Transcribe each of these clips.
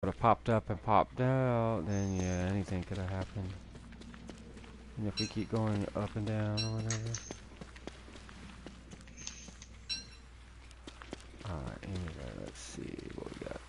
would have popped up and popped out, then yeah, anything could have happened. And if we keep going up and down or whatever. Alright, anyway, let's see what we got.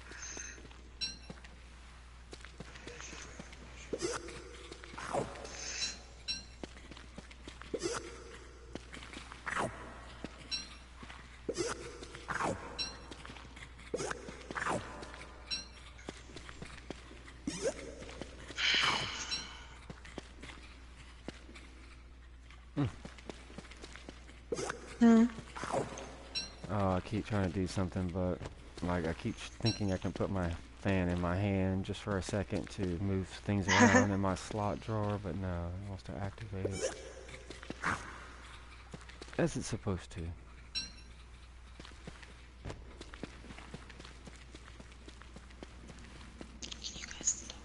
Hmm. Oh, I keep trying to do something, but like I keep thinking I can put my fan in my hand just for a second to move things around in my slot drawer, but no, it wants to activate it as it's supposed to. Can you guys stop?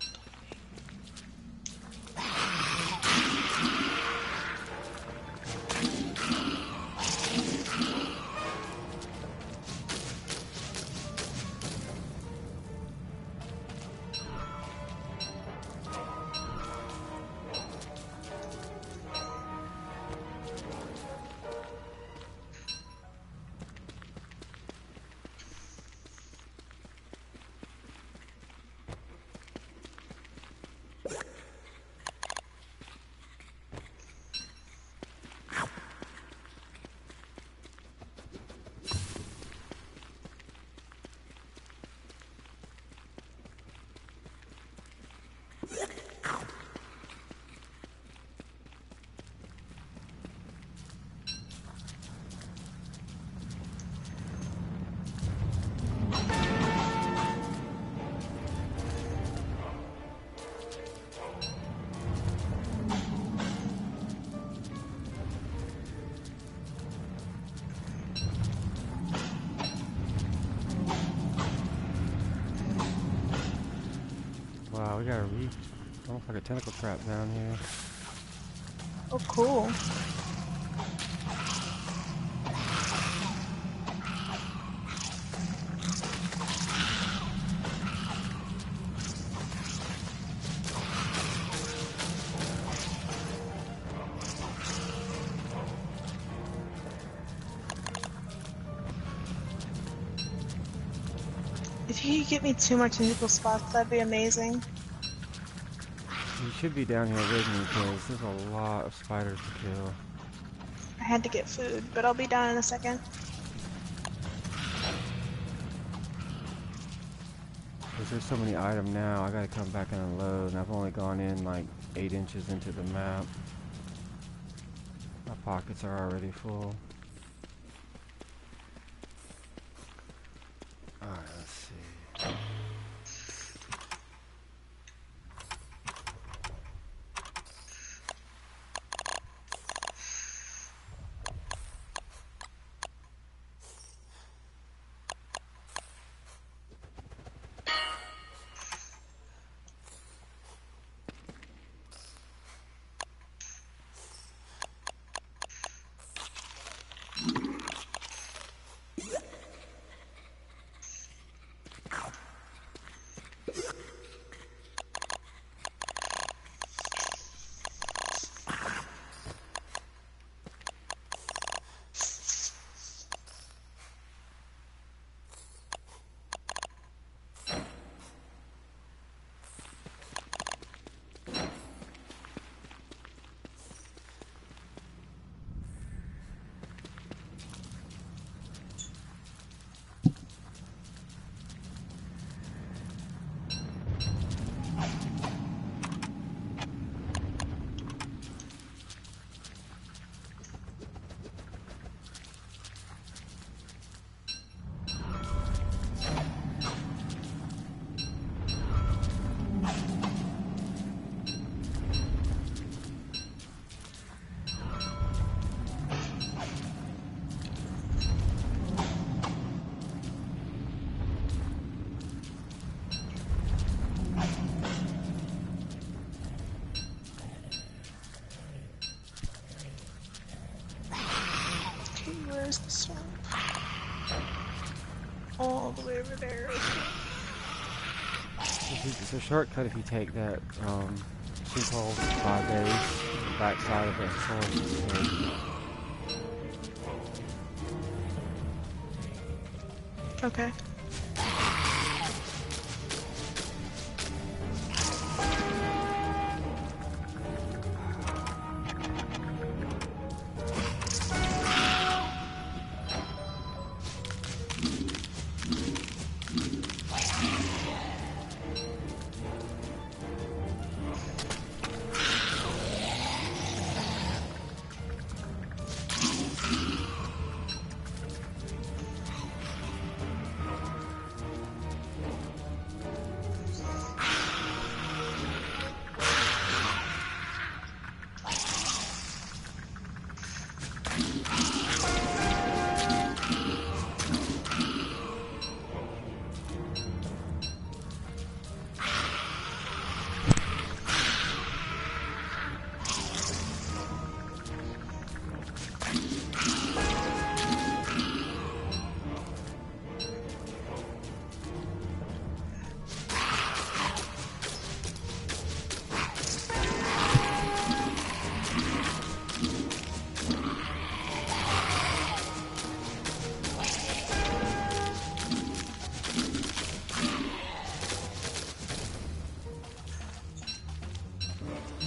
Wow, we got almost like a tentacle trap down here. Oh, cool. If you could get me 2 more tentacle spots, that'd be amazing. You should be down here with me because there's a lot of spiders to kill. I had to get food, but I'll be down in a second. Because there's so many items now, I gotta come back and unload, and I've only gone in like 8 inches into the map. My pockets are already full. Alright, let's see. Where's the swamp? All the way over there. It's a shortcut if you take that sinkhole 5 days, the backside of the forest. Okay.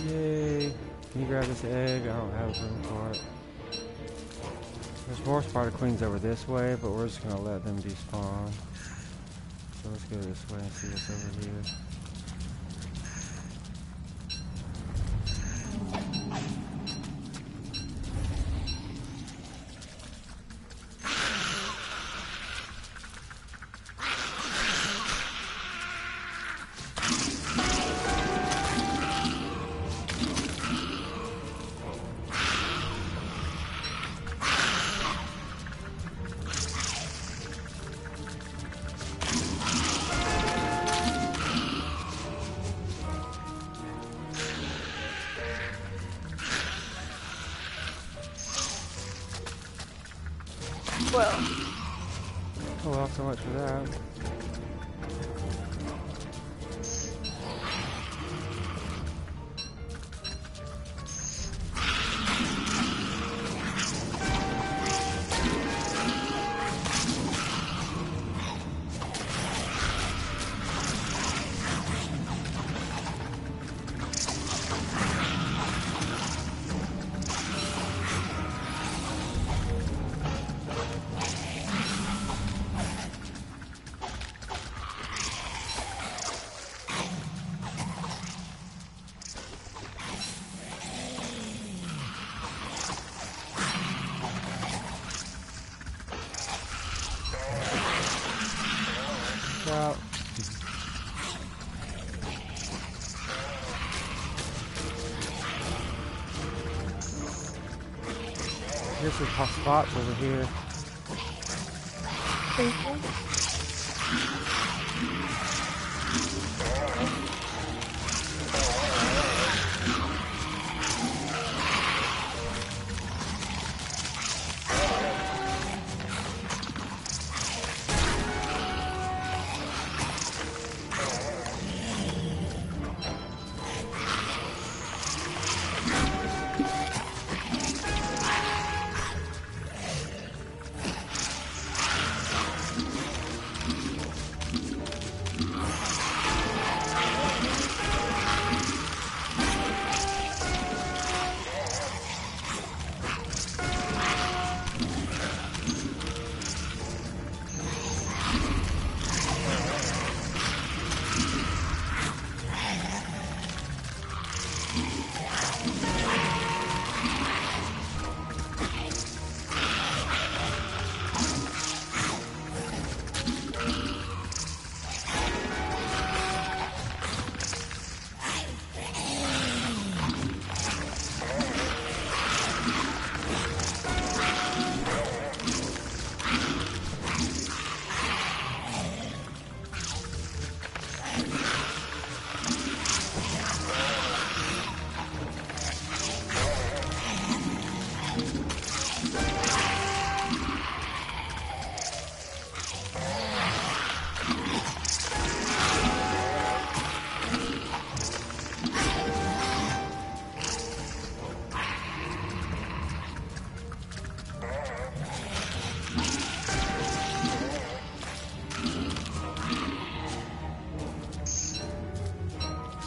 Yay! Can you grab this egg? I don't have room for it. There's more spider queens over this way, but we're just gonna let them despawn. So let's go this way and see what's over here. Well, Oh well, so much for that. Out. Here's some hot spots over here. thank you.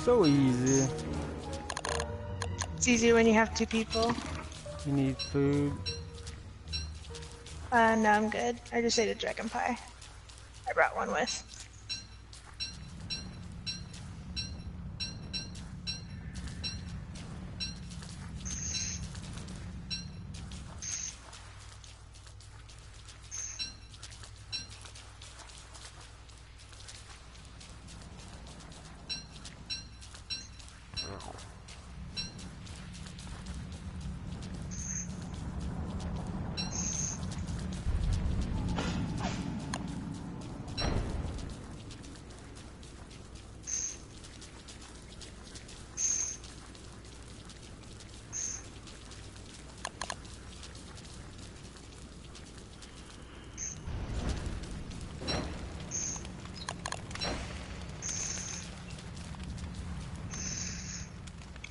So easy. It's easy when you have 2 people. You need food. No, I'm good. I just ate a dragon pie. I brought one with.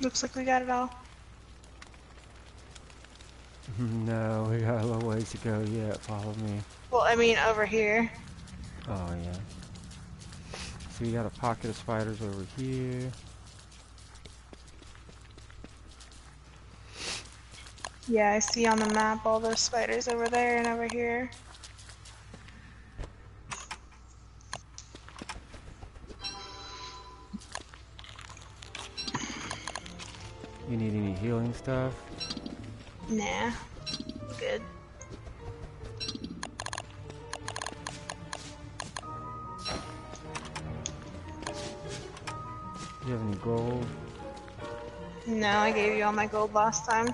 Looks like we got it all. No, we got a little ways to go yet. Follow me. Well, I mean, over here. Oh, yeah. So we got a pocket of spiders over here. Yeah, I see on the map all those spiders over there and over here. You need any healing stuff? Nah. Good. Do you have any gold? No, I gave you all my gold last time.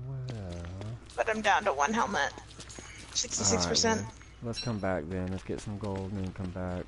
Well... But I'm down to 1 helmet. Alright 66%. then. Let's come back then. Let's get some gold and then come back.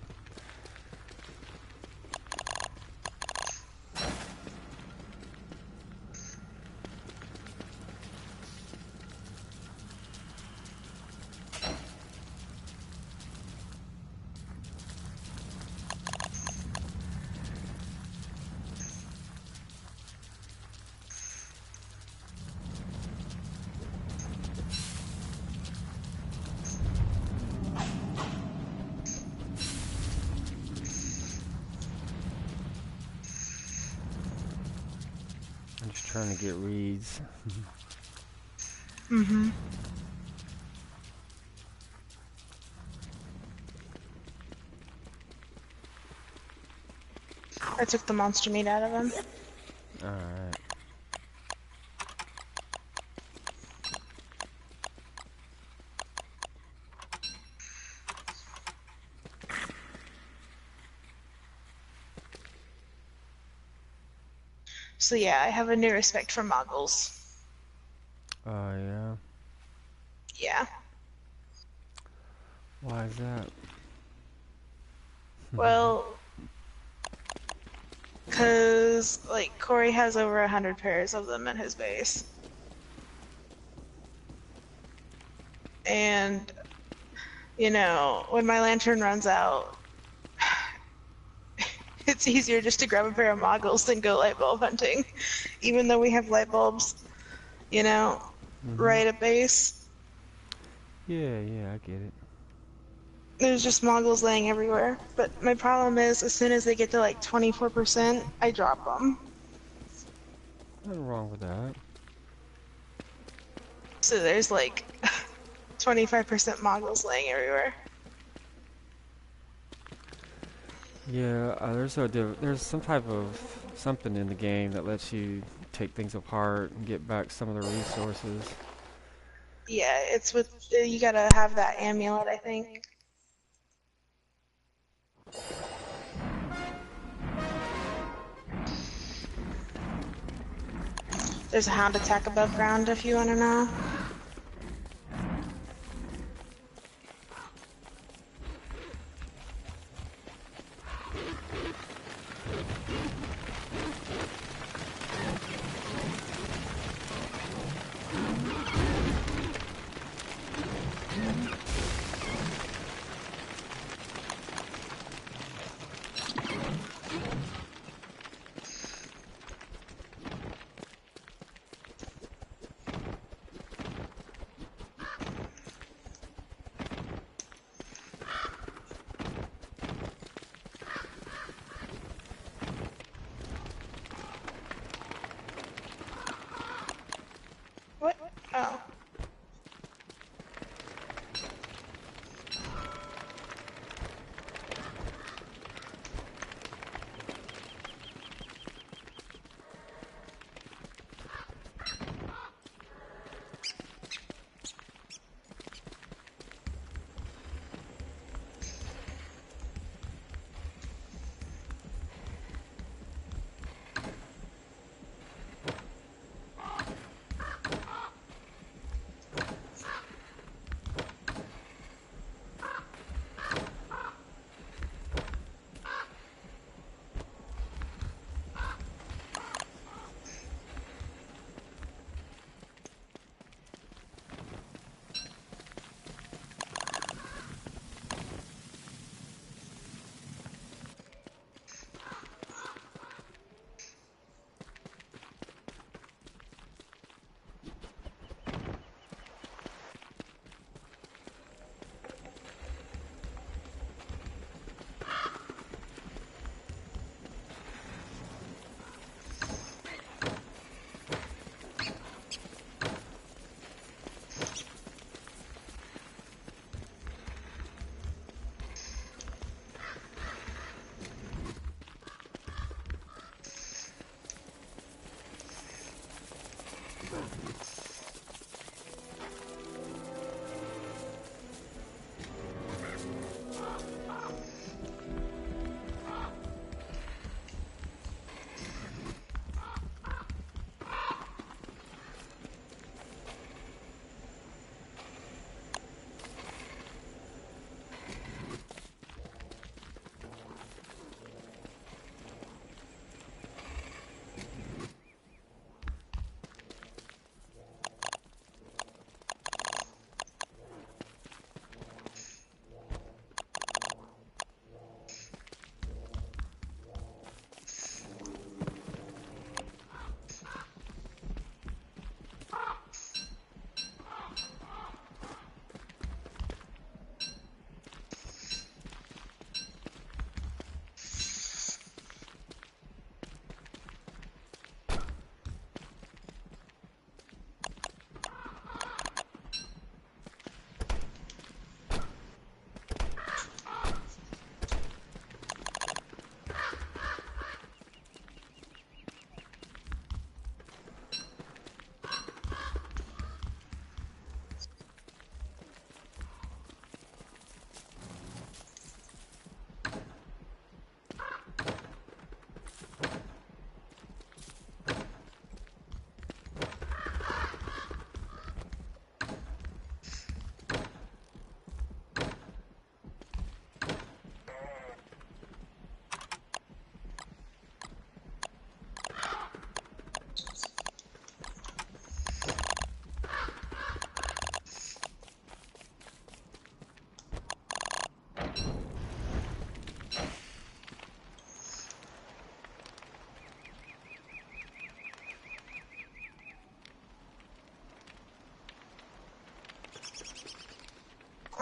I'm just trying to get reeds. Mm-hmm. I took the monster meat out of him. Alright. So yeah, I have a new respect for muggles. Oh, yeah? Yeah. Why is that? Well, because, like, Corey has over 100 pairs of them in his base. And, you know, when my lantern runs out, it's easier just to grab a pair of moggles than go light bulb hunting. Even though we have light bulbs, you know, right at base. Yeah, yeah, I get it. There's just moggles laying everywhere. But my problem is, as soon as they get to like 24%, I drop them. Nothing wrong with that. So there's like 25% moggles laying everywhere. Yeah, there's some type of something in the game that lets you take things apart and get back some of the resources. Yeah, it's with, you gotta have that amulet, I think. There's a hound attack above ground if you wanna know.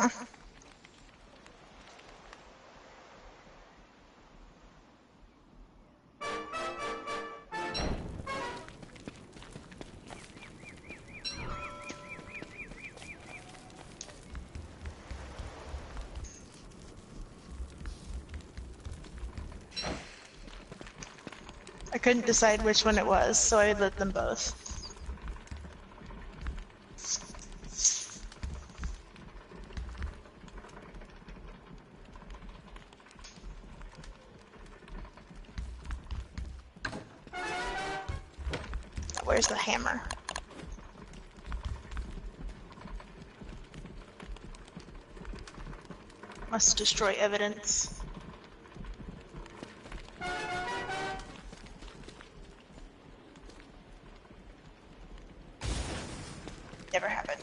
I couldn't decide which one it was, so I lit them both. Where's the hammer? Must destroy evidence. Never happened.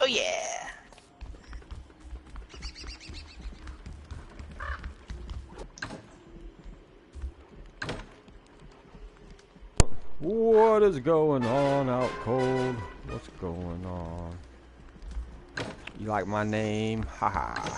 Oh yeah. What is going on out cold? What's going on? You like my name? Haha.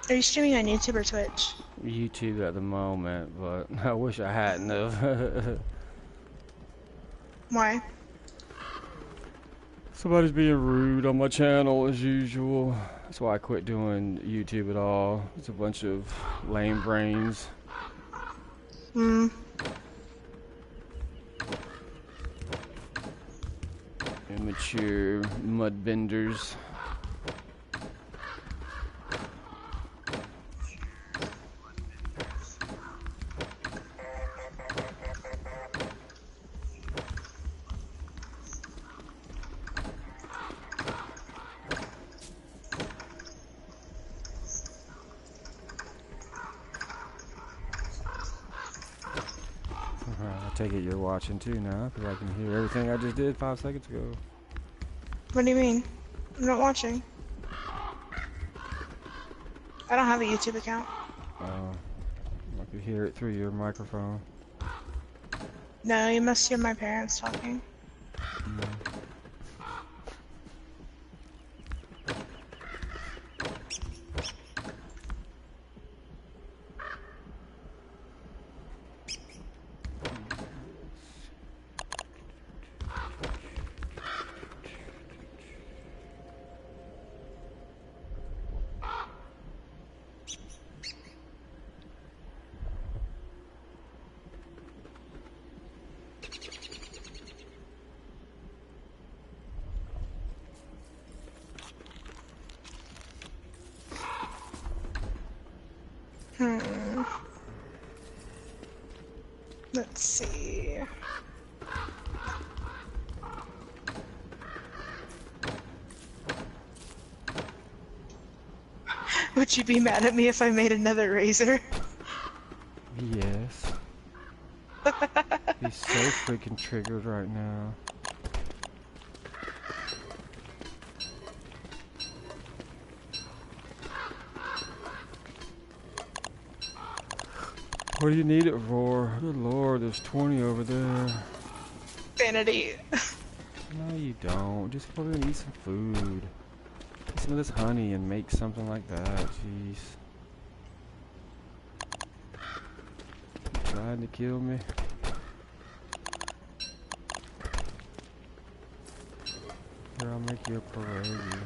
Are you streaming on YouTube or Twitch? YouTube at the moment, but I wish I hadn't have. Why? Somebody's being rude on my channel as usual. That's why I quit doing YouTube at all. It's a bunch of lame brains. Hmm. Immature mud benders. I take it you're watching too now, because I can hear everything I just did 5 seconds ago. What do you mean? I'm not watching. I don't have a YouTube account. I could hear it through your microphone. No, you must hear my parents talking. Let's see. Would you be mad at me if I made another razor? Yes. He's so freaking triggered right now. What do you need it for? Good lord, there's 20 over there. Vanity. No, you don't. Just go and eat some food. Eat some of this honey and make something like that. Jeez. Trying to kill me. Here, I'll make you a pierogi.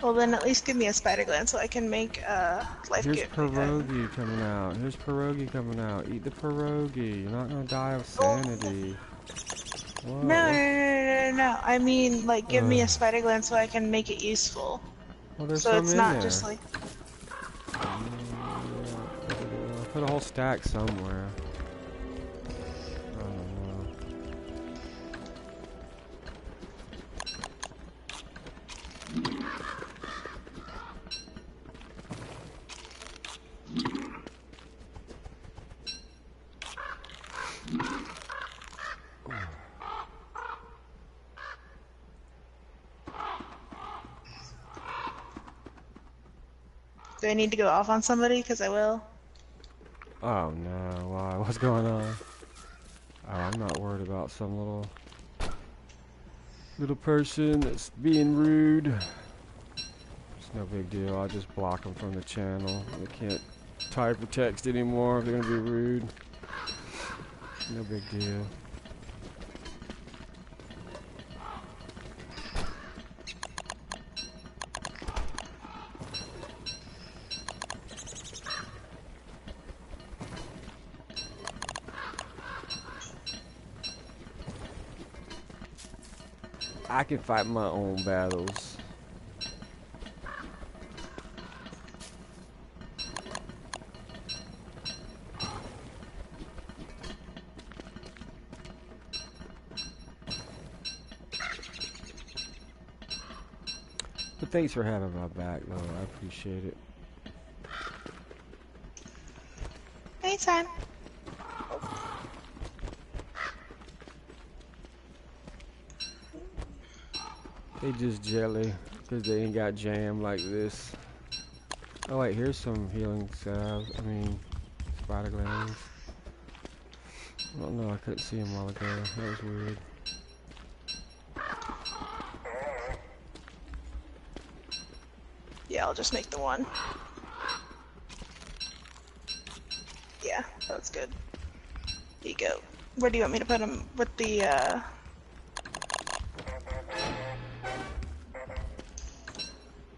Well, then at least give me a spider gland so I can make life Here's gift. pierogi coming out. Here's pierogi coming out. Eat the pierogi. You're not gonna die of sanity. What? No. I mean, like, give me a spider gland so I can make it useful. Well, there's So some it's in not there. just like. Put a whole stack somewhere. I don't know. Do I need to go off on somebody? Because I will. Oh no, why? What's going on? Oh, I'm not worried about some little person that's being rude. It's no big deal. I'll just block them from the channel. They can't type or text anymore if they're gonna be rude. No big deal. I can fight my own battles. But thanks for having my back, though. I appreciate it. Anytime. They just jelly because they ain't got jam like this. Oh wait, here's some healing salves. I mean, spider glands. I don't know, I couldn't see them a while ago. That was weird. Yeah, I'll just make the one. Yeah, that's good. Here you go. Where do you want me to put them? With the,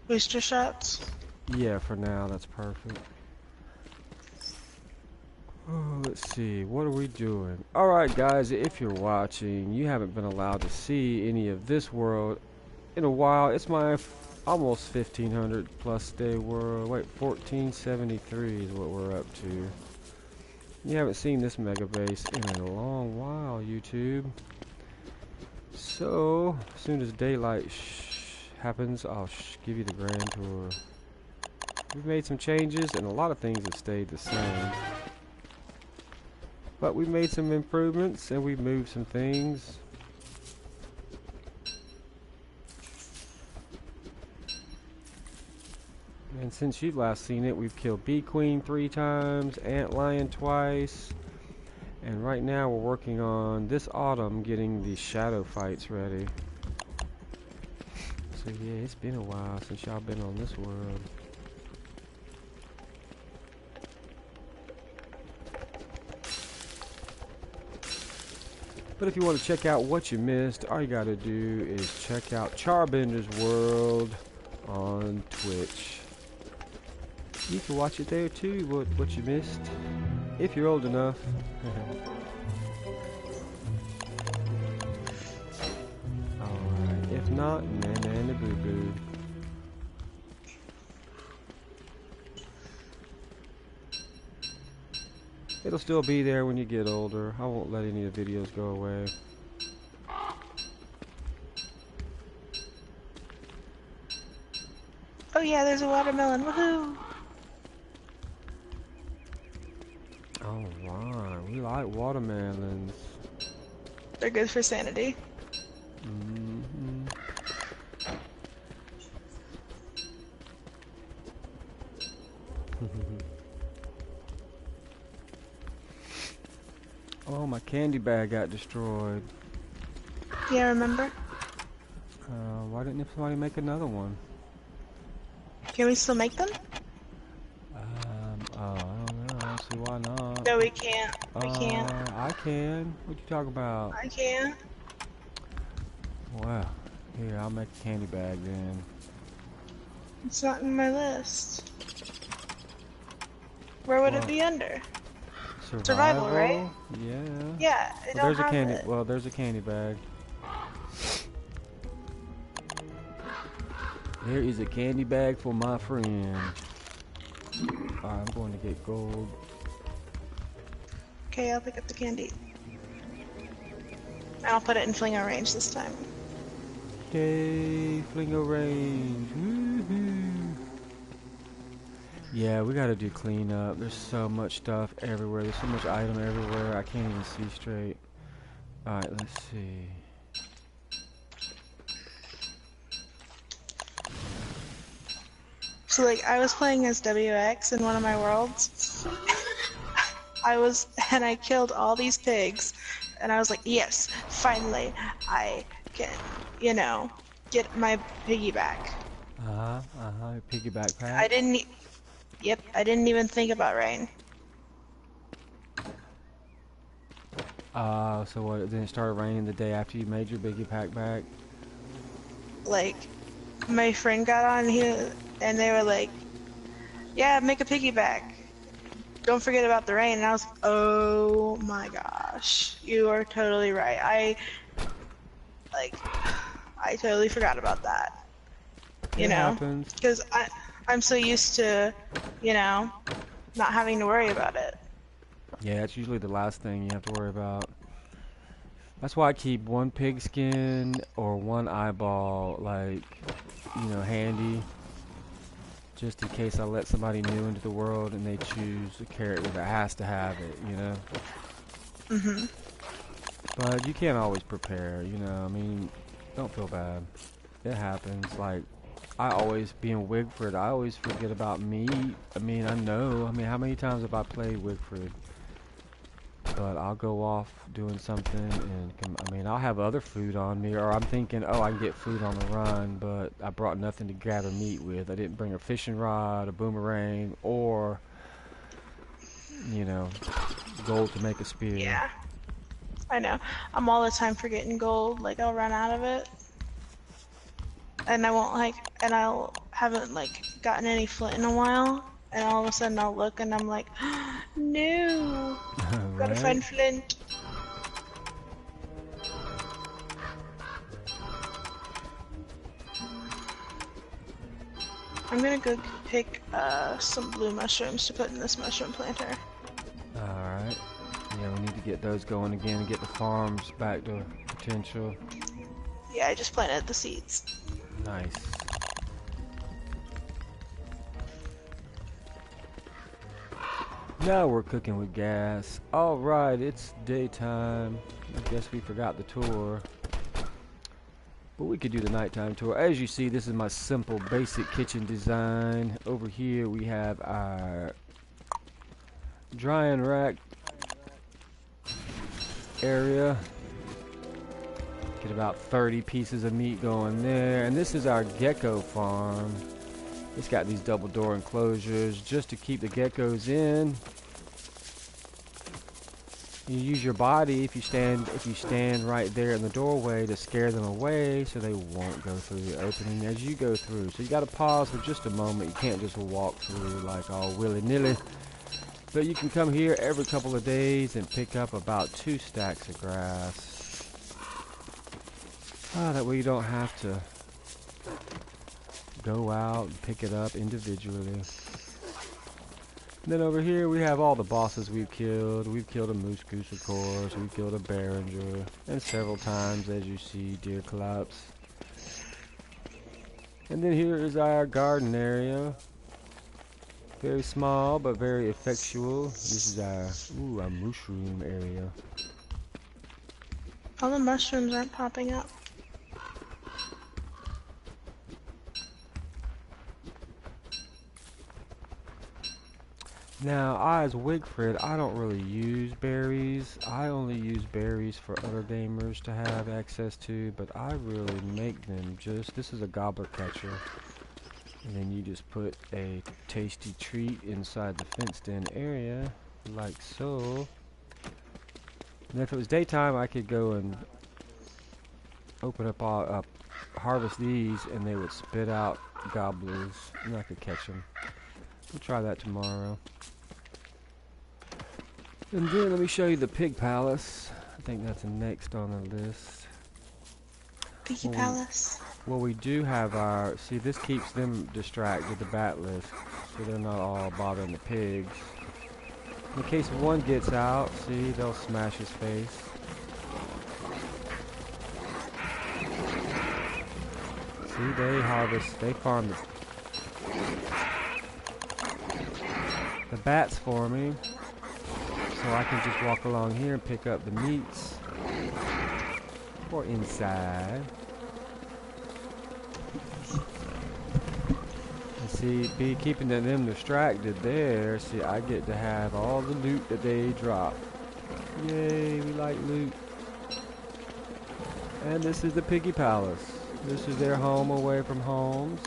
booster shots? Yeah, for now, that's perfect. Oh, let's see, what are we doing? Alright guys, if you're watching, you haven't been allowed to see any of this world in a while. It's my almost 1500 plus day world. Wait, 1473 is what we're up to. You haven't seen this mega base in a long while, YouTube. So, as soon as daylight happens, I'll give you the grand tour. We've made some changes, and a lot of things have stayed the same. But we made some improvements, and we moved some things. And since you've last seen it, we've killed Bee Queen 3 times, Ant Lion twice, and right now we're working on this autumn getting the shadow fights ready. So yeah, it's been a while since y'all been on this world. But if you want to check out what you missed, all you gotta do is check out Charbender's World on Twitch. You can watch it there too, what you missed, if you're old enough. Alright, if not, na boo boo. It'll still be there when you get older. I won't let any of the videos go away. Oh yeah, there's a watermelon. Woohoo! Alright, we like watermelons. They're good for sanity. Mm-hmm. Oh, my candy bag got destroyed. Yeah, remember? Why didn't somebody make another one? Can we still make them? Oh, I don't know. I don't see why not. No, we can't. We can't. I can. What you talking about? I can't. Wow. Here, I'll make a candy bag then. It's not in my list. Where would it Well, be under? Survival, right? survival? Yeah. Yeah, I Well, don't there's a have candy. it. Well, there's a candy bag. There is a candy bag for my friend. I'm going to get gold. Okay, I'll pick up the candy. I'll put it in flingo range this time. Yay, flingo range. Woohoo. Yeah, we gotta do cleanup. There's so much stuff everywhere. There's so much item everywhere. I can't even see straight. Alright, let's see. So, like, I was playing as WX in one of my worlds. And I killed all these pigs. And I was like, yes, finally, I can, you know, get my piggy back. Piggyback I pack. didn't, yep, I didn't even think about rain. So what, then it started raining the day after you made your piggy pack back? Like, my friend got on here, and they were like, yeah, make a piggyback. Don't forget about the rain. And I was like, oh my gosh, you are totally right. I totally forgot about that. You It know, happens. because I'm so used to, you know, not having to worry about it. Yeah, it's usually the last thing you have to worry about. That's why I keep one pigskin or one eyeball, like, handy. Just in case I let somebody new into the world and they choose a character that has to have it. Mhm. But you can't always prepare, I mean, don't feel bad. It happens. Like, I always, being Wigford, I always forget about meat. I mean, how many times have I played Wigford? But I'll go off doing something and I'll have other food on me, or I'm thinking, oh, I can get food on the run, but I brought nothing to gather meat with. I didn't bring a fishing rod, a boomerang, or, gold to make a spear. Yeah, I know. I'm all the time forgetting gold. Like, I'll run out of it. And I haven't, like, gotten any flint in a while. And all of a sudden I'll look and I'm like, no, gotta Right? find flint. I'm gonna go pick some blue mushrooms to put in this mushroom planter. Alright. Yeah, we need to get those going again and get the farms back to potential. Yeah, I just planted the seeds. Nice. Now we're cooking with gas. Alright, it's daytime. I guess we forgot the tour. But we could do the nighttime tour. As you see, this is my simple, basic kitchen design. Over here we have our drying rack area. Get about 30 pieces of meat going there. And this is our gecko farm. It's got these double door enclosures just to keep the geckos in. You use your body if you stand right there in the doorway to scare them away so they won't go through the opening as you go through. So you got to pause for just a moment. You can't just walk through like all willy-nilly. But you can come here every couple of days and pick up about 2 stacks of grass. That way you don't have to go out and pick it up individually. And then over here we have all the bosses we've killed. We've killed a moose goose, of course. We've killed a Behringer. And several times, as you see, deer collapse. And then here is our garden area. Very small, but very effectual. This is our mushroom area. All the mushrooms aren't popping up. Now, I as Wigfred, I don't really use berries. I only use berries for other gamers to have access to, but I really make them just... This is a gobbler catcher. And then you just put a tasty treat inside the fenced-in area, like so. And if it was daytime, I could go and open up all... harvest these, and they would spit out gobblers, and I could catch them. We'll try that tomorrow. And then let me show you the pig palace. I think that's next on the list. Piggy Palace. Well, we do have our... See, this keeps them distracted, the bat list, so they're not all bothering the pigs. In case one gets out, see, they'll smash his face. See, they harvest, they farm the bats for me. So I can just walk along here and pick up the meats for inside. And see, be keeping them distracted there. See, I get to have all the loot that they drop. Yay, we like loot. And this is the piggy palace. This is their home away from homes.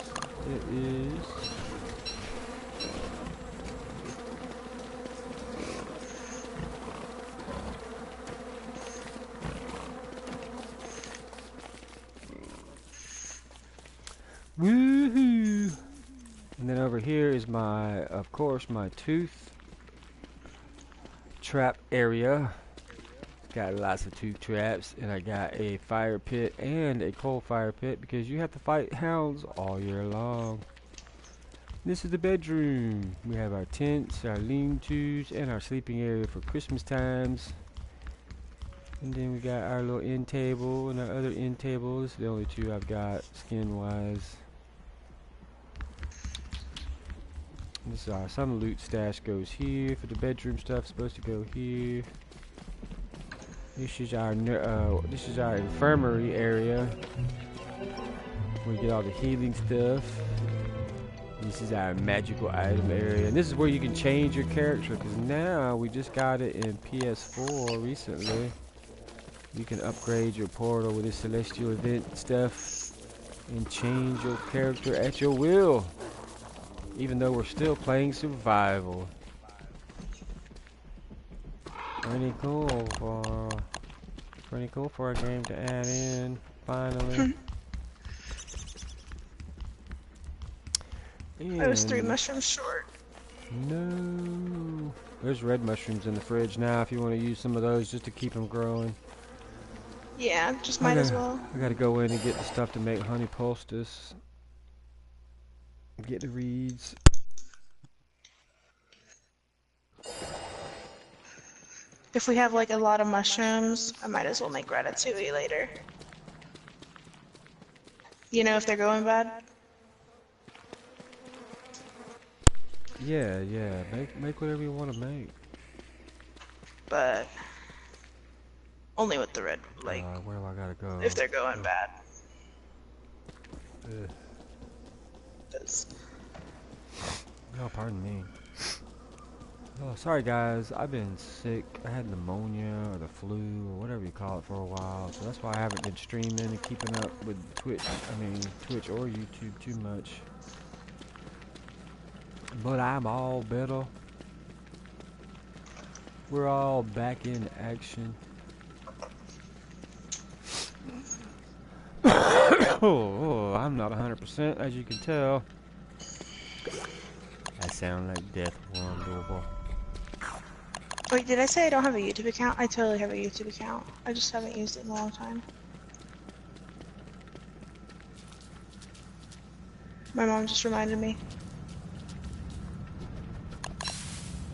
It is. Woohoo! And then over here is my, of course, my tooth trap area. Got lots of tooth traps, and I got a fire pit and a coal fire pit because you have to fight hounds all year long. This is the bedroom. We have our tents, our lean-tos, and our sleeping area for Christmas times. And then we got our little end table and our other end tables. The only two I've got skin-wise. This is our, some loot stash goes here. For the bedroom stuff, supposed to go here. This is our infirmary area. We get all the healing stuff. This is our magical item area, and this is where you can change your character. Because now we just got it in PS4 recently. You can upgrade your portal with this celestial event stuff and change your character at your will. Even though we're still playing survival. Pretty cool for a game to add in, finally. I was 3 mushrooms short. No. There's red mushrooms in the fridge now if you want to use some of those just to keep them growing. Yeah, just might as well. I gotta go in and get the stuff to make honey poultice. Get the reeds. If we have like a lot of mushrooms, I might as well make ratatouille later. You know, if they're going bad? Yeah, make whatever you want to make. But only with the red, like, where do I gotta go? if they're going bad. Ugh. 'Cause Oh, pardon me. Oh, sorry guys, I've been sick. I had pneumonia or the flu or whatever you call it for a while, so that's why I haven't been streaming and keeping up with Twitch or YouTube too much. But I'm all better. We're all back in action. I'm not 100% as you can tell. I sound like Death Worm Doable. Wait, did I say I don't have a YouTube account? I totally have a YouTube account. I just haven't used it in a long time. My mom just reminded me.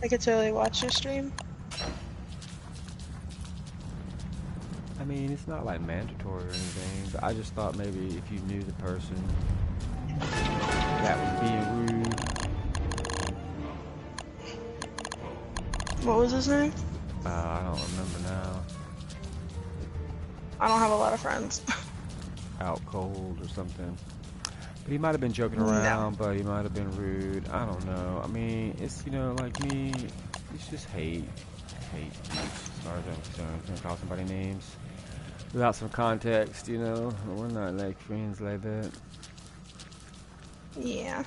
I could totally watch your stream. I mean, it's not like mandatory or anything, but I just thought maybe if you knew the person that was being rude. What was his name? I don't remember now. I don't have a lot of friends. Out cold or something. But he might have been joking No. around, but he might have been rude. I don't know. I mean, it's, like me, it's just hate. Hate speech, as far as I'm concerned. Gonna call somebody names without some context, We're not like friends like that. Yeah.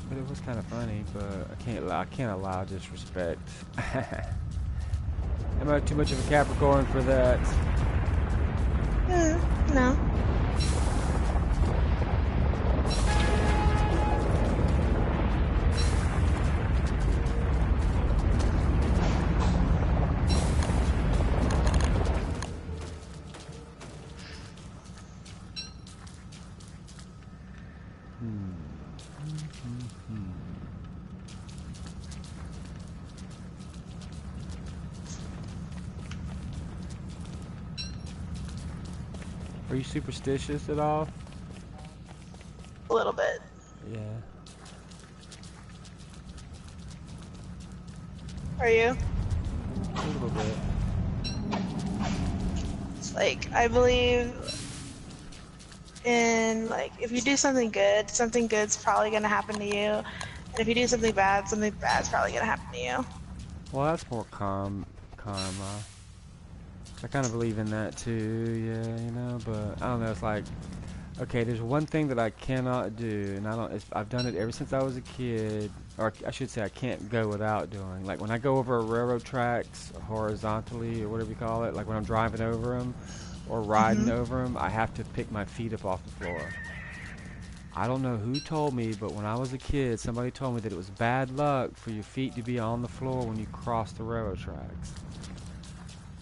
But it was kind of funny, but I can't allow disrespect. Am I too much of a Capricorn for that? No. Are you superstitious at all? A little bit. Yeah. Are you? A little bit. Like, I believe in, like, if you do something good's probably gonna happen to you. And if you do something bad's probably gonna happen to you. Well, that's more karma. I kind of believe in that too, yeah, but I don't know, it's like, okay, there's one thing that I cannot do, and I've done it ever since I was a kid, or I should say I can't go without doing. Like when I go over railroad tracks horizontally, or whatever you call it, like when I'm driving over them, or riding over them, I have to pick my feet up off the floor. I don't know who told me, but when I was a kid, somebody told me that it was bad luck for your feet to be on the floor when you cross the railroad tracks.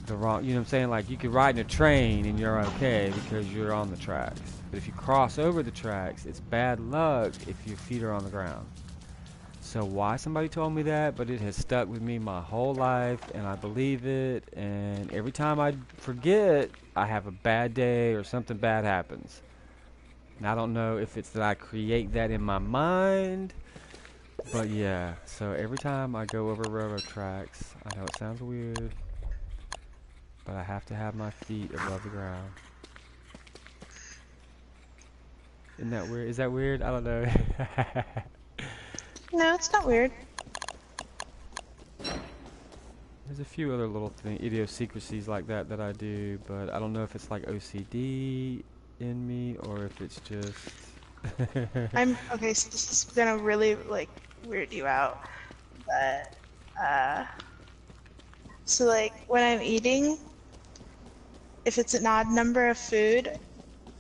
You know what I'm saying? Like you could ride in a train and you're okay because you're on the tracks. But if you cross over the tracks, it's bad luck if your feet are on the ground. So why somebody told me that, but it has stuck with me my whole life and I believe it, and every time I forget, I have a bad day or something bad happens. And I don't know if it's that I create that in my mind, but yeah, so every time I go over railroad tracks, I know it sounds weird, but I have to have my feet above the ground. Isn't that weird? Is that weird? I don't know. No, it's not weird. There's a few other little idiosyncrasies like that I do, but I don't know if it's like OCD in me or if it's just... Okay, so this is gonna really, like, weird you out, but, so, like, when I'm eating, if it's an odd number of food,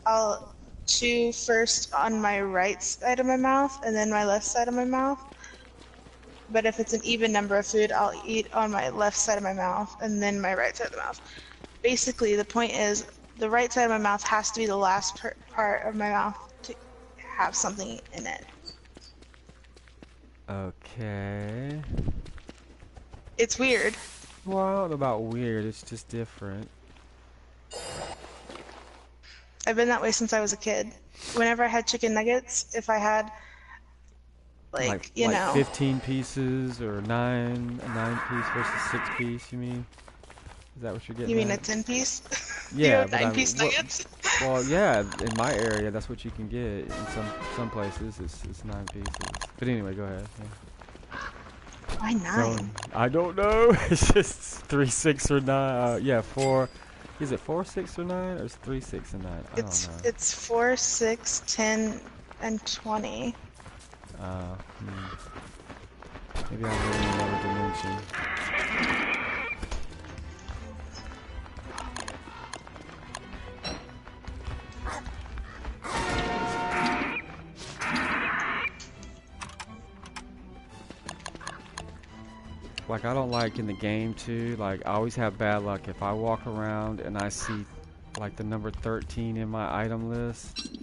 I'll chew first on my right side of my mouth and then my left side of my mouth. But if it's an even number of food, I'll eat on my left side of my mouth and then my right side of the mouth. Basically, the point is, the right side of my mouth has to be the last part of my mouth to have something in it. Okay. It's weird. Well, I don't know about weird, it's just different. I've been that way since I was a kid. Whenever I had chicken nuggets, if I had, like, you know... 15 pieces or 9 piece versus 6 piece, you mean? Is that what you're getting You mean at? a 10-piece? Yeah, You have but 9-piece nuggets? well, yeah, in my area, that's what you can get. In some places, it's 9 pieces. But anyway, go ahead. Yeah. Why 9? So, I don't know. It's just 3, 6, or 9. Yeah, 4. Is it 4, 6, or 9, or is it 3, 6, and 9? I don't know. It's 4, 6, 10, and 20. Maybe I'm living in another dimension. Like, I don't like in the game too, like, I always have bad luck if I walk around and I see like the number 13 in my item list.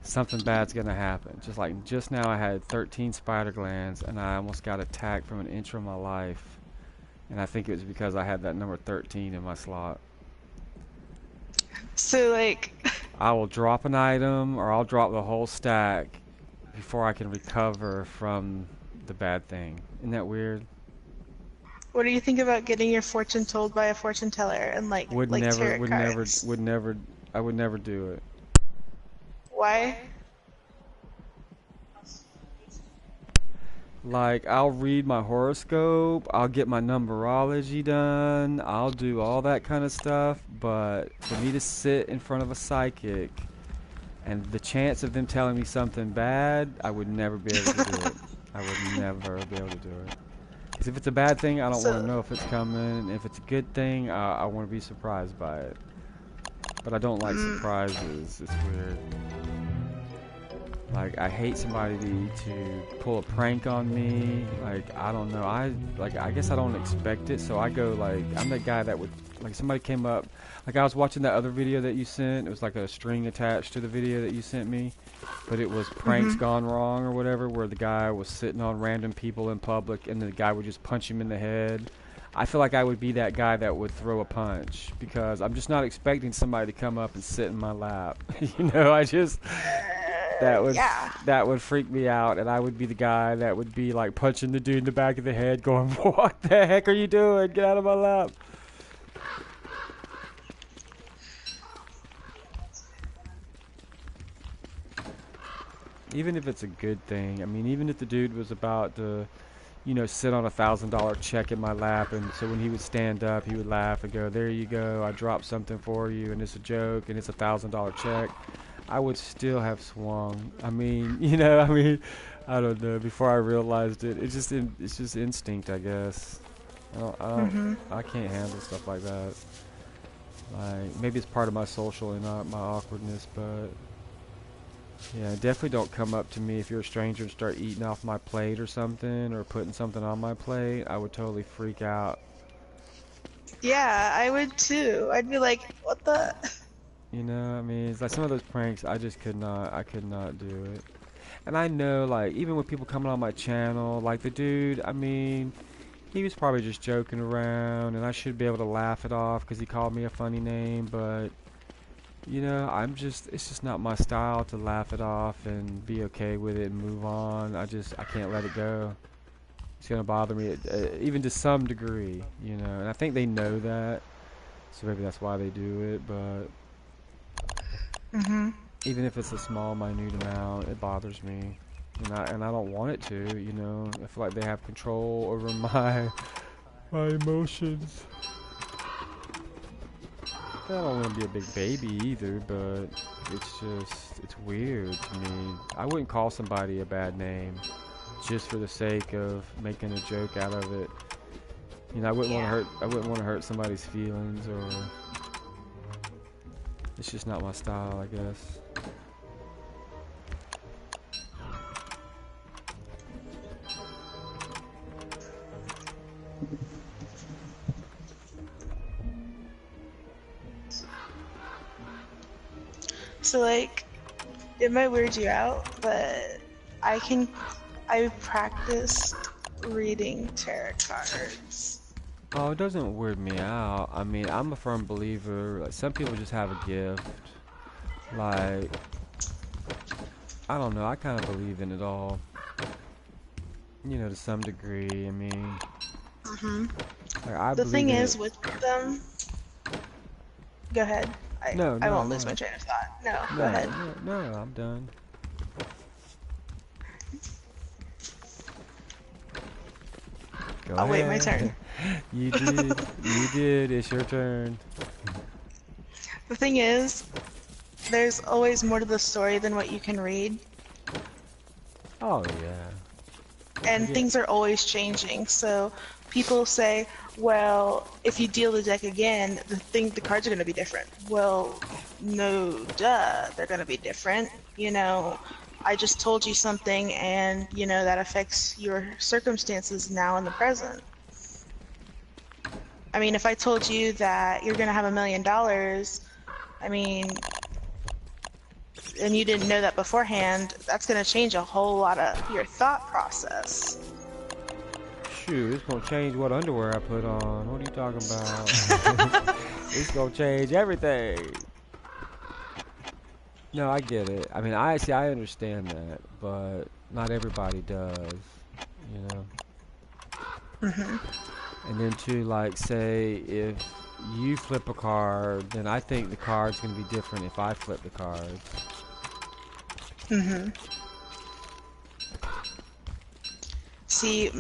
Something bad's gonna happen. Just now I had 13 spider glands and I almost got attacked from an inch of my life. And I think it was because I had that number 13 in my slot. So, like... I will drop an item or I'll drop the whole stack before I can recover from the bad thing. Isn't that weird? What do you think about getting your fortune told by a fortune teller and Would like never, tarot would never, cards? would never, I would never do it. Why? Like, I'll read my horoscope, I'll get my numerology done, I'll do all that kind of stuff, but for me to sit in front of a psychic and the chance of them telling me something bad, I would never be able to do it. I would never be able to do it. Because if it's a bad thing, I don't want to So, know if it's coming. If it's a good thing, I want to be surprised by it. But I don't like mm, surprises. It's weird. Like, I hate somebody to pull a prank on me. Like, I don't know. I guess I don't expect it. So I go, like, I'm that guy that would, like, somebody came up. Like, I was watching that other video that you sent. It was like a string attached to the video that you sent me. But it was pranks mhm. gone wrong or whatever, where the guy was sitting on random people in public and the guy would just punch him in the head. I feel like I would be that guy that would throw a punch because I'm just not expecting somebody to come up and sit in my lap. I just Yeah. that would freak me out, and I would be the guy that would be like punching the dude in the back of the head, going, "What the heck are you doing? Get out of my lap!" Even if it's a good thing, I mean, even if the dude was about to, sit on $1,000 check in my lap, and so when he would stand up, he would laugh and go, "There you go, I dropped something for you, and it's a joke, and it's $1,000 check." I would still have swung. I mean, I don't know. Before I realized it, it's just instinct, I guess. Mhm. I can't handle stuff like that. Like maybe it's part of my social and not my awkwardness, but yeah, definitely don't come up to me if you're a stranger and start eating off my plate or something, or putting something on my plate. I would totally freak out. Yeah, I would too. I'd be like, what the? I mean, it's like some of those pranks, I could not do it. And I know, like, even with people coming on my channel, like the dude, I mean, he was probably just joking around, and I should be able to laugh it off because he called me a funny name, but, it's just not my style to laugh it off and be okay with it and move on. I can't let it go. It's gonna bother me, even to some degree, and I think they know that, so maybe that's why they do it, but Mhm. even if it's a small, minute amount, it bothers me. And I don't want it to. I feel like they have control over my emotions. I don't want to be a big baby either, but it's weird to me. I wouldn't call somebody a bad name just for the sake of making a joke out of it. Yeah. I wouldn't want to hurt somebody's feelings, or it's just not my style, I guess. So it might weird you out, but I can I practiced reading tarot cards. Oh, it doesn't weird me out. I mean, I'm a firm believer. Like, some people just have a gift. Like, I don't know. I kind of believe in it all. To some degree. I mean, Mhm. like, I The believe thing in it. is with them, go ahead. No, I no, won't go lose my ahead. train of thought. No, go No, ahead. no, no, I'm done. Go I'll wait my turn. ahead. You did. You did. It's your turn. The thing is, there's always more to the story than what you can read, Oh, yeah. I and get. things are always changing. So people say, well, if you deal the deck again, the cards are going to be different. Well, no, duh, they're going to be different. I just told you something, and that affects your circumstances now in the present. I mean, if I told you that you're going to have $1 million, I mean, and you didn't know that beforehand, that's going to change a whole lot of your thought process. Shoot, it's gonna change what underwear I put on. What are you talking about? It's gonna change everything. No, I get it. I mean, I understand that, but not everybody does. You know. Hmm. And then to like say if you flip a card, then I think the card's gonna be different if I flip the cards. Mhm. See,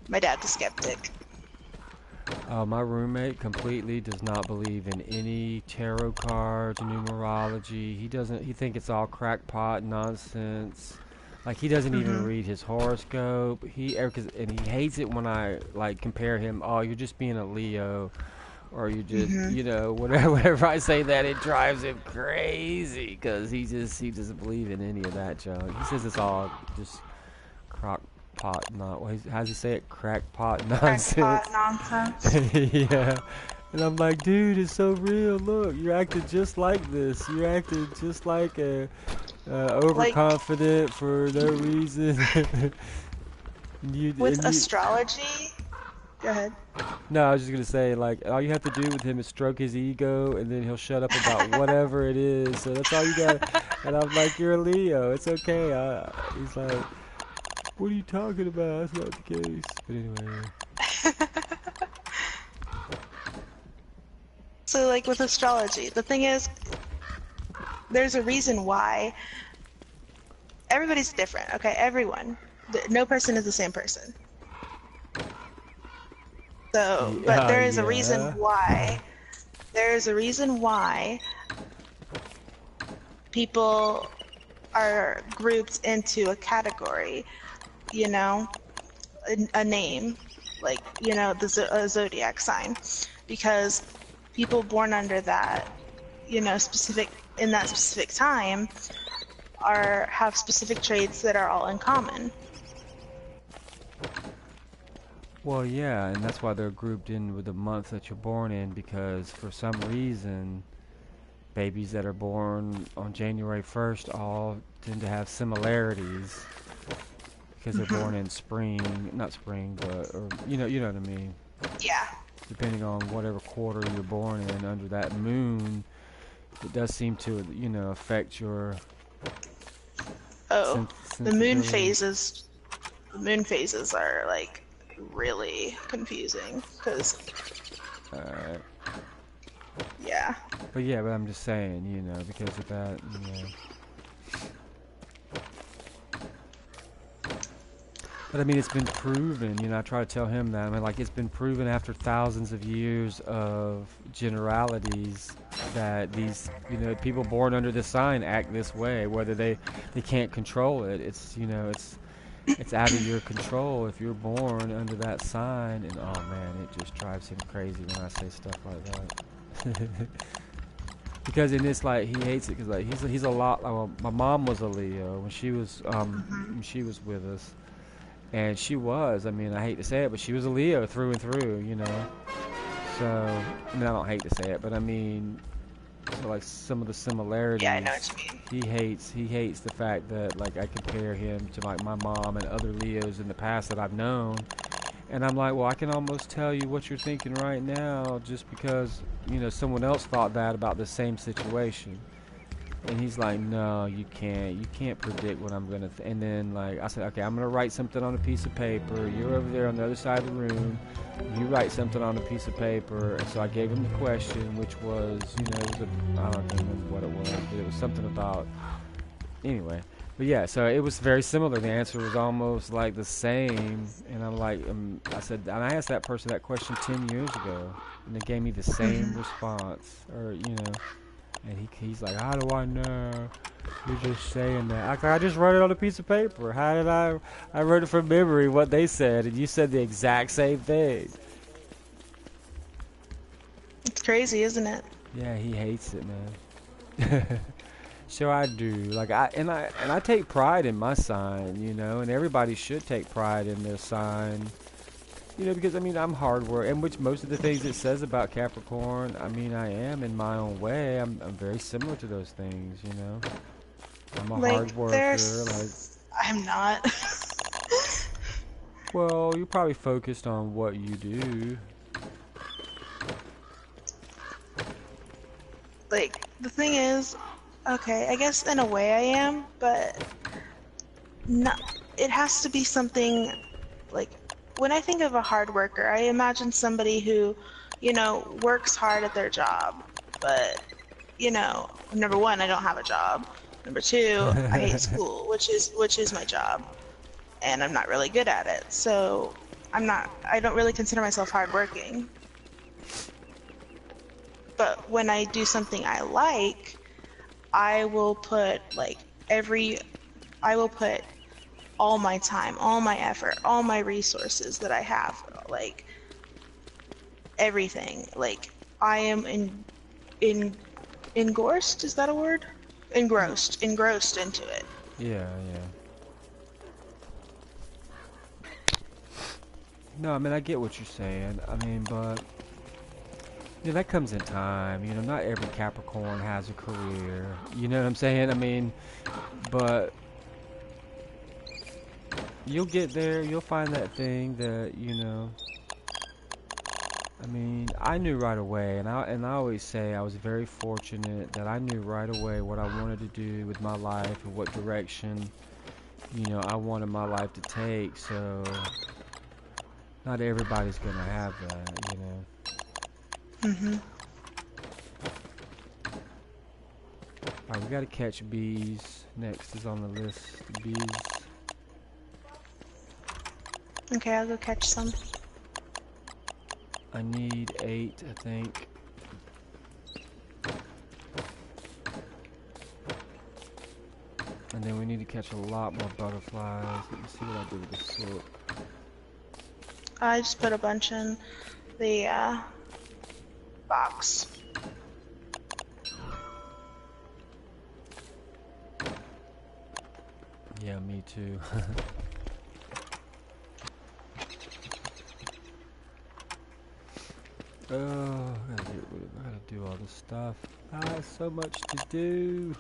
my dad's a skeptic. My roommate completely does not believe in any tarot cards, numerology. He doesn't. He think it's all crackpot nonsense. Like he doesn't even Mhm. read his horoscope. And he hates it when I like compare him. Oh, you're just being a Leo, or you just Mhm. whatever. Whenever I say that, it drives him crazy because he doesn't believe in any of that junk. He says it's all just crockpot not. How does he say it? Crackpot Crackpot nonsense. nonsense. Yeah. And I'm like, dude, it's so real. Look, you're acting just like this. You're acting just like a Like overconfident for no reason. and you with and you. astrology. Go ahead. No, I was just gonna say, like, all you have to do with him is stroke his ego, and then he'll shut up about whatever it is. So that's all you got. And I'm like, you're a Leo. It's okay. He's like, what are you talking about? That's not the case. But anyway. So like with astrology, the thing is, there's a reason why everybody's different. Okay, everyone. No person is the same person. So, but there is a reason Yeah. why. There is a reason why people are grouped into a category, you know, a name, like, you know, a zodiac sign, because people born under that, you know, specific in that specific time are have specific traits that are all in common. Well, yeah, and that's why they're grouped in with the month that you're born in because for some reason, babies that are born on January 1st all tend to have similarities because they're Hmm. born in spring, not spring, but or you know what I mean. Yeah. Depending on whatever quarter you're born in under that moon, it does seem to, affect your Oh, the moon sensibilities. phases. The moon phases are like really confusing because Uh, yeah. but yeah, but I'm just saying, because of that, But I mean, it's been proven. I try to tell him that. I mean, like it's been proven after thousands of years of generalities that these, people born under this sign act this way, whether they can't control it. It's out of your control if you're born under that sign. And oh man, it just drives him crazy when I say stuff like that. Because in this, like, he hates it because like he's a lot. Well, my mom was a Leo Hmm. when she was with us and she was. I mean, I hate to say it, but she was a Leo through and through. So, I mean, I don't hate to say it, but I mean, so like some of the Yeah, I know what similarities, you mean. he hates the fact that like I compare him to like my mom and other Leos in the past that I've known, and I'm like, well, I can almost tell you what you're thinking right now just because someone else thought that about the same situation. And he's like, no, you can't. You can't predict what I'm gonna. And then like I said, okay, I'm gonna write something on a piece of paper. You're over there on the other side of the room. You write something on a piece of paper. And so I gave him the question, which was, it was I don't remember what it was, but it was something about anyway. But yeah, so it was very similar. The answer was almost like the same. And I'm like, I said, and I asked that person that question 10 years ago, and they gave me the same Hmm. response, or. And he's like, how do I know? You're just saying that. I just wrote it on a piece of paper. How did I? I wrote it from memory what they said, and you said the exact same thing. It's crazy, isn't it? Yeah, he hates it, man. So I do. Like I take pride in my sign, and everybody should take pride in their sign. Because I mean I'm hard work, and which most of the things it says about Capricorn, I mean I am in my own way. I'm very similar to those things. I'm a hard Like, worker. Like, there's. I'm not. well, you're probably focused on what you do. Like, the thing is, okay, I guess in a way I am, but not. It has to be something like when I think of a hard worker, I imagine somebody who, works hard at their job, but, number one, I don't have a job. Number two, I hate school, which is my job, and I'm not really good at it. So I don't really consider myself hardworking. But when I do something I like, I will put I will put all my time, all my effort, all my resources that I have, like everything. Like I am in engrossed, is that a word? Engrossed into it. Yeah, yeah. No, I mean, I get what you're saying. I mean, but yeah, that comes in time. You know, not every Capricorn has a career. You know what I'm saying? I mean, but you'll get there. You'll find that thing that, I mean, I knew right away, and I always say I was very fortunate that I knew right away what I wanted to do with my life and what direction, I wanted my life to take. So not everybody's gonna have that. Mhm. Alright, we gotta catch bees. Next is on the list, bees. Okay, I'll go catch some. I need 8, I think. And then we need to catch a lot more butterflies. Let me see what I do with the silk. I just put a bunch in the box. Yeah, me too. Oh, I gotta do all this stuff. Ah, so much to do.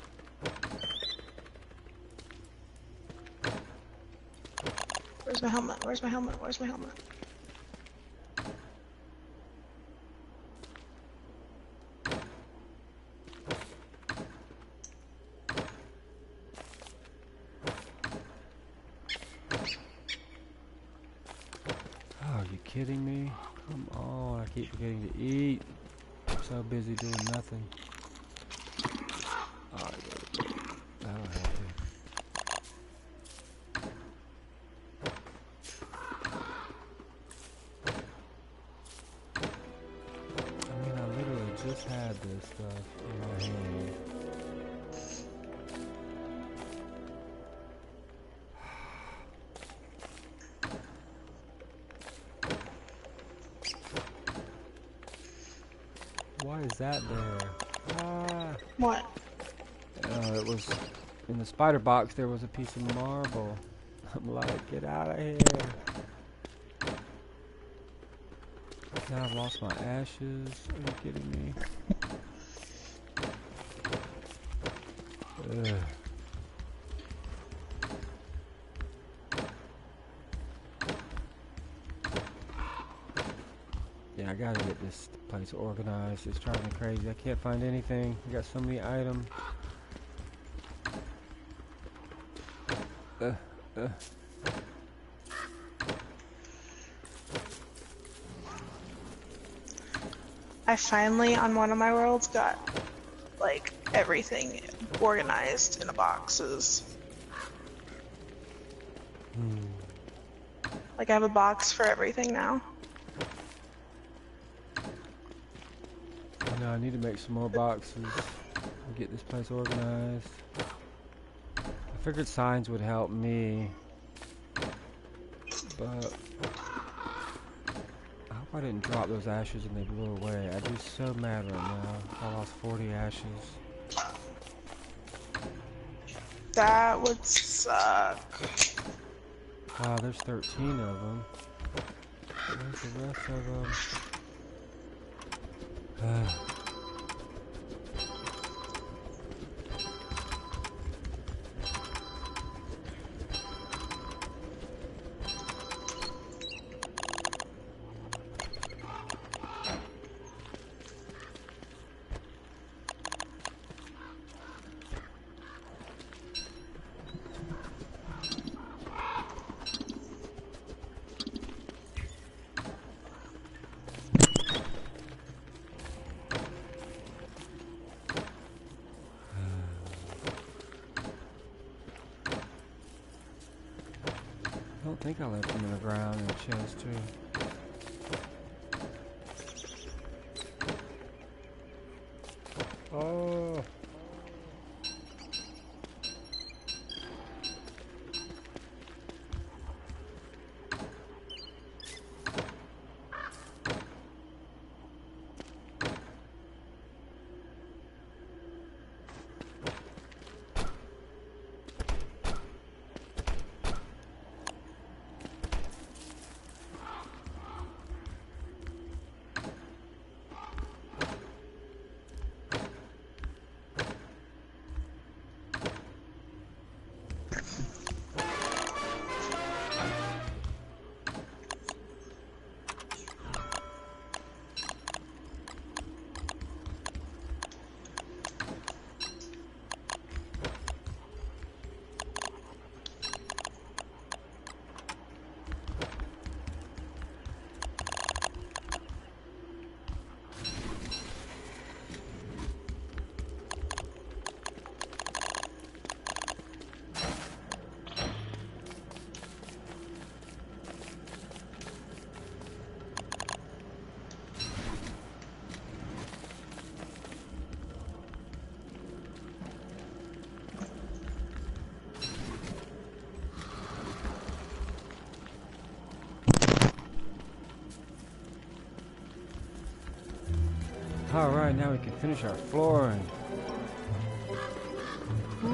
Where's my helmet? Where's my helmet? Where's my helmet? Oh, are you kidding me? Come on, I keep forgetting to eat. I'm so busy doing nothing. Oh, that'll help you. I mean, I literally just had this stuff in my hand. Why is that there? Ah! What? It was in the spider box. There was a piece of marble. I'm like, get out of here! Now I've lost my ashes. Are you kidding me? Ugh. Yeah, I gotta get this place organized. It's driving me crazy. I can't find anything. I got so many items. Uh. I finally, on one of my worlds, got, like, everything organized in boxes. Like, I have a box for everything now. I know, I need to make some more boxes and get this place organized. I figured signs would help me, but I hope I didn't drop those ashes and they blew away. I'd be so mad right now. I lost 40 ashes. That would suck. Wow, there's 13 of them. Where's the rest of them? don't think I left them in the ground in the chest too. Oh. Alright, now we can finish our flooring. We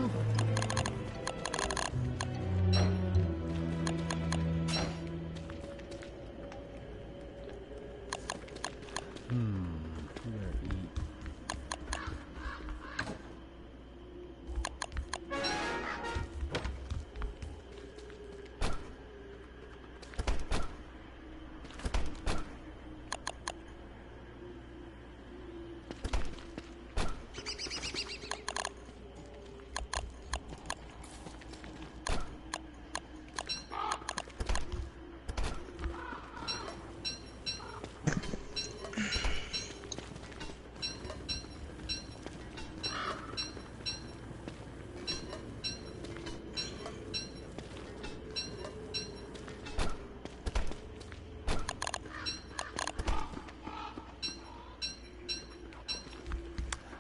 gotta eat.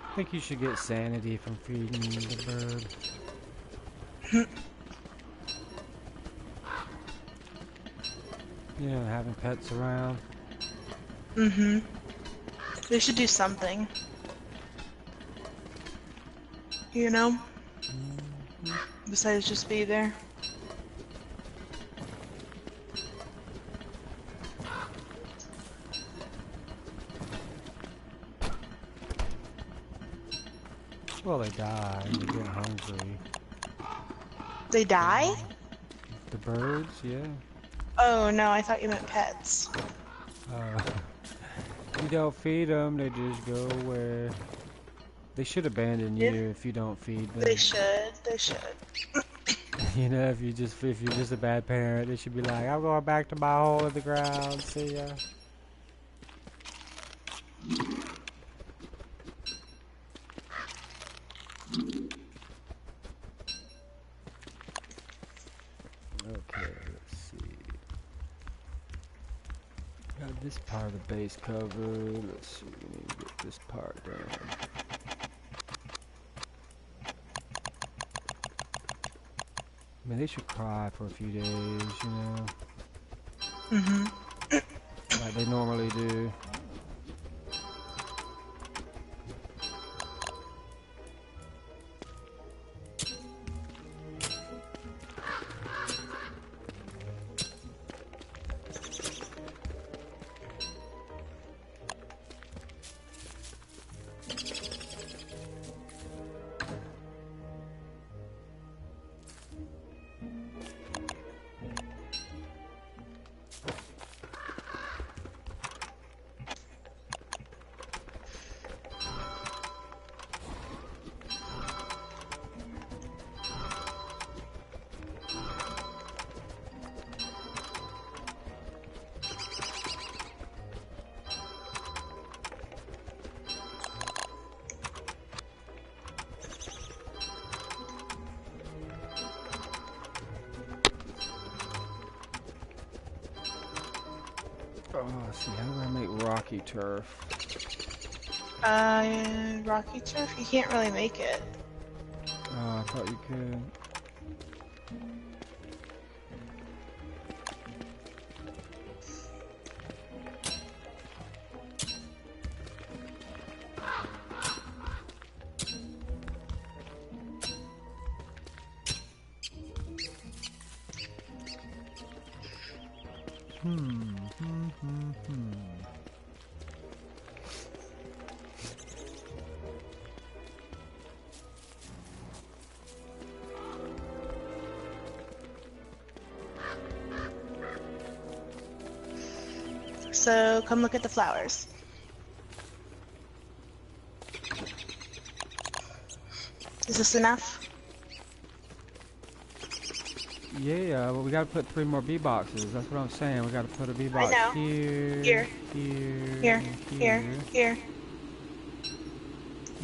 I think you should get sanity from feeding the bird. You know, having pets around. They should do something. You know? Besides just be there. Well, they die. They get hungry. They die? The birds, yeah. Oh no, I thought you meant pets. You don't feed them, they just go where... They should abandon you if you don't feed them. They should. They should. You know, if you're just a bad parent, they should be like, I'm going back to my hole in the ground. See ya. Okay, let's see. Got this part of the base covered. Let's see, we need to get this part done. I mean, they should cry for a few days, you know? Like they normally do. Let's see, how do I make rocky turf? Rocky turf? You can't really make it. Oh, I thought you could. So come look at the flowers. Is this enough? Yeah, well, we gotta put 3 more bee boxes. That's what I'm saying. We gotta put a bee I box know. here, Here, here, here, and here, here.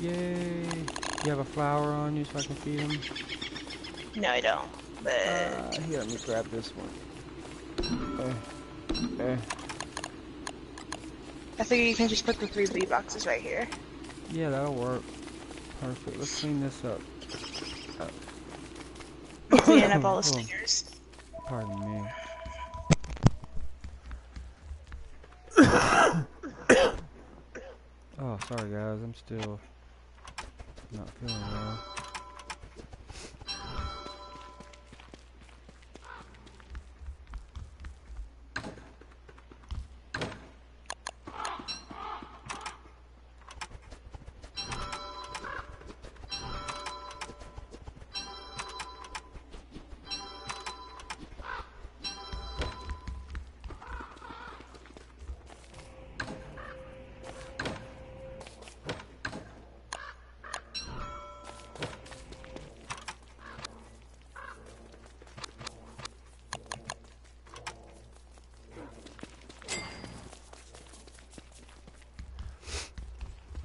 here. Yay! You have a flower on you so I can feed them? No, I don't. But Here, let me grab this one. I figure you can just put the 3 bee boxes right here. Yeah, that'll work. Perfect. Let's clean this up. Cleaning up all the Oh, stickers. pardon me. Oh, sorry guys, I'm still not feeling well.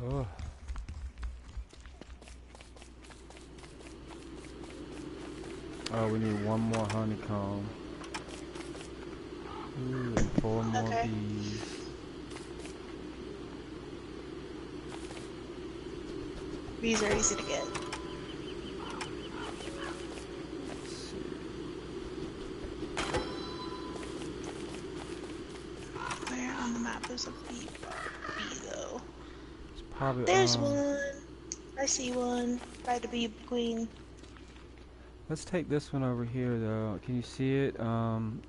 Oh. Oh, we need 1 more honeycomb. Ooh, and 4 more bees. Bees are easy to get. Let's see. Where on the map is a bee though? It's probably, There's one. I see one. By the bee queen. let's take this one over here though. Can you see it?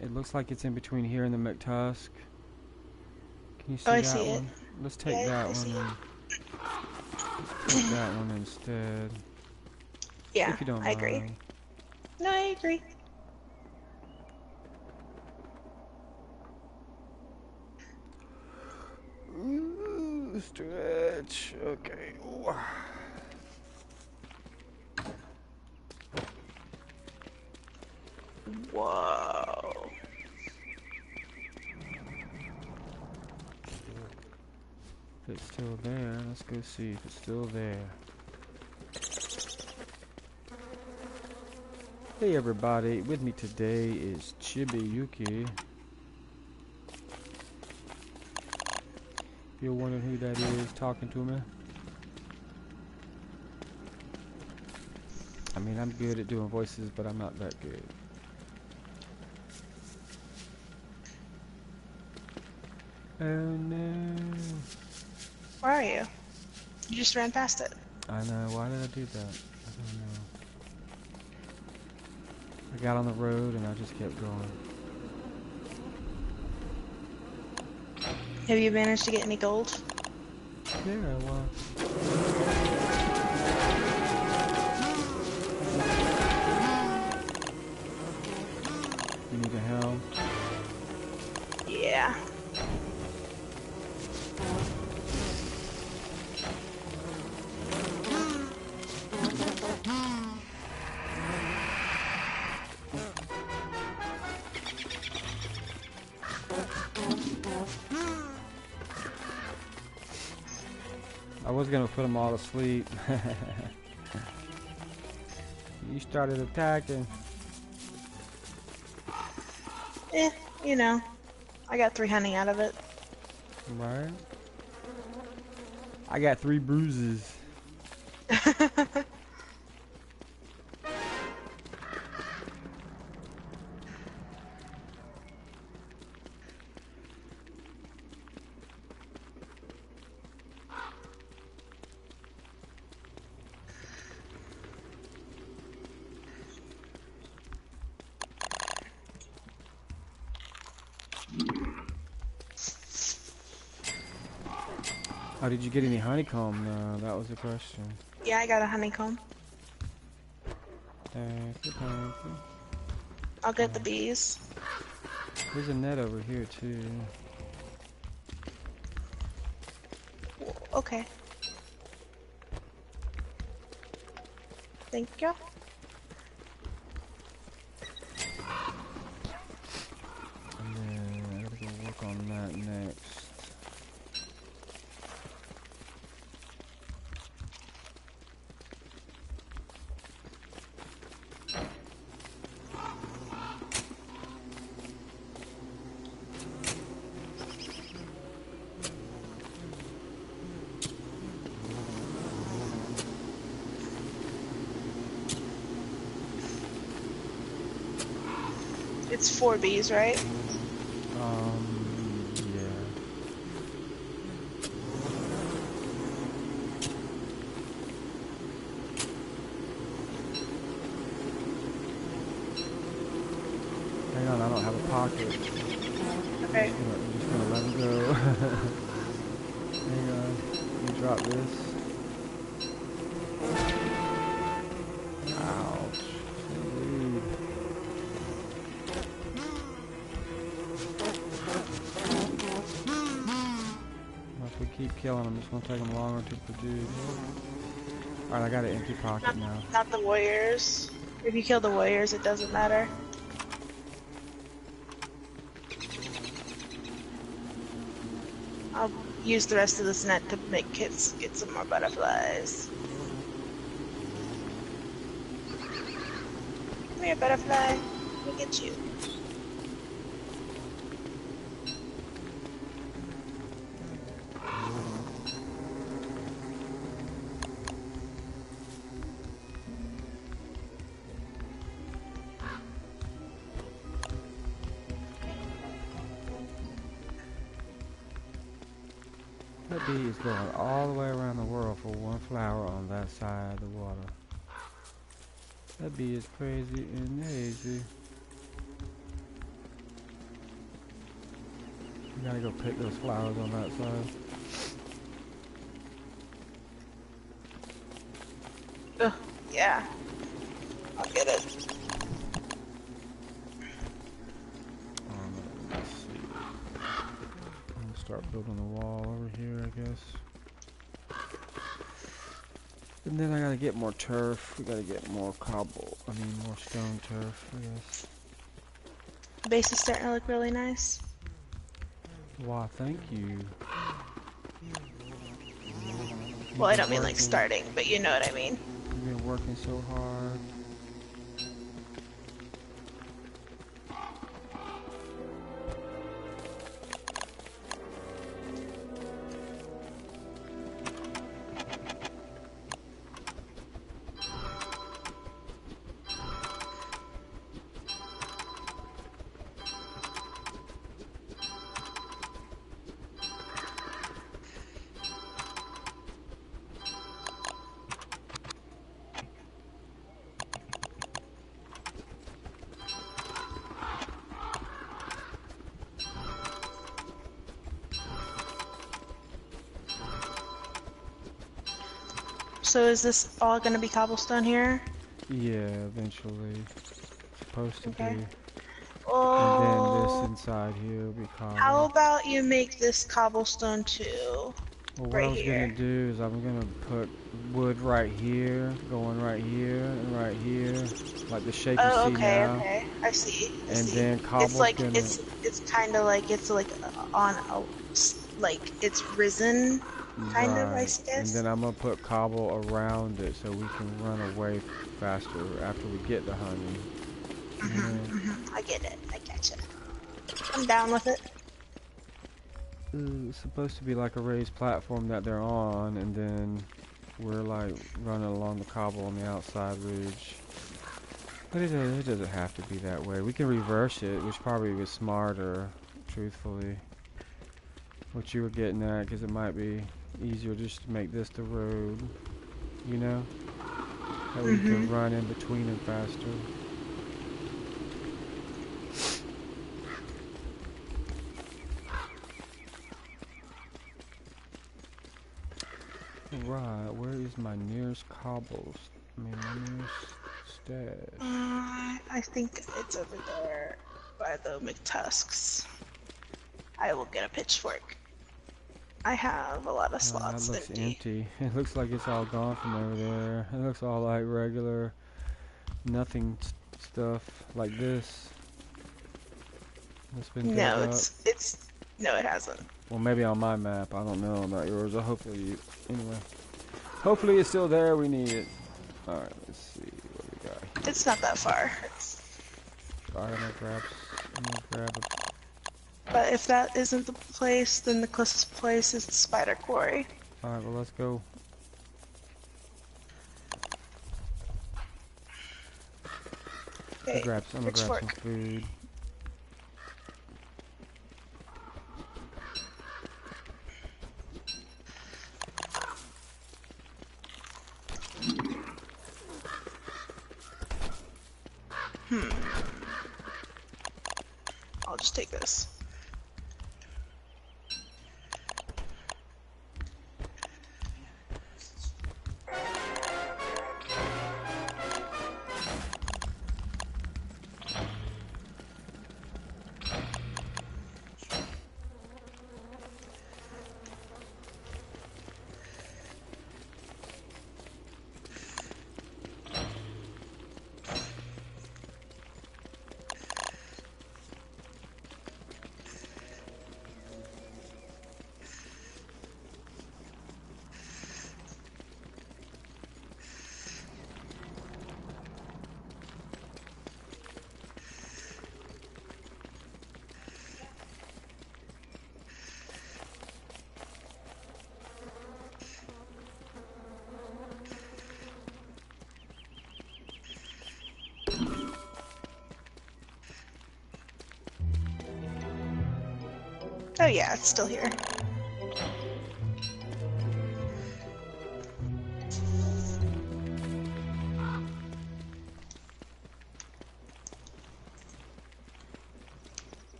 It looks like it's in between here and the McTusk. Can you see Oh, I that see one? it. Let's take Yeah, that I one see and take that one instead. Yeah, If you don't I agree. mind. No, I agree. Ooh, stretch. Okay. Ooh. Whoa. If it's still there, let's go see if it's still there. Hey everybody, with me today is Chibiyuki. If you're wondering who that is talking to me. I mean, I'm good at doing voices, but I'm not that good. Oh no. Where are you? You just ran past it. I know, why did I do that? I don't know. I got on the road and I just kept going. Have you managed to get any gold? Yeah, well. You need a helm? Yeah. I was gonna put them all to sleep. You started attacking. Eh, you know. I got 3 honey out of it. Right? I got 3 bruises. Oh, did you get any honeycomb? No, that was the question. Yeah, I got a honeycomb. Thank you, thank you. I'll get the bees. There's a net over here too. Okay. Thank you. And then I gotta go work on that next. It's 4 bees, right? Yeah. Hang on, I don't have a pocket. Okay. I'm just gonna let him go. Hang on. Let me drop this. Ouch. So rude. If we keep killing them, it's gonna take them longer to produce. Alright, I got an empty pocket now. Not the warriors. If you kill the warriors, it doesn't matter. I'll use the rest of this net to make kids get some more butterflies. Come here, butterfly. Let me get you. That bee is going all the way around the world for one flower on that side of the water. That bee is crazy and lazy. You gotta go pick those flowers on that side. Ugh, yeah. I'll get it. Let's see. I'm gonna start building a wall over here, I guess. And then I gotta get more turf. We gotta get more more stone turf, I guess. The base is starting to look really nice. Wow, thank you. Well, I don't mean like starting, but you know what I mean. You've been working so hard. So is this all gonna be cobblestone here? Yeah, eventually. Supposed to Okay. be. And then this Oh. inside here will be How cobble. about you make this cobblestone too? Well, what I Right was gonna here. do is I'm gonna put wood right here, going right here, and right here, like the shape you Oh, see okay, now. okay. I see. I And see. then It's cobble's like gonna, it's kind of like it's like on a like it's risen, kind of. I right. And guess. then I'm gonna put cobble around it so we can run away faster after we get the honey. Yeah. I get it. I getcha. I'm down with it. It's supposed to be like a raised platform that they're on, and then we're like running along the cobble on the outside ridge. But it doesn't have to be that way. We can reverse it, which probably was smarter, truthfully. What you were getting at, because it might be easier just to make this the road, you know? That way you can run in between them faster. Right, where is my nearest cobbles? I mean, my nearest stash. I think it's over there by the McTusks. I will get a pitchfork. I have a lot of That slots looks empty. empty. It looks like it's all gone from over there. It looks all like regular, nothing stuff like this. It's been dug No, up. no, it hasn't. Well, maybe on my map. I don't know about yours. Or hopefully, anyway. Hopefully it's still there. We need it. Alright, let's see what we got here. It's not that far. Alright, I'm gonna grab a... But if that isn't the place, then the closest place is the spider quarry. Alright, well, let's go. Okay, I'm gonna grab some food. I'll just take this. Oh yeah, it's still here.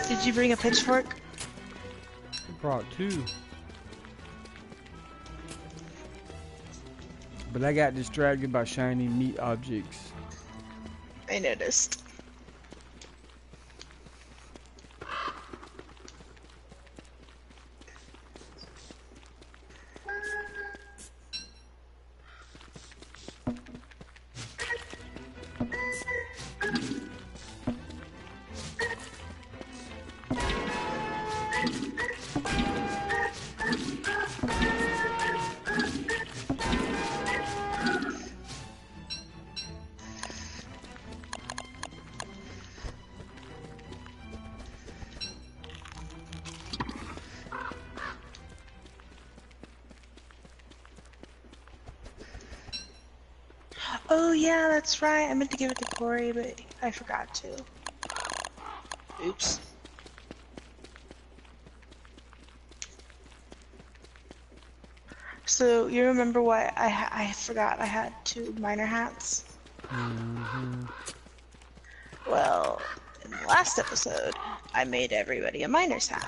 Did you bring a pitchfork? I brought 2. But I got distracted by shiny meat objects. I noticed. Oh yeah, that's right. I meant to give it to Corey, but I forgot to. Oops. So you remember what I forgot I had 2 miner hats? Mm-hmm. Well, in the last episode, I made everybody a miner's hat.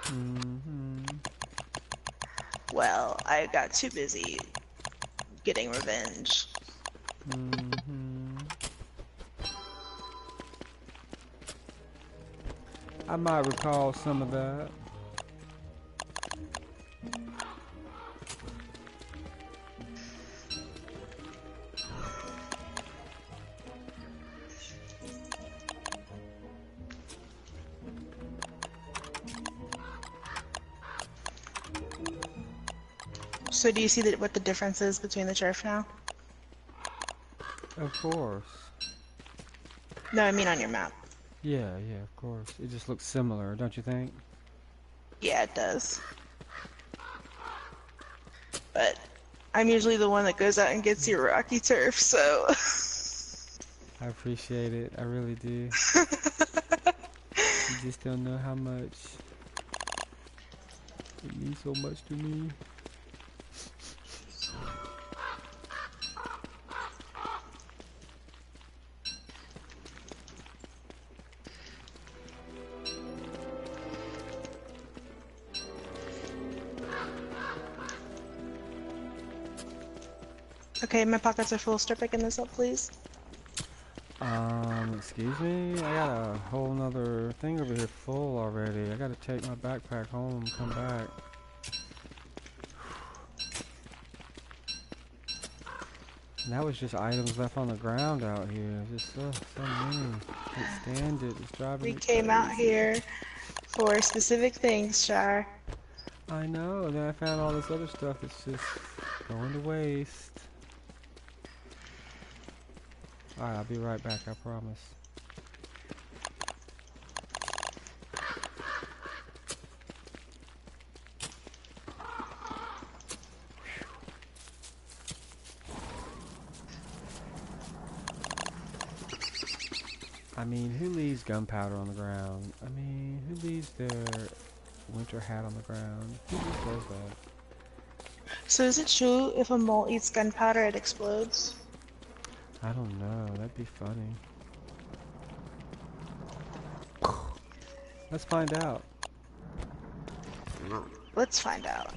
Mm-hmm. Well, I got too busy getting revenge. Mm-hmm. I might recall some of that. So do you see what the difference is between the turf now? Of course. No, I mean on your map. Yeah, yeah, of course. It just looks similar, don't you think? Yeah, it does. But I'm usually the one that goes out and gets your rocky turf, so... I appreciate it. I really do. You just don't know how much it means so much to me. Okay, my pockets are full. Start picking this up, please. Excuse me? I got a whole nother thing over here full already. I gotta take my backpack home, come back. And that was just items left on the ground out here. Just so many. Can't stand it. It's driving We me came out crazy. here for specific things, Char. I know, and then I found all this other stuff that's just going to waste. Alright, I'll be right back, I promise. I mean, who leaves gunpowder on the ground? I mean, who leaves their winter hat on the ground? Who just does that? So is it true if a mole eats gunpowder, it explodes? I don't know. That'd be funny. Let's find out. Let's find out.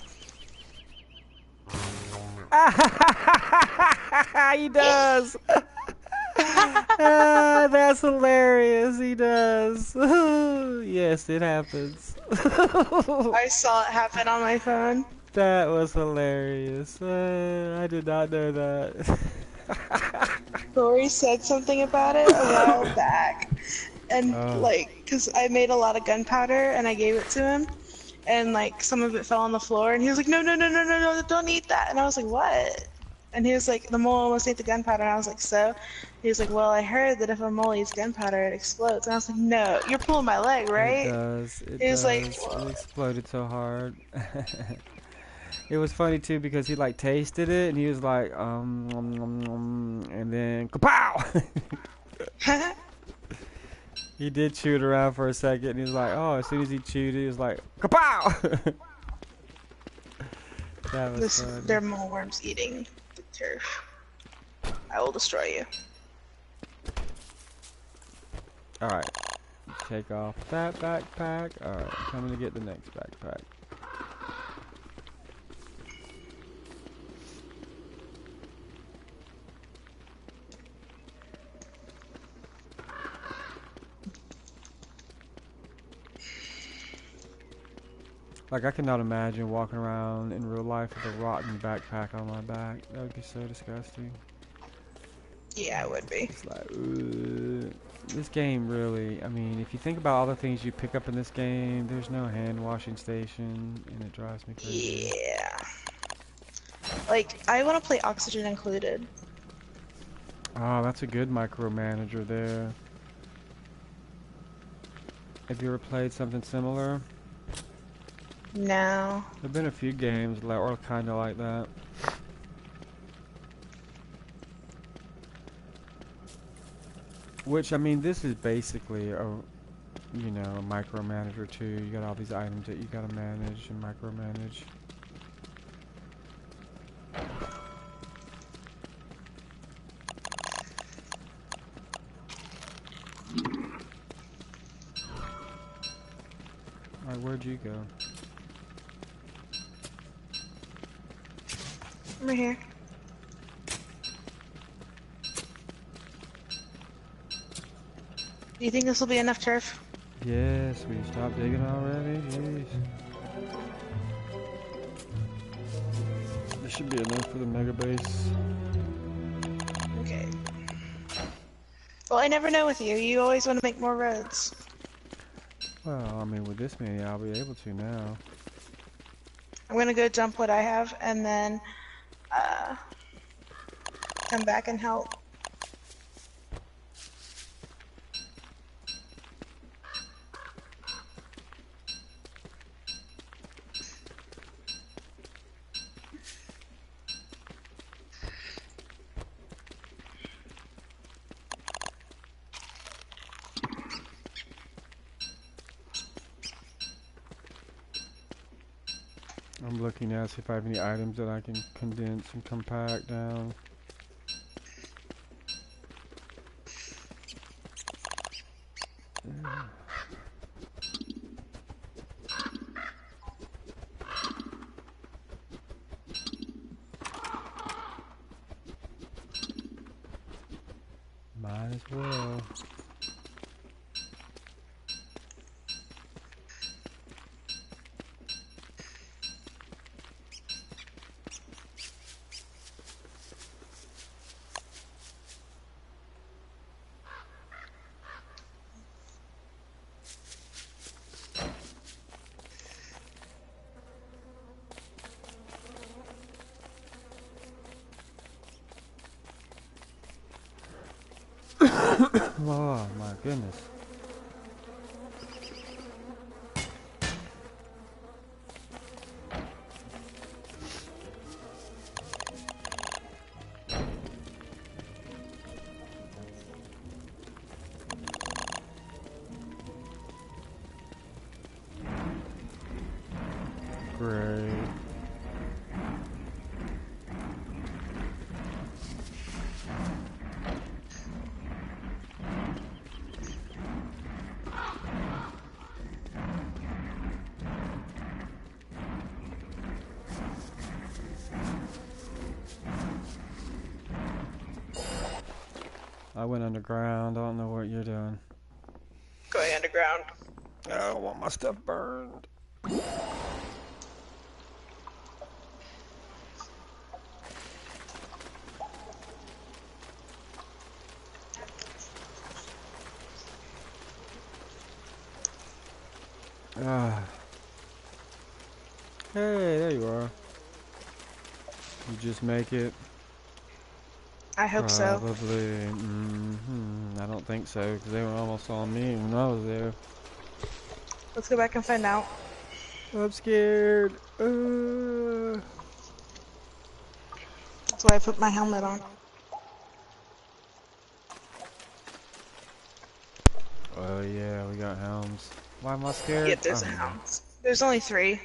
He does! Ah, that's hilarious. He does. Yes, it happens. I saw it happen on my phone. That was hilarious. I did not know that. Corey said something about it a while back. And, Oh, like, because I made a lot of gunpowder and I gave it to him. And, like, some of it fell on the floor. And he was like, no, no, no, no, no, no, don't eat that. And I was like, what? And he was like, the mole almost ate the gunpowder. And I was like, so? He was like, well, I heard that if a mole eats gunpowder, it explodes. And I was like, no, you're pulling my leg, it right? does. It He was like, does. It well, exploded so hard. It was funny too because he like tasted it and he was like, and then kapow! He did chew it around for a second and he was like, oh, as soon as he chewed it, he was like, kapow! That was funny. they're mole worms eating the turf. I will destroy you. Alright, take off that backpack. Alright, coming to get the next backpack. Like, I cannot imagine walking around in real life with a rotten backpack on my back. That would be so disgusting. Yeah, it would be. It's like, ugh. This game really, I mean, if you think about all the things you pick up in this game, there's no hand washing station, and it drives me crazy. Yeah. Like, I want to play Oxygen Included. Oh, that's a good micromanager there. Have you ever played something similar? No. There've been a few games that are kind of like that. Which, I mean, this is basically a, you know, a micromanager too. You got all these items that you gotta manage and micromanage. Alright, where'd you go? I'm right here. Do you think this will be enough turf? Yes, we stopped digging already? Jeez. This should be enough for the mega base. Okay. Well, I never know with you. You always want to make more roads. Well, I mean, with this many, I'll be able to now. I'm gonna go dump what I have and then uh, come back and help. I'm looking now to see if I have any items that I can condense and compact down. Might as well. Oh my goodness. Great. I went underground. I don't know what you're doing. Going underground. I don't want my stuff burned. Ah. Hey, there you are. You just make it? I hope so. Probably. I don't think so, because they were almost on me when I was there. Let's go back and find out. I'm scared. That's why I put my helmet on. Oh yeah, we got helms. Why am I scared? Yep, there's I a don't know. hound. There's only 3.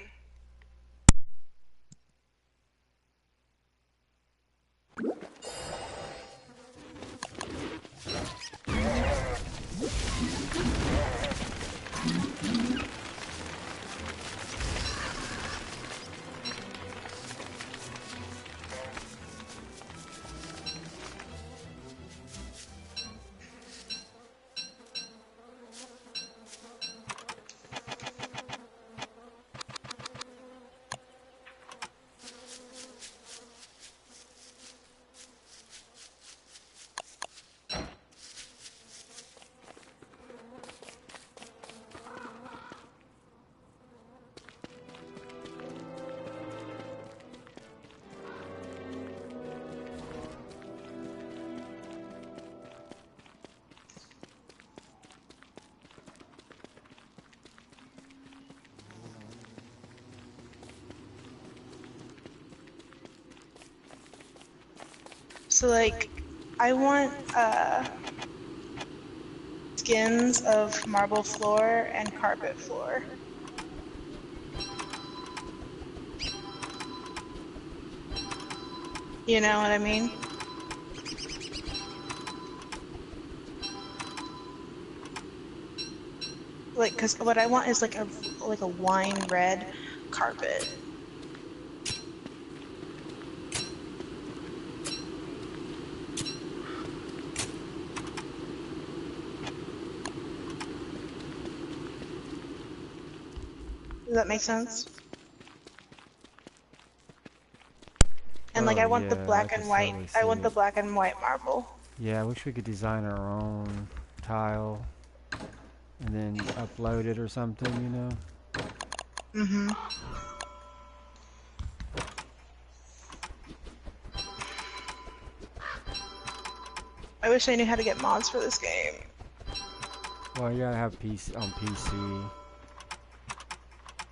So like, I want skins of marble floor and carpet floor. You know what I mean? Like, cause what I want is like a wine red carpet. Does that make sense? And like Oh I want the yeah, I black can and white. totally I see want the it. black and white marble. Yeah, I wish we could design our own tile and then upload it or something, you know? Mhm. I wish I knew how to get mods for this game. Well, you gotta have PC on PC.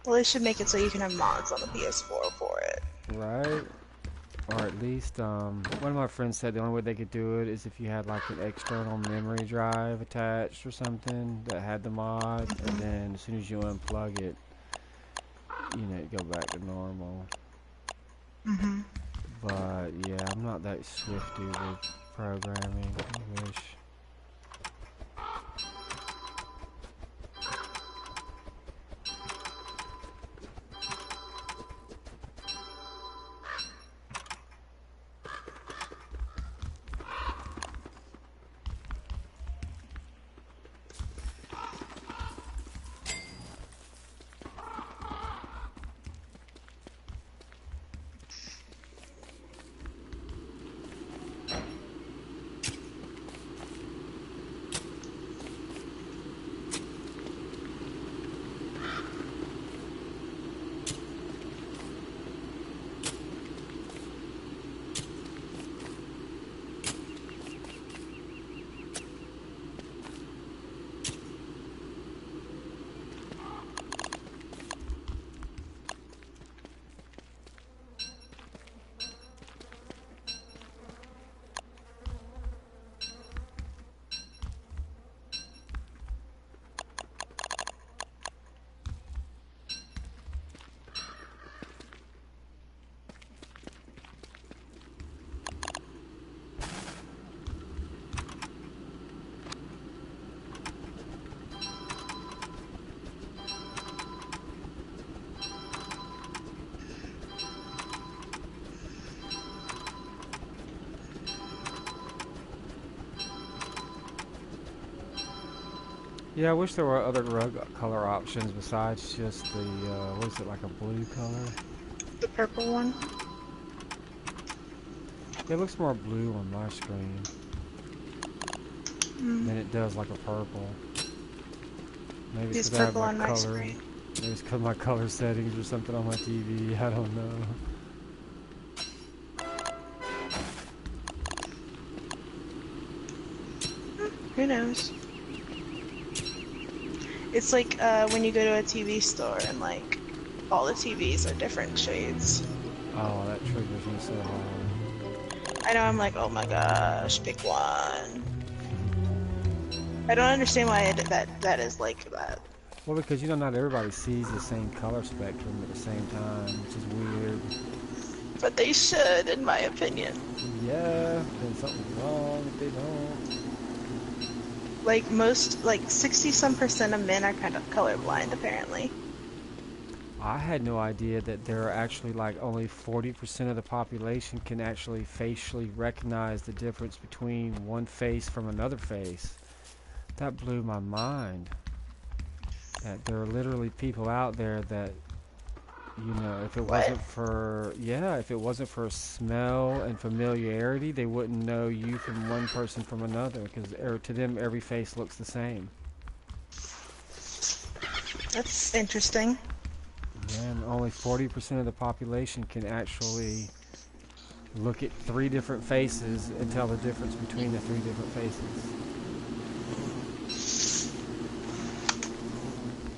Well, they should make it so you can have mods on the PS4 for it. Right? Or at least, one of my friends said the only way they could do it is if you had like an external memory drive attached or something that had the mod, and then as soon as you unplug it, you know, it go back to normal. Mhm. But yeah, I'm not that swifty with programming. I wish. Yeah, I wish there were other rug color options besides just the, what is it, like a blue color? The purple one. It looks more blue on my screen Mm. than it does like a purple. Maybe it's Use because I have purple my on my color, screen. maybe it's because my color settings or something on my TV, I don't know. Who knows? It's like when you go to a TV store and like all the TVs are different shades. Oh, that triggers me so hard. I know I'm like, oh my gosh, pick one. I don't understand why that is like that. Well, because you know, not everybody sees the same color spectrum at the same time, which is weird. But they should, in my opinion. Yeah, then something's wrong if they don't. Like most, like 60 some percent of men are kind of colorblind, apparently. I had no idea that there are actually like only 40% of the population can actually facially recognize the difference between one face from another face. That blew my mind. That there are literally people out there that, you know, if it What? wasn't for, yeah, if it wasn't for smell and familiarity, they wouldn't know you from one person from another because to them every face looks the same. That's interesting. Yeah, and only 40% of the population can actually look at three different faces and tell the difference between the three different faces.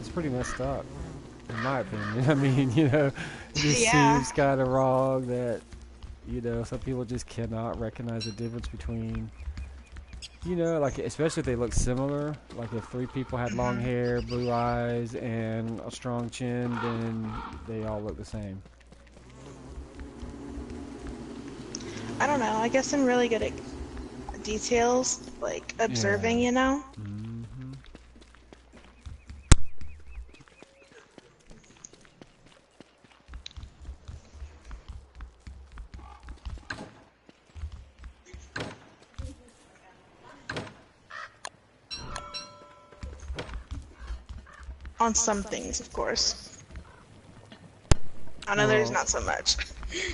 It's pretty messed up, in my opinion. I mean, you know, it just Yeah. seems kind of wrong that, you know, some people just cannot recognize the difference between You know, like especially if they look similar. Like if three people had long Hmm. hair, blue eyes, and a strong chin, then they all look the same. I don't know. I guess I'm really good at details, like Yeah. observing, you know? Mm-hmm. On some things, of course. On others, Well, not so much.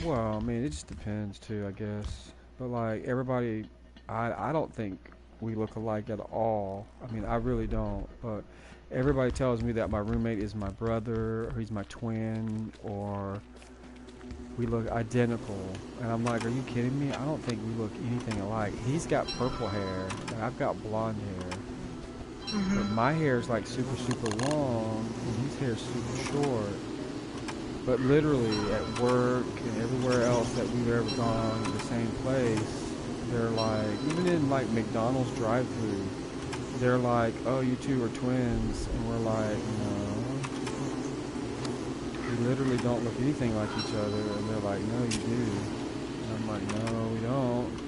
well, I mean, it just depends too, I guess. But like everybody, I don't think we look alike at all. I mean, I really don't. But everybody tells me that my roommate is my brother, or he's my twin, or we look identical. And I'm like, are you kidding me? I don't think we look anything alike. He's got purple hair, and I've got blonde hair. But Hmm. my hair is like super, super long, and his hair is super short. But literally at work and everywhere else that we've ever gone to the same place, they're like, even in like McDonald's drive-through, they're like, "Oh, you two are twins," and we're like, "No, we literally don't look anything like each other." And they're like, "No, you do." And I'm like, "No, we don't."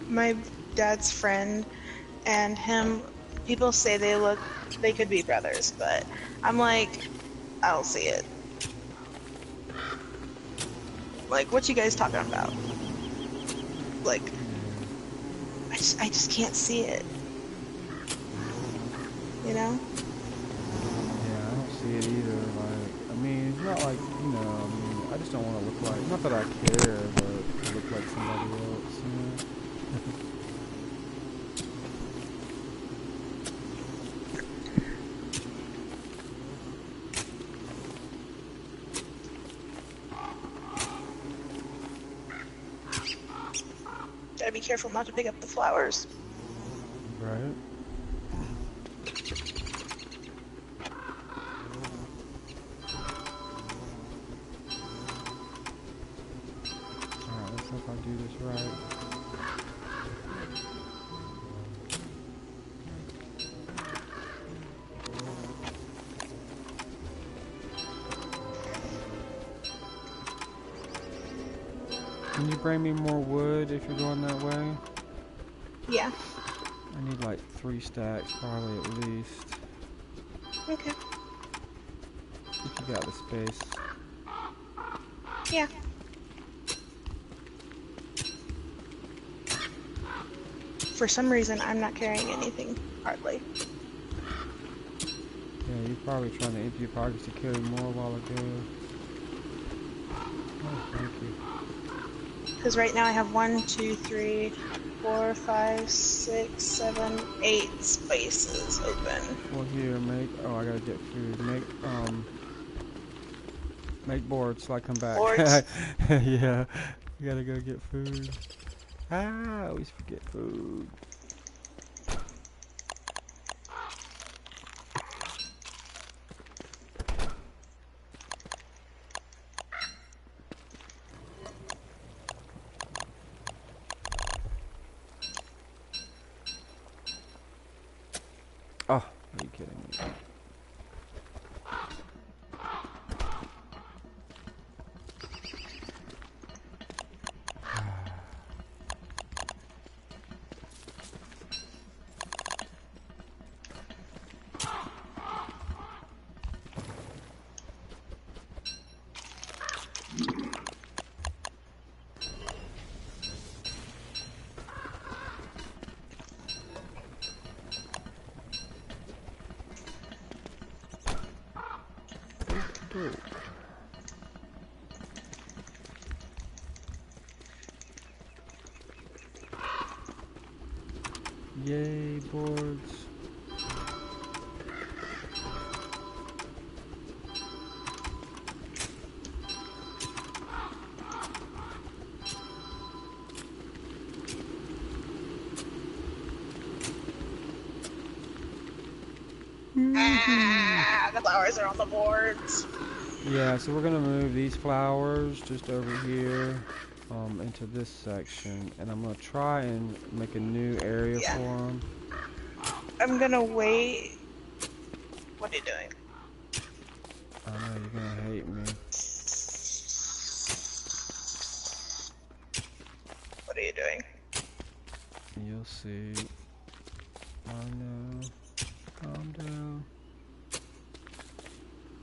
My dad's friend and him, people say they could be brothers, but I'm like, I don't see it. Like, what you guys talking about? Like, Yeah, I just can't see it, you know? yeah, I don't see it either. Like, I mean, it's not like I mean, I just don't want to look like. Not that I care, but to look like somebody else. Gotta be careful not to pick up the flowers. Right? Alright, let's hope I do this right. Can you bring me more wood if you're going that way? Yeah. I need like 3 stacks, probably at least. Okay. If you got the space. Yeah. For some reason, I'm not carrying anything, hardly. Yeah, you're probably trying to empty your pockets to carry more a while ago. Oh, thank you. Because right now I have 8 spaces open. Well, here, oh, I gotta get food. Make boards so I come back. Boards. Yeah, you gotta go get food. I always forget food. Oh, are you kidding me? Ooh. Yay, boards. Woohoo! Ah, the flowers are on the boards. Yeah, so we're gonna move these flowers just over here. into this section, and I'm gonna try and make a new area Yeah. for them. I'm gonna wait. What are you doing? I know you're gonna hate me. What are you doing? You'll see. I know. Calm down.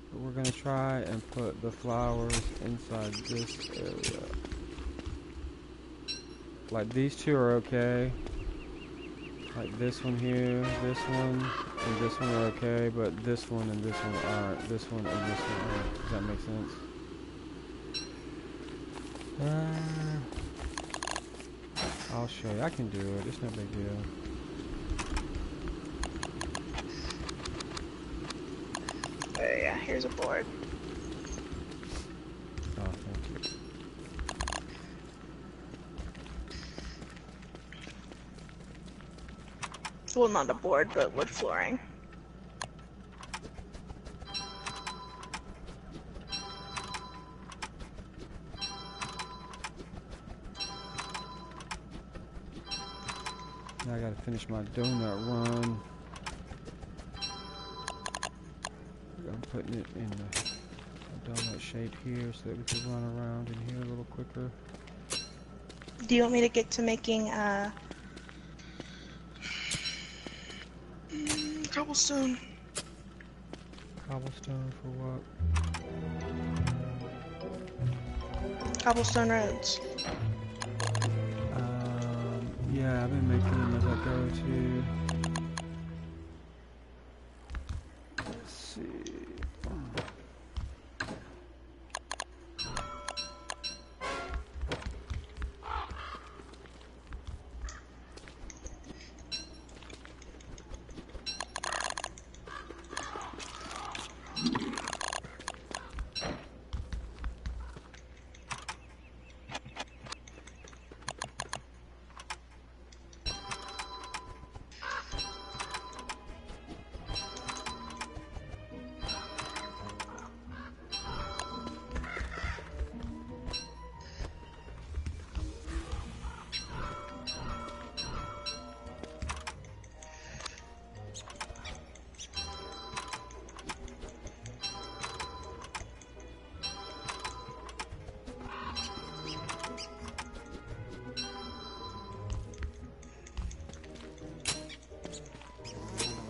But we're gonna try and put the flowers inside this area. Like these two are okay. Like this one here, this one, and this one are okay, but this one and this one aren't. This one and this one aren't. Does that make sense? I'll show you. I can do it. It's no big deal. Oh yeah, here's a board. Oh, thank you. Well, not a board, but wood flooring. Now I gotta finish my donut run. I'm putting it in a donut shape here so that we can run around in here a little quicker. Do you want me to get to making cobblestone? Cobblestone for what? Cobblestone roads. Yeah, I've been making them as I go too. Let's see.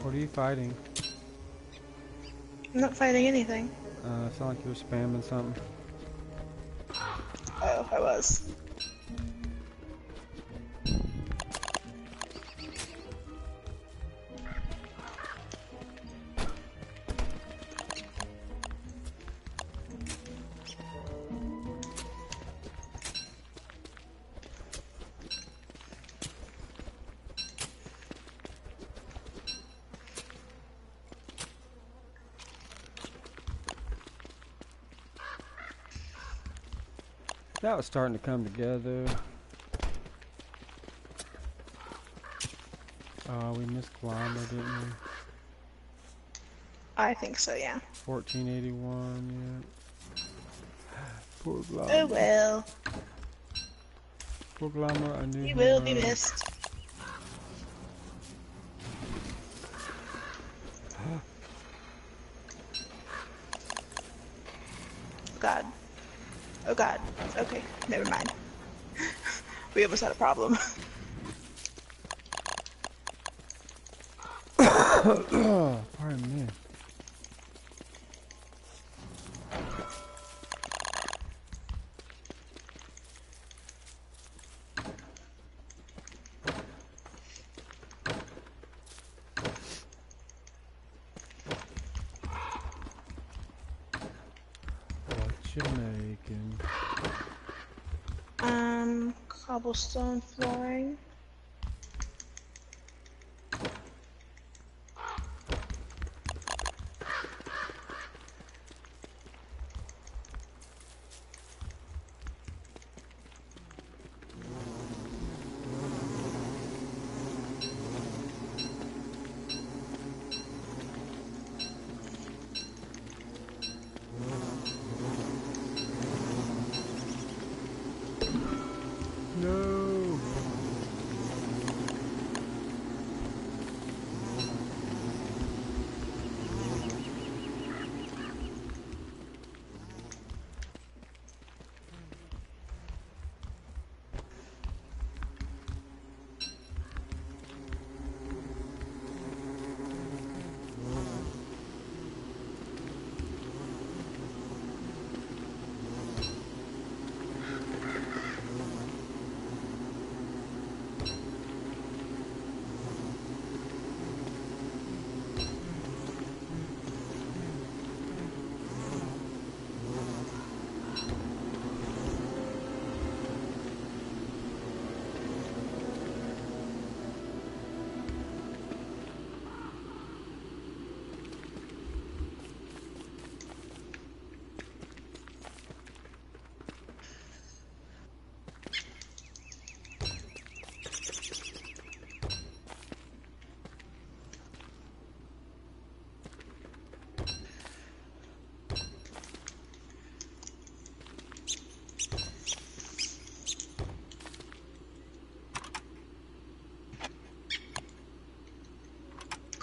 What are you fighting? I'm not fighting anything. It sounds like you're spamming something. Oh, I was. That was starting to come together. We missed Climber, didn't we? I think so, yeah. 1481, yeah. Poor Glamour. Oh well. Poor Glamour, I knew He him will be well. missed. God. Oh god. Okay, never mind. We almost had a problem. Pardon me. What you making? Cobblestone flooring.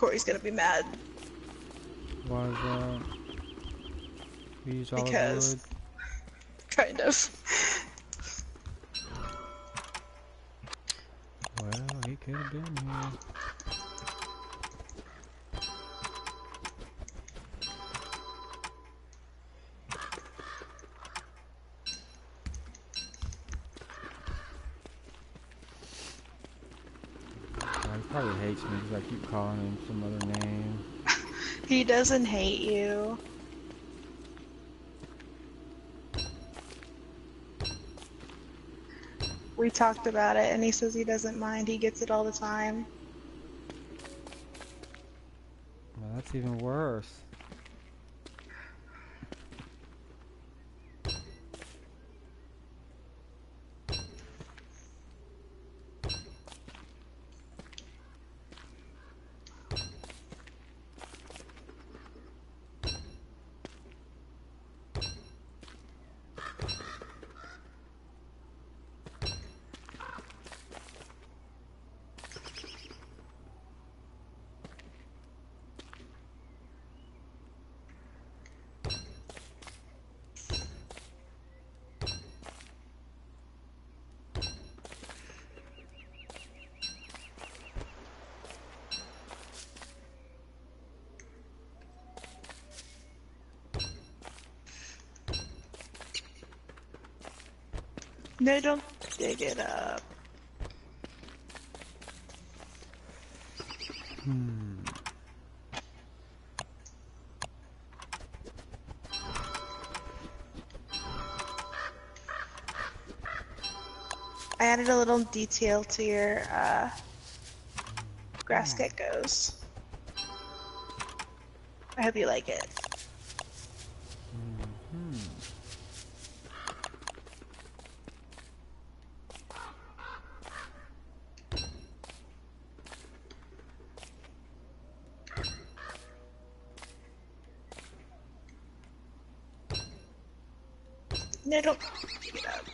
Corey's gonna be mad Why is that? We use all of the because, wood. kind of. Well, he could have been here. He probably hates me because I keep calling him some other name. He doesn't hate you. We talked about it and he says he doesn't mind. He gets it all the time. Well, that's even worse. No, don't dig it up. I added a little detail to your grass geckos. I hope you like it. No, don't dig it up.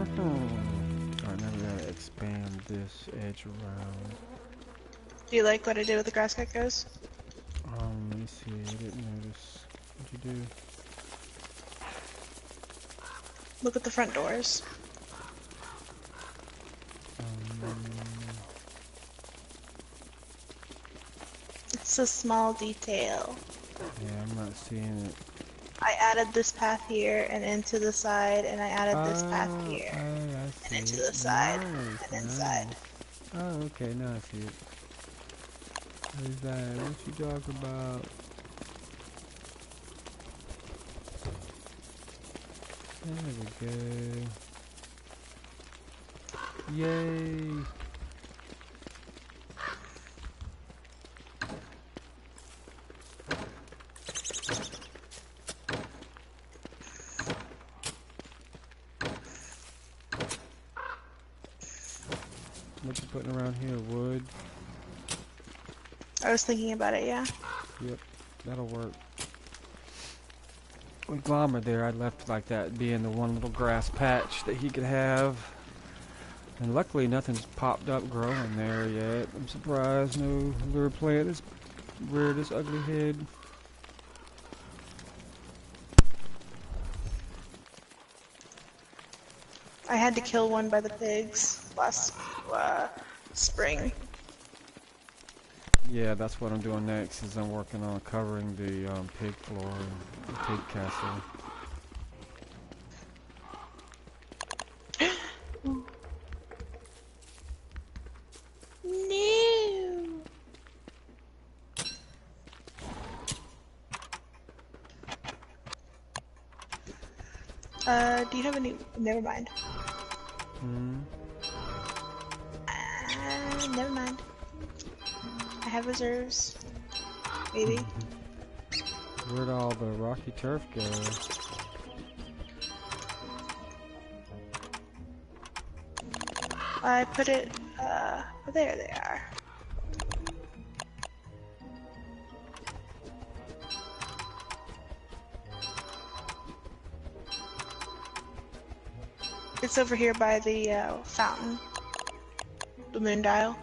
Alright, now we gotta expand this edge around. Do you like what I did with the grass geckos? Let me see, I didn't notice. What'd you do? Look at the front doors. It's a small detail. Yeah, I'm not seeing it. I added this path here and into the side, and I added this path here I and see into it. the side Nice, and inside. nice. Oh, okay, now I see it. What is that? What you talking about? There we go. Yay! What you putting around here? Wood? I was thinking about it, yeah. Yep, that'll work. With Glommer there, I left like that being the one little grass patch that he could have. And luckily nothing's popped up growing there yet. I'm surprised no lure plant has reared its ugly head. I had to kill one by the pigs last spring. Yeah, that's what I'm doing next. Is I'm working on covering the pig floor and the pig castle. No. Do you have any? Never mind. Never mind. I have reserves. Maybe. Where'd all the rocky turf go? I put it, oh, there they are. It's over here by the fountain. The moon dial.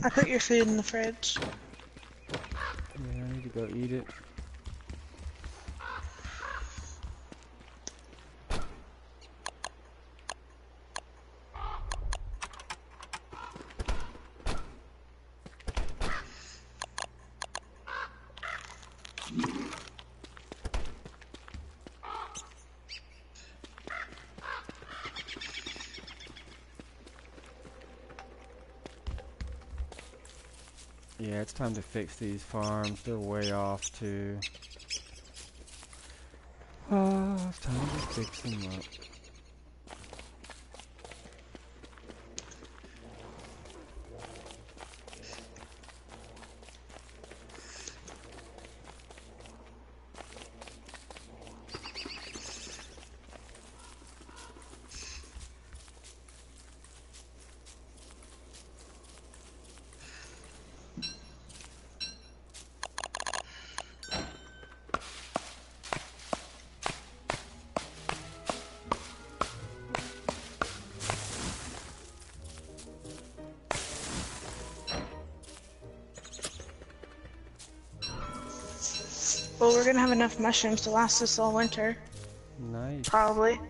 I put your food in the fridge. Yeah, I need to go eat it. Yeah, it's time to fix these farms. They're way off too. Oh, it's time to fix them up. Well, we're gonna have enough mushrooms to last us all winter. Nice. Probably.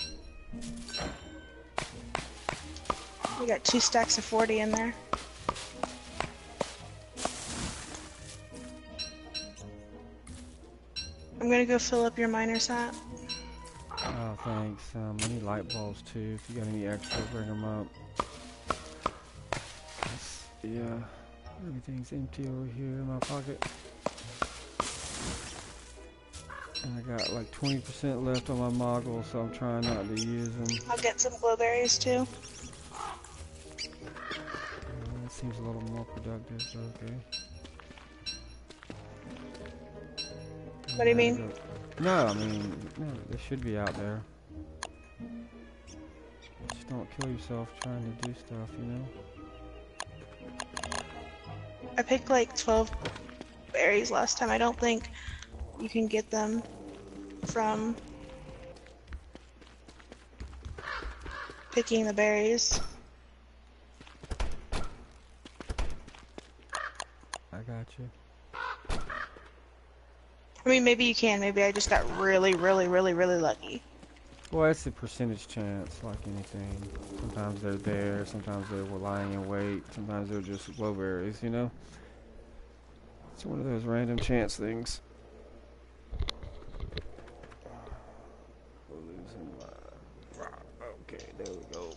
We got 2 stacks of 40 in there. I'm gonna go fill up your miner's hat. Oh, thanks. I need light bulbs too. If you got any extra, bring them up. Yeah, everything's empty over here in my pocket. And I got like 20% left on my moggle, so I'm trying not to use them. I'll get some blueberries too. That seems a little more productive, but okay. What do you mean? No, I mean, no, they should be out there. Just don't kill yourself trying to do stuff, you know? I picked like 12 berries last time. I don't think you can get them from picking the berries. I got you. I mean, maybe you can. Maybe I just got really, really, really, really lucky. Well, it's a percentage chance, like anything. Sometimes they're there, sometimes they're lying in wait, sometimes they're just glowberries, you know? It's one of those random chance things. Losing my... Okay, there we go.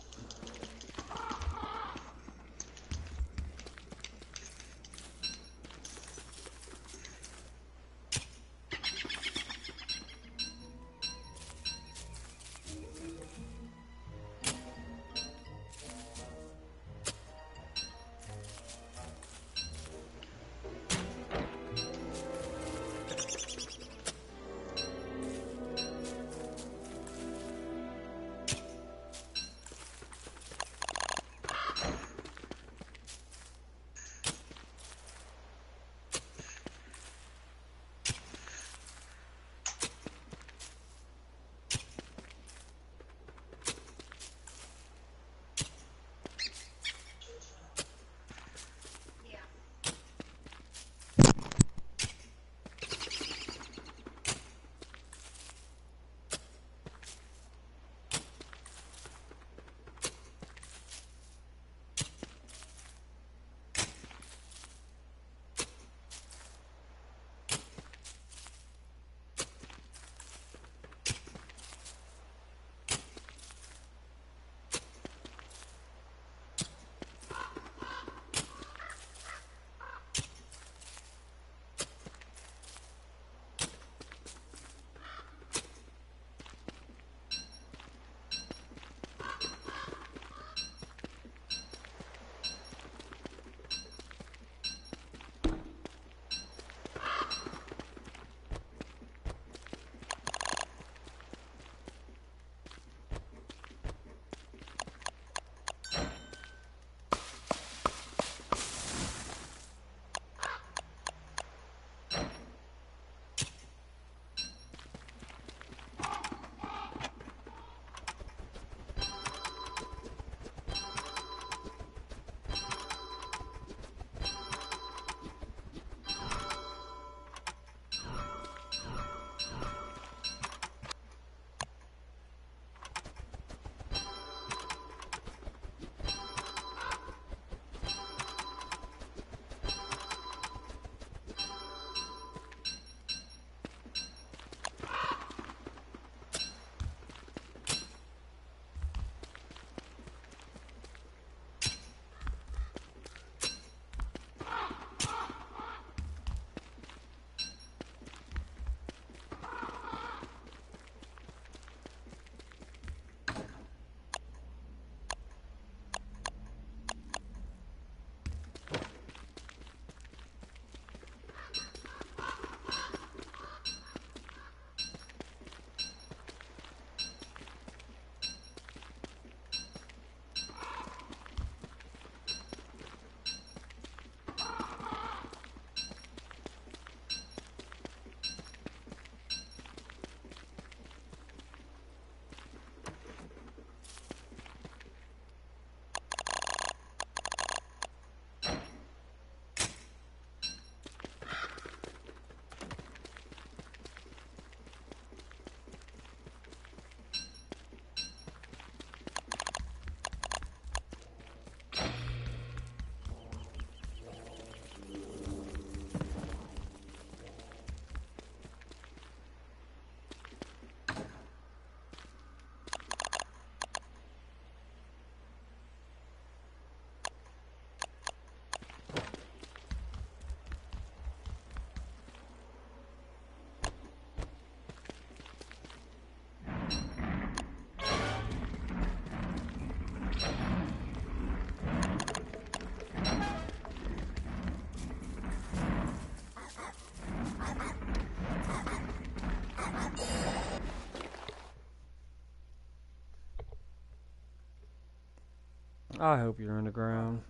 I hope you're underground.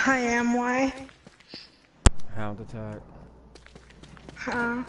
I am, why? Hound attack. Huh?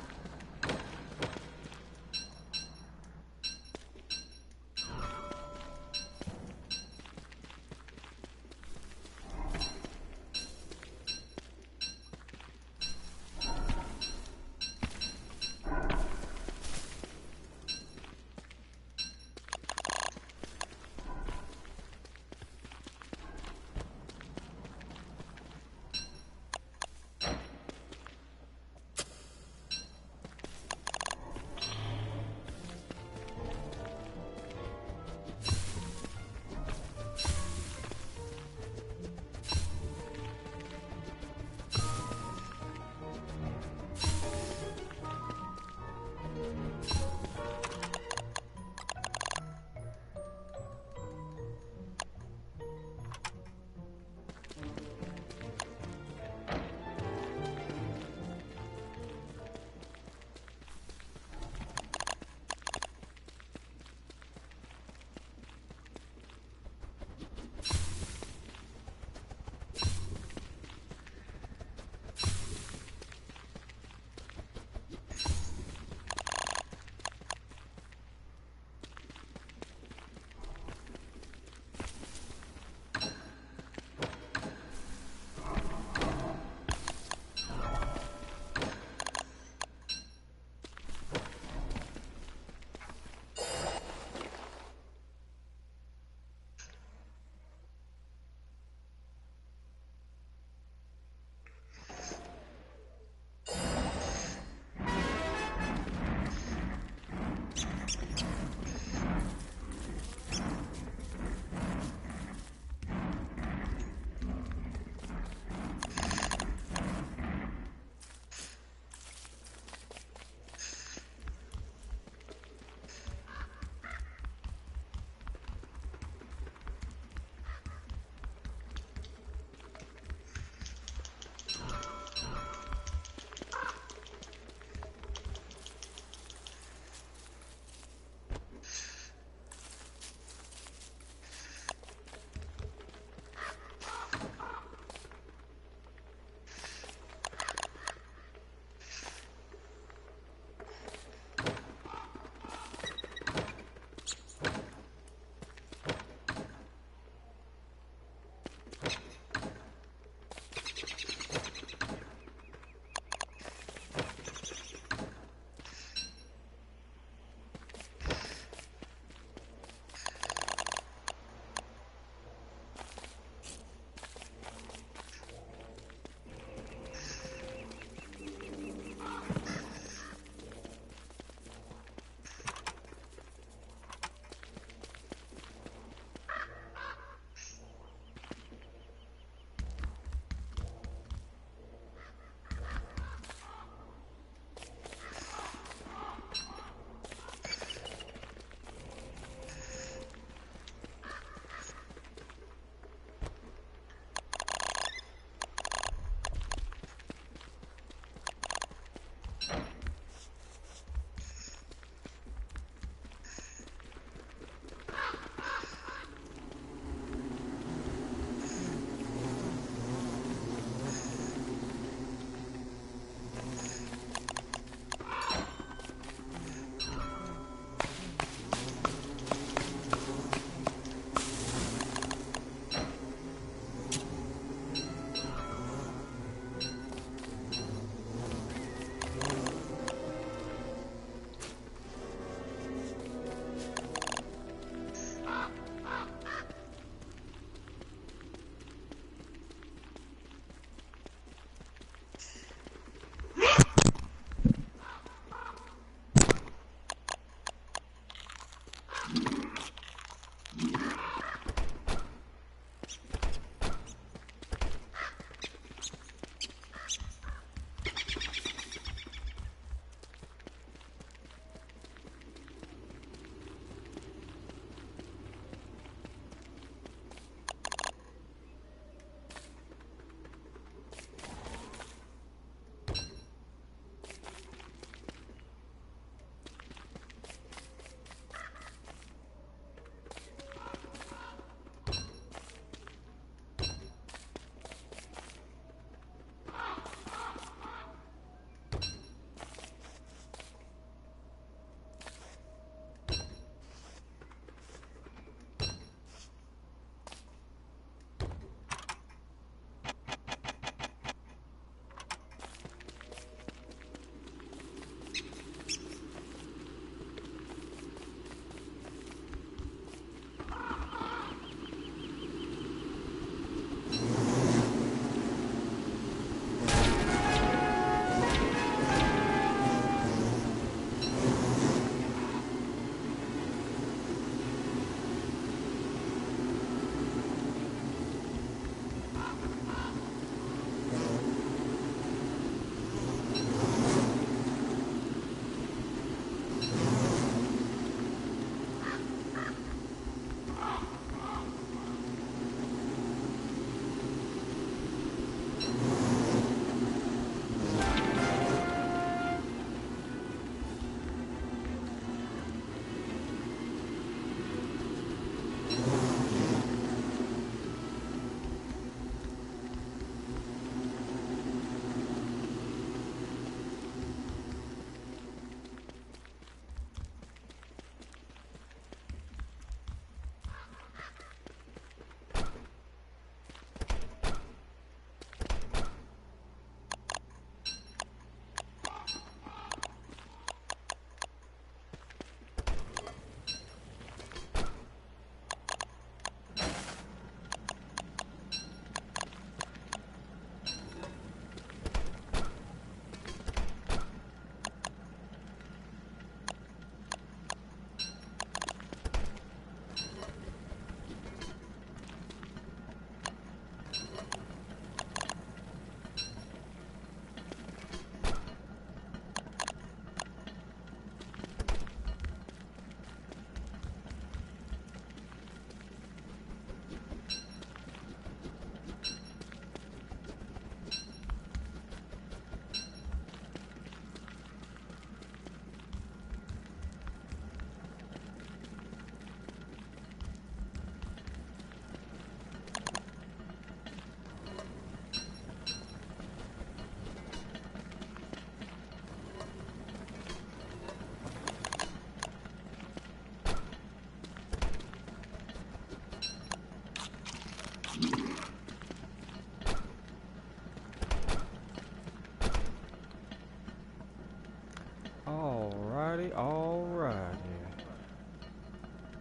Alrighty, alrighty.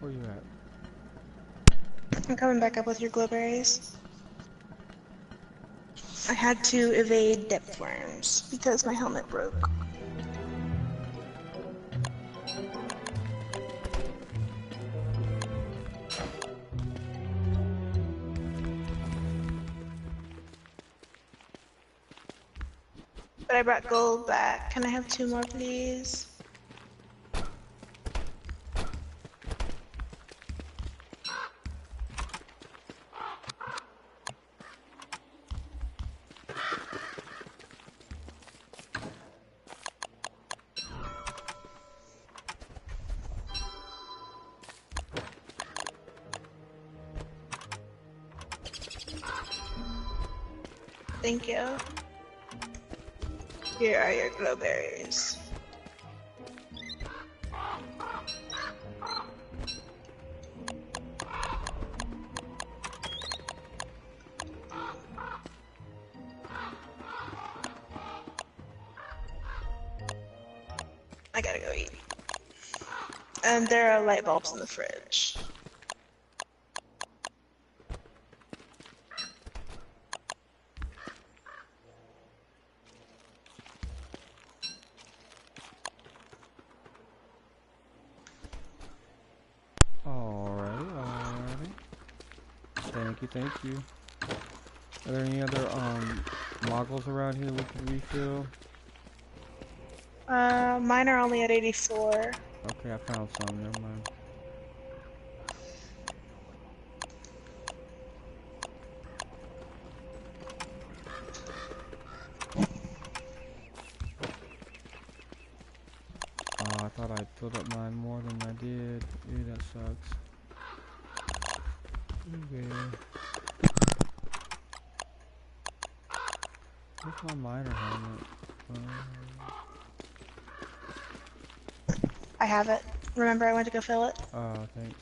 Where you at? I'm coming back up with your glowberries. I had to evade depth worms because my helmet broke. But I brought gold back. Can I have 2 more, please? Thank you. Here are your glowberries. I gotta go eat. And there are light bulbs in the fridge. Alrighty. Thank you. Are there any other moggles around here we can refill? Mine are only at 84. Okay, I found some. Never mind. Oh, I thought I filled up mine more than I did. Ew, that sucks. Okay. Where's my miner helmet? I have it. Remember I went to go fill it? Oh, thanks.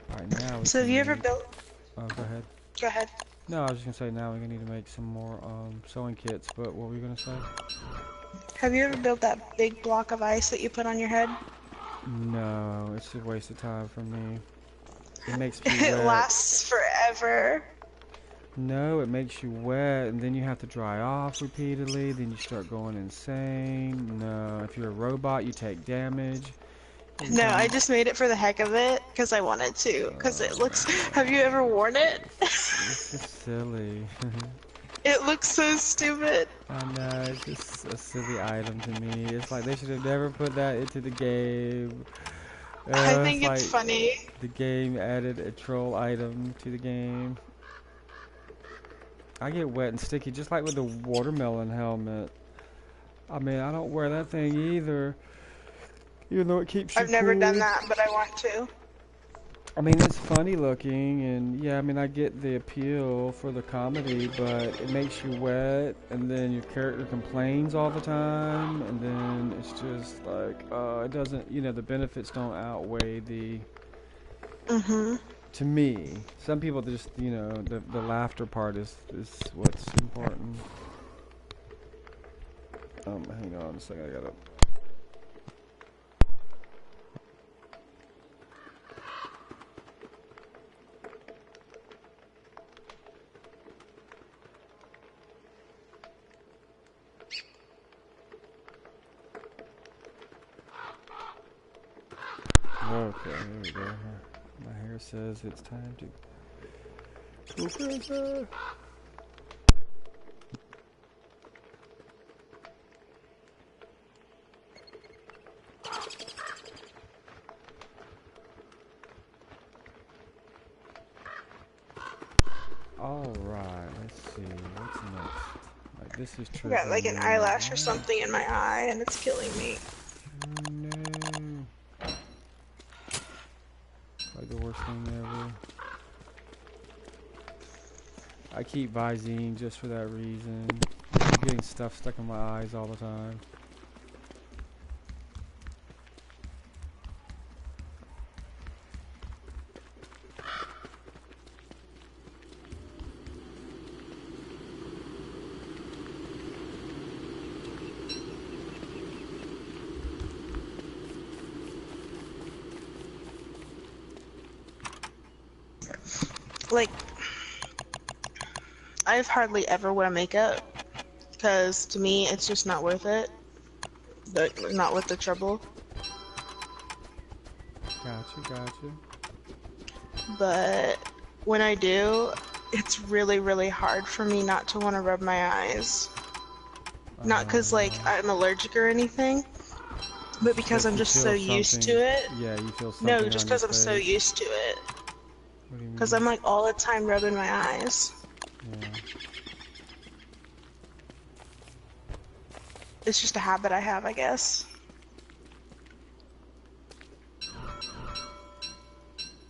Alright, now we So have can you ever make... built... Oh, go ahead. Go ahead. No, I was just gonna say now we're gonna need to make some more sewing kits, but what were you gonna say? Have you ever built that big block of ice that you put on your head? No, it's a waste of time for me. It makes me It wet. lasts forever. No, it makes you wet, and then you have to dry off repeatedly, then you start going insane. No, if you're a robot, you take damage. No, I just made it for the heck of it, because I wanted to, because it looks... Have you ever worn it? It's just silly. It looks so stupid. I know, it's just a silly item to me. It's like they should have never put that into the game. I think It's it's like funny. the game added a troll item to the game. I get wet and sticky just like with the watermelon helmet. I mean, I don't wear that thing either. Even though it keeps you I've never done cool. that, but I want to. I mean, it's funny looking, and yeah, I mean, I get the appeal for the comedy, but it makes you wet, and then your character complains all the time, and then it's just like, it doesn't, you know, the benefits don't outweigh the... To me. Some people just, you know, the laughter part is what's important. Hang on a second, I gotta... Okay, here we go. My hair says it's time to go further. Alright, let's see. What's next? Like, this is I got like an triggering me. eyelash or something in my eye, and it's killing me. Oh no. Like the worst thing ever. I keep Visine just for that reason. I'm getting stuff stuck in my eyes all the time. Like, I've hardly ever wear makeup because to me it's just not worth it. But not worth the trouble. Gotcha. But when I do, it's really, really hard for me not to want to rub my eyes. Not because, like, I'm allergic or anything, but because I'm just so used to it. Yeah, you feel something. No, just because I'm so used to it. What do you mean? Because I'm, like, all the time rubbing my eyes. Yeah. It's just a habit I have, I guess.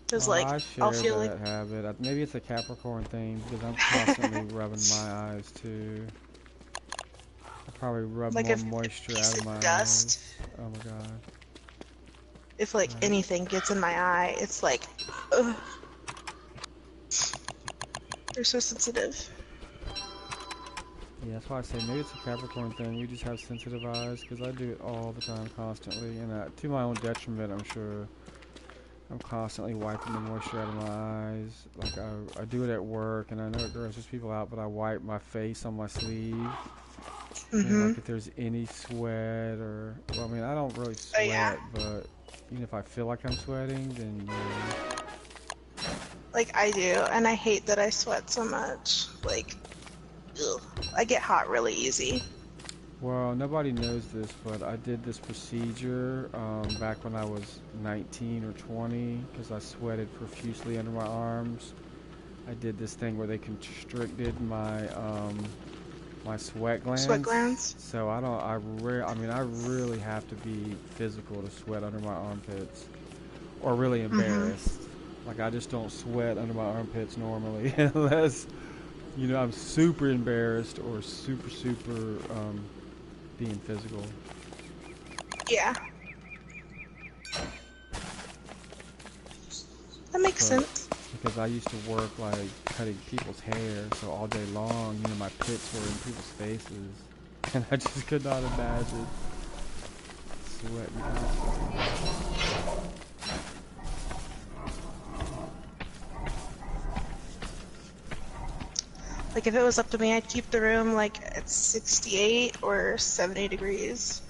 Because, like, I'll feel like... habit. Maybe it's a Capricorn thing, because I'm constantly rubbing my eyes, too. I probably rub like more moisture out of my dust, eyes. Oh my god. If, like, anything gets in my eye, it's like... Ugh. They're so sensitive. Yeah, that's why I say maybe it's a Capricorn thing. We just have sensitive eyes, because I do it all the time, constantly. And to my own detriment, I'm sure. I'm constantly wiping the moisture out of my eyes. Like, I do it at work, and I know it grosses people out, but I wipe my face on my sleeve. And, like, if there's any sweat or... Well, I mean, I don't really sweat, but even if I feel like I'm sweating, then, Like, I do, and I hate that I sweat so much. Like, ugh. I get hot really easy. Well, nobody knows this, but I did this procedure back when I was 19 or 20 because I sweated profusely under my arms. I did this thing where they constricted my my sweat glands. Sweat glands? So I really have to be physical to sweat under my armpits, or really embarrassed. Like, I just don't sweat under my armpits normally unless, you know, I'm super embarrassed or super being physical. Yeah. That makes sense. Because I used to work, like, cutting people's hair, so all day long, you know, my pits were in people's faces. And I just could not imagine sweating. Like, if it was up to me, I'd keep the room, like, at 68 or 70 degrees.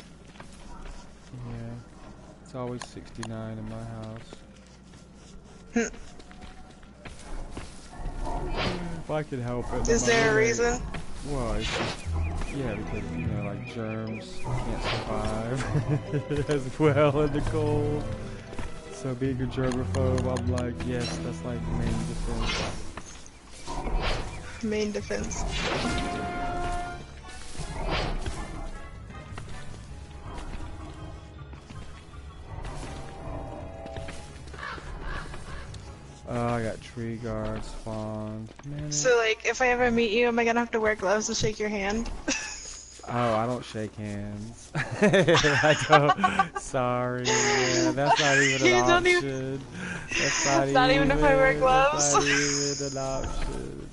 Yeah. It's always 69 in my house. If I could help it. Is there a reason? Well, it's just, yeah, because, you know, like, germs can't survive as well in the cold. So being a germaphobe, I'm like, yes, that's like main defense. Main defense. Oh, I got tree guards spawned. Man, So, like, if I ever meet you, am I gonna have to wear gloves to shake your hand? oh, I don't shake hands. I don't. Sorry, man. That's not even an option. That's not even if I wear gloves. That's not even an option.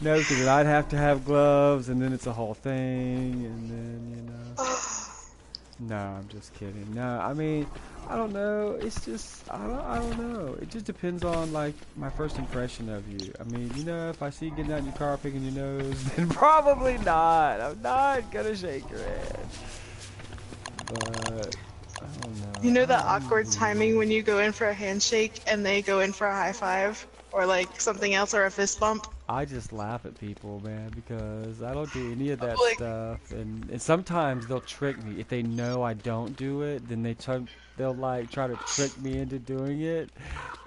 No, because then I'd have to have gloves, and then it's a whole thing, and then, you know. No, I'm just kidding. No, I mean, I don't know. It's just, I don't know. It just depends on, like, my first impression of you. I mean, you know, if I see you getting out in your car picking your nose, then probably not. I'm not gonna shake your hand. But, I don't know. You know that awkward timing when you go in for a handshake and they go in for a high five? Or, like, something else, or a fist bump? I just laugh at people, man, because I don't do any of that Like, stuff, and sometimes they'll trick me. If they know I don't do it, then they'll like try to trick me into doing it,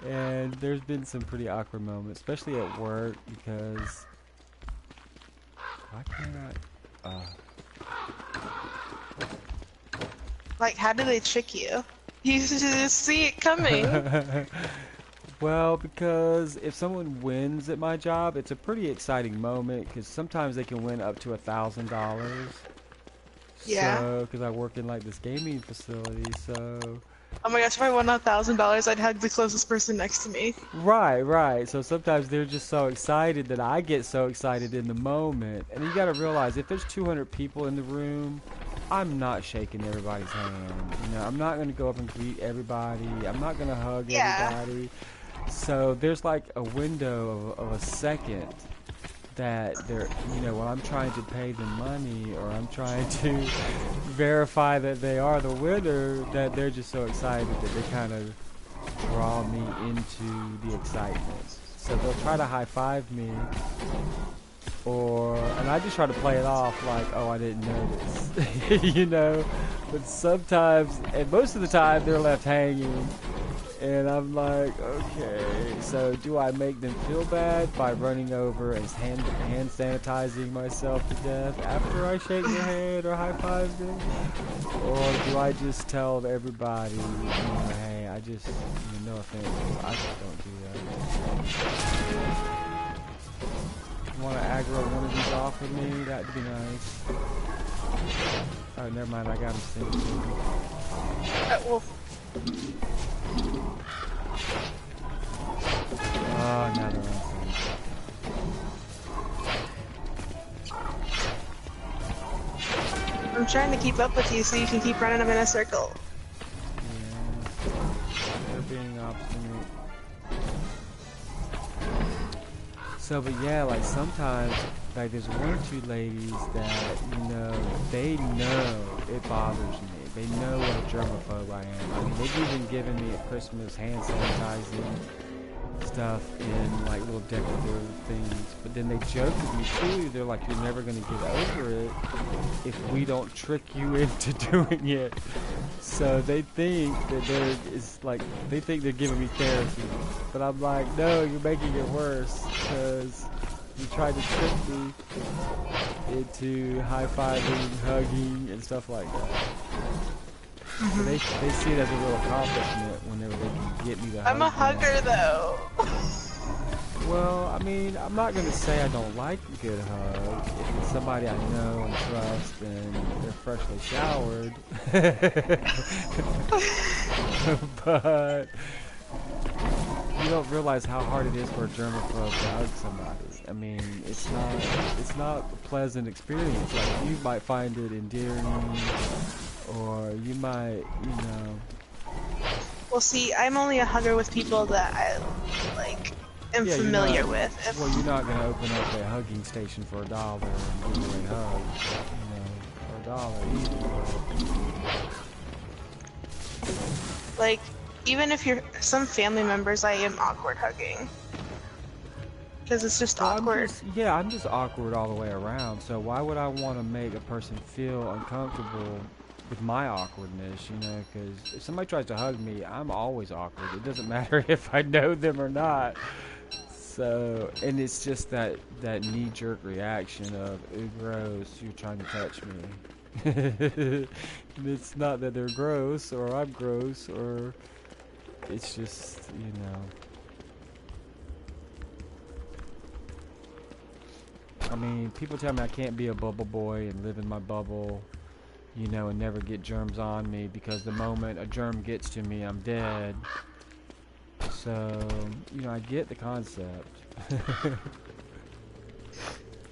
and there's been some pretty awkward moments, especially at work, because why can't I? like, how do they trick you? You just see it coming. Well, because if someone wins at my job, it's a pretty exciting moment because sometimes they can win up to $1,000. Yeah. So, because I work in like this gaming facility, so Oh my gosh, if I won $1,000, I'd hug the closest person next to me. right, right. So sometimes they're just so excited that I get so excited in the moment. And you got to realize if there's 200 people in the room, I'm not shaking everybody's hand. You know, I'm not going to go up and greet everybody. I'm not going to hug Yeah. everybody. So there's like a window of a second that they're, you know, when I'm trying to pay them money or I'm trying to verify that they are the winner, that they're just so excited that they kind of draw me into the excitement. So they'll try to high five me, and I just try to play it off like, oh, I didn't notice, you know. But sometimes, and most of the time, they're left hanging, and I'm like, okay. So do I make them feel bad by running over and hand sanitizing myself to death after I shake their hand or high five them, or do I just tell everybody, you know, hey, I just, you know, no offense, I just don't do that. Want to aggro one of these off of me? That'd be nice. Oh, never mind. I got him stinking. Well, Oh, now they're on. I'm trying to keep up with you so you can keep running them in a circle. Yeah. They're being obstinate. So, but yeah, like sometimes, like there's one or two ladies that, you know, they know it bothers me. They know what a germaphobe I am. I mean, they've even given me at Christmas hand sanitizing stuff in like little decorative things. But then they joke with me too. They're like, you're never going to get over it if we don't trick you into doing it. So they think that they think they're giving me therapy. But I'm like, no, you're making it worse because you tried to trick me into high-fiving, hugging, and stuff like that. So they see it as a real accomplishment whenever they can get me to hug I'm a them. hugger though. Well, I mean, I'm not going to say I don't like a good hug. If it's somebody I know and trust and they're freshly showered. But you don't realize how hard it is for a germaphobe to hug somebody. I mean, it's not a pleasant experience. Like, you might find it endearing, or you might, you know. Well, see, I'm only a hugger with people that I like am Yeah, familiar with. Well, you're not gonna open up a hugging station for $1 and give away hugs, you know, for $1 either. Like, even if you're some family members, I am awkward hugging because it's just awkward. I'm just awkward all the way around. So why would I want to make a person feel uncomfortable with my awkwardness? You know, because if somebody tries to hug me, I'm always awkward. It doesn't matter if I know them or not. So, and it's just that knee-jerk reaction of, ooh, gross, you're trying to touch me. And it's not that they're gross or I'm gross, or it's just, you know. I mean, people tell me I can't be a bubble boy and live in my bubble, you know, and never get germs on me because the moment a germ gets to me, I'm dead. So, you know, I get the concept.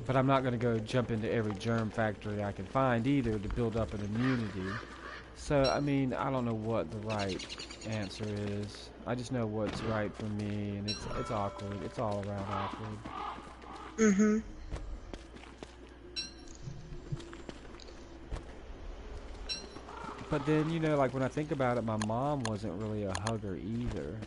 But I'm not going to go jump into every germ factory I can find either to build up an immunity. So, I mean, I don't know what the right answer is. I just know what's right for me, and it's awkward. It's all around awkward. Mm-hmm. But then, you know, like when I think about it, my mom wasn't really a hugger either.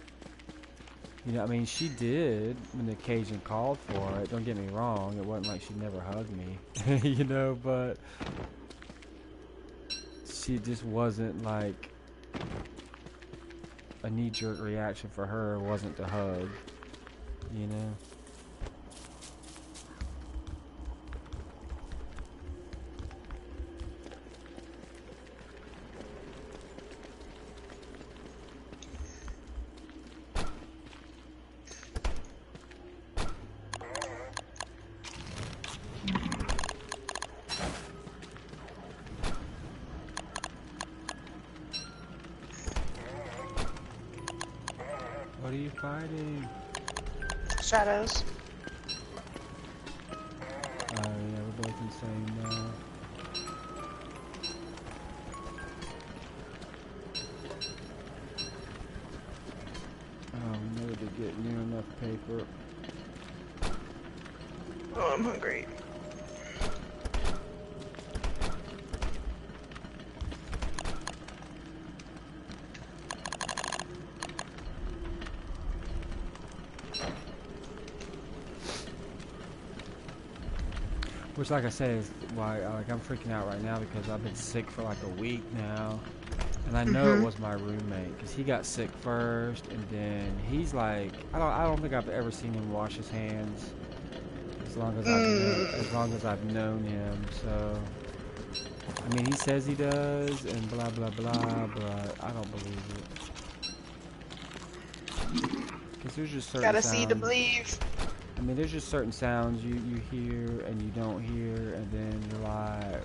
You know, I mean, she did when the occasion called for it. Don't get me wrong. It wasn't like she never hugged me, you know, but she just wasn't like a knee-jerk reaction for her wasn't to hug, you know. What are you fighting? Shadows. Oh yeah, we're both insane now. Oh, we never did get near enough paper. Oh, I'm hungry. Which, like I say, is why I'm freaking out right now because I've been sick for like a week now, and I know it was my roommate because he got sick first, and then he's like, I don't think I've ever seen him wash his hands as long as I've known him. So, I mean, he says he does, and blah blah blah, but I don't believe it because there's just certain Gotta see to sounds. believe. I mean, there's just certain sounds you hear and you don't hear, and then you're like,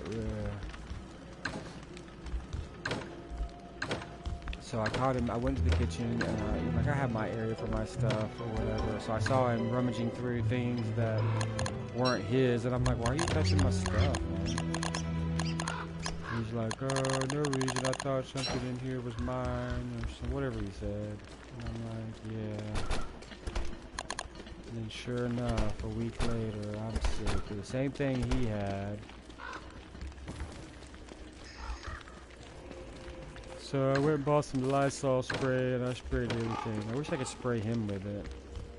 ugh. So I caught him. I went to the kitchen, and I had my area for my stuff or whatever. So I saw him rummaging through things that weren't his, and I'm like, "Why are you touching my stuff, man?" He's like, "Oh, no reason. I thought something in here was mine, or so whatever he said." And I'm like, "Yeah." And then sure enough, a week later, I'm sick. The same thing he had. So I went and bought some Lysol spray and I sprayed everything. I wish I could spray him with it.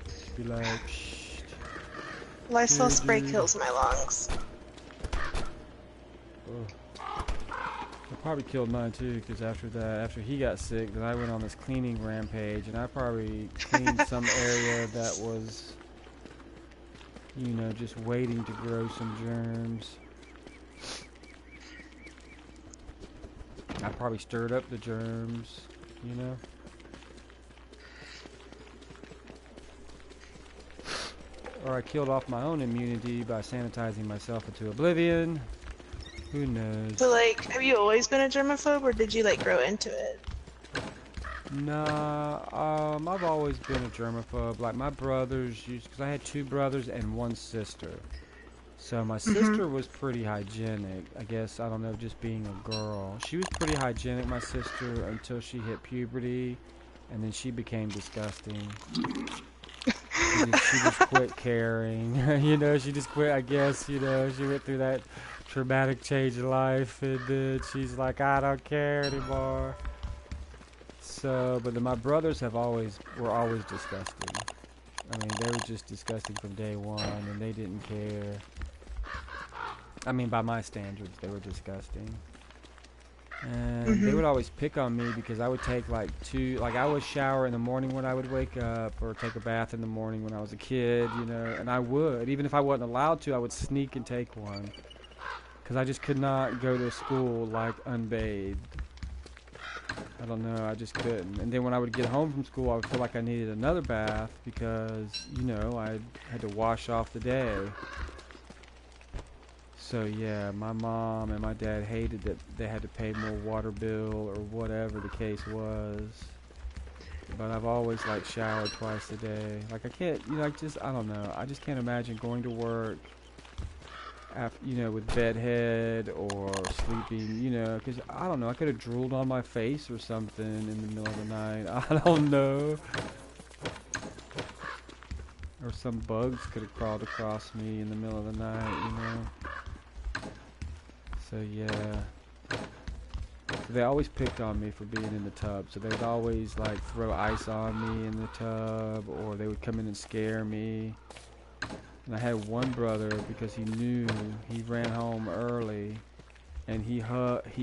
Just be like, shh. Lysol Here, spray dude. kills my lungs. It probably killed mine too, because after he got sick, then I went on this cleaning rampage and I probably cleaned some area that was, you know, just waiting to grow some germs. I probably stirred up the germs, you know? Or I killed off my own immunity by sanitizing myself into oblivion. Who knows? So, like, have you always been a germaphobe, or did you, like, grow into it? Nah, I've always been a germaphobe. Like, my brothers used, because I had 2 brothers and 1 sister. So my sister was pretty hygienic. I guess, I don't know, just being a girl. She was pretty hygienic, my sister, until she hit puberty. And then she became disgusting. She just quit caring. You know, she just quit, I guess, you know, she went through that traumatic change in life. And then she's like, I don't care anymore. So, but then my brothers were always disgusting. I mean, they were just disgusting from day one, and they didn't care. I mean, by my standards, they were disgusting. And they would always pick on me because I would take I would shower in the morning when I would wake up, or take a bath in the morning when I was a kid, you know, and I would, even if I wasn't allowed to, I would sneak and take one. Because I just could not go to school, like, unbathed. I don't know, I just couldn't. And then when I would get home from school, I would feel like I needed another bath because, you know, I had to wash off the day. So yeah, my mom and my dad hated that they had to pay more water bill or whatever the case was. But I've always, like, showered twice a day. Like, I can't, you know, I don't know. I just can't imagine going to work after, you know, with bedhead or sleeping, you know, because I don't know, I could have drooled on my face or something in the middle of the night. I don't know. Or some bugs could have crawled across me in the middle of the night, you know. So yeah. So they always picked on me for being in the tub. So they'd always, like, throw ice on me in the tub, or they would come in and scare me. And I had one brother, because he knew, he ran home early, and he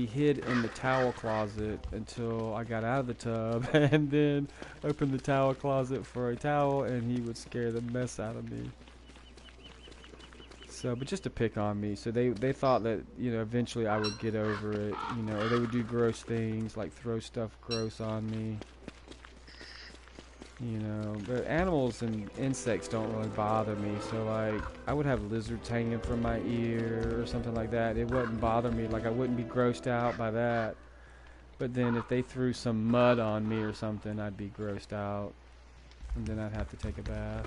hid in the towel closet until I got out of the tub, and then opened the towel closet for a towel, and he would scare the mess out of me. So, but just to pick on me. So they thought that, you know, eventually I would get over it, you know, or they would do gross things, like throw stuff gross on me. You know, but animals and insects don't really bother me. So, like, I would have lizards hanging from my ear or something like that. It wouldn't bother me. Like, I wouldn't be grossed out by that. But then if they threw some mud on me or something, I'd be grossed out. and then I'd have to take a bath.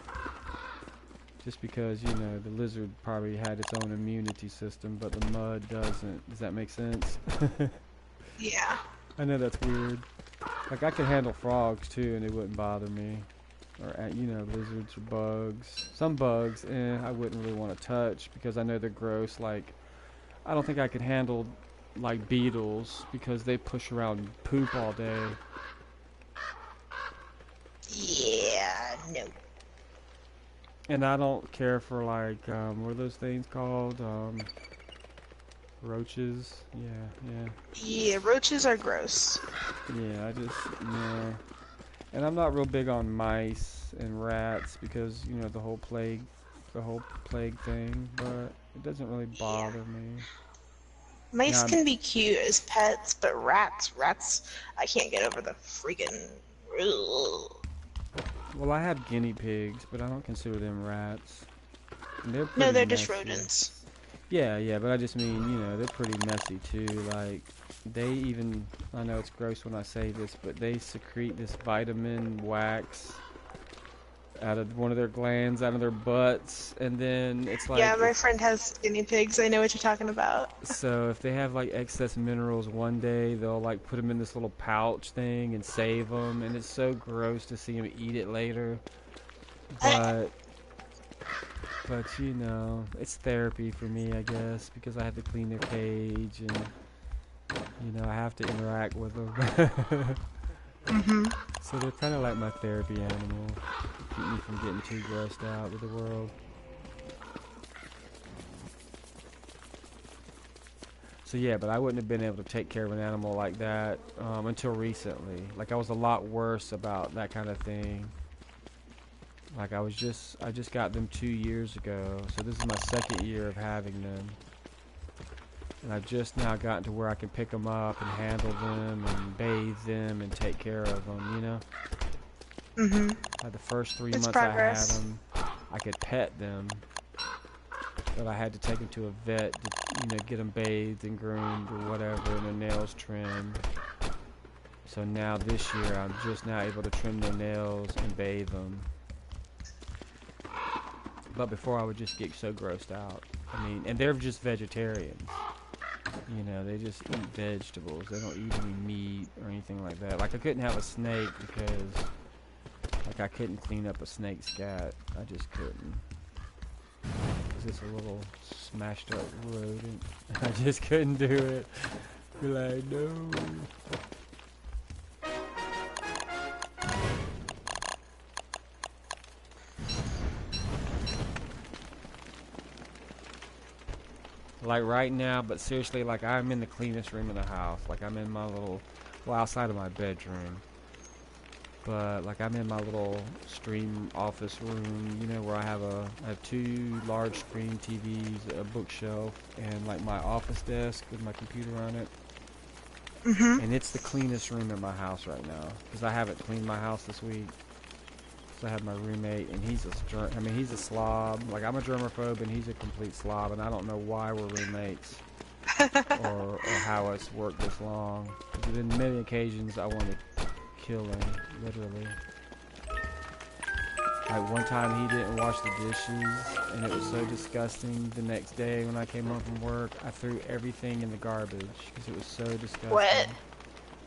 Just because, you know, the lizard probably had its own immunity system, but the mud doesn't. Does that make sense? Yeah. I know that's weird. Like, I could handle frogs, too, and it wouldn't bother me. Or, you know, lizards or bugs. Some bugs, I wouldn't really want to touch because I know they're gross. Like, I don't think I could handle, like, beetles because they push around poop all day. Yeah, no. And I don't care for, like, what are those things called? Roaches? Yeah. Yeah, roaches are gross. Yeah, I just, yeah. And I'm not real big on mice and rats because, you know, the whole plague thing, but it doesn't really Yeah. bother me. Mice Now, can be cute as pets, but rats, I can't get over the freaking. Ugh. well, I have guinea pigs, but I don't consider them rats. And they're No, pretty they're just messy. rodents. Yeah, but I just mean, you know, they're pretty messy too. Like, they even, I know it's gross when I say this, but they secrete this vitamin wax out of one of their glands, out of their butts, and then it's Yeah, like, my friend has guinea pigs. I know what you're talking about. so if they have like excess minerals one day, they'll like put them in this little pouch thing and save them, and it's so gross to see them eat it later. But you know, it's therapy for me, I guess, because I have to clean their cage and you know I have to interact with them. So they're kind of like my therapy animal, keep me from getting too grossed out with the world. So yeah, but I wouldn't have been able to take care of an animal like that until recently. Like I was a lot worse about that kind of thing. Like I just got them 2 years ago, so this is my second year of having them. And I've just now gotten to where I can pick them up and handle them and bathe them and take care of them, you know? The first 3 It's months I had progress. them, I could pet them, but I had to take them to a vet to, you know, get them bathed and groomed or whatever and their nails trimmed. So now this year I'm just now able to trim their nails and bathe them. But before I would just get so grossed out. I mean, and they're just vegetarians. You know, they just eat vegetables. They don't eat any meat or anything like that. Like I couldn't have a snake because, like, I couldn't clean up a snake scat. I just couldn't. It's just a little smashed up rodent. I just couldn't do it. Be like, no. Like right now, but seriously, like I'm in the cleanest room in the house. Like I'm in my little, well, outside of my bedroom. But like I'm in my little stream office room, you know, where I have 2 large screen TVs, a bookshelf, and like my office desk with my computer on it. And it's the cleanest room in my house right now because I haven't cleaned my house this week. So I have my roommate, and he's a slob. Like I'm a germaphobe, and he's a complete slob, and I don't know why we're roommates or how it's worked this long. There's been many occasions I wanted to kill him, literally. Like one time he didn't wash the dishes, and it was so disgusting. The next day when I came home from work, I threw everything in the garbage because it was so disgusting. What?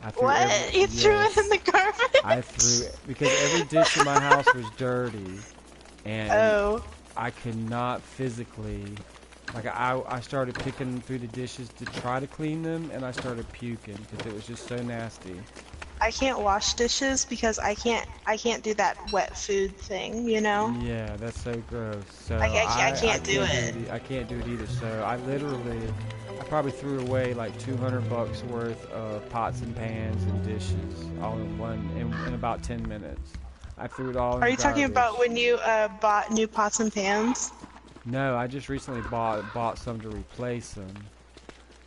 I threw What? You threw it in the garbage? I threw it because every dish in my house was dirty, and Oh. I could not physically, like I started picking through the dishes to try to clean them, and I started puking because it was just so nasty. I can't wash dishes because I can't do that wet food thing, you know? Yeah, that's so gross. So I can't do it. I can't do it either. So I probably threw away like $200 worth of pots and pans and dishes all in about 10 minutes. I threw it all in Are the you talking about garbage. when you bought new pots and pans? No, I just recently bought some to replace them.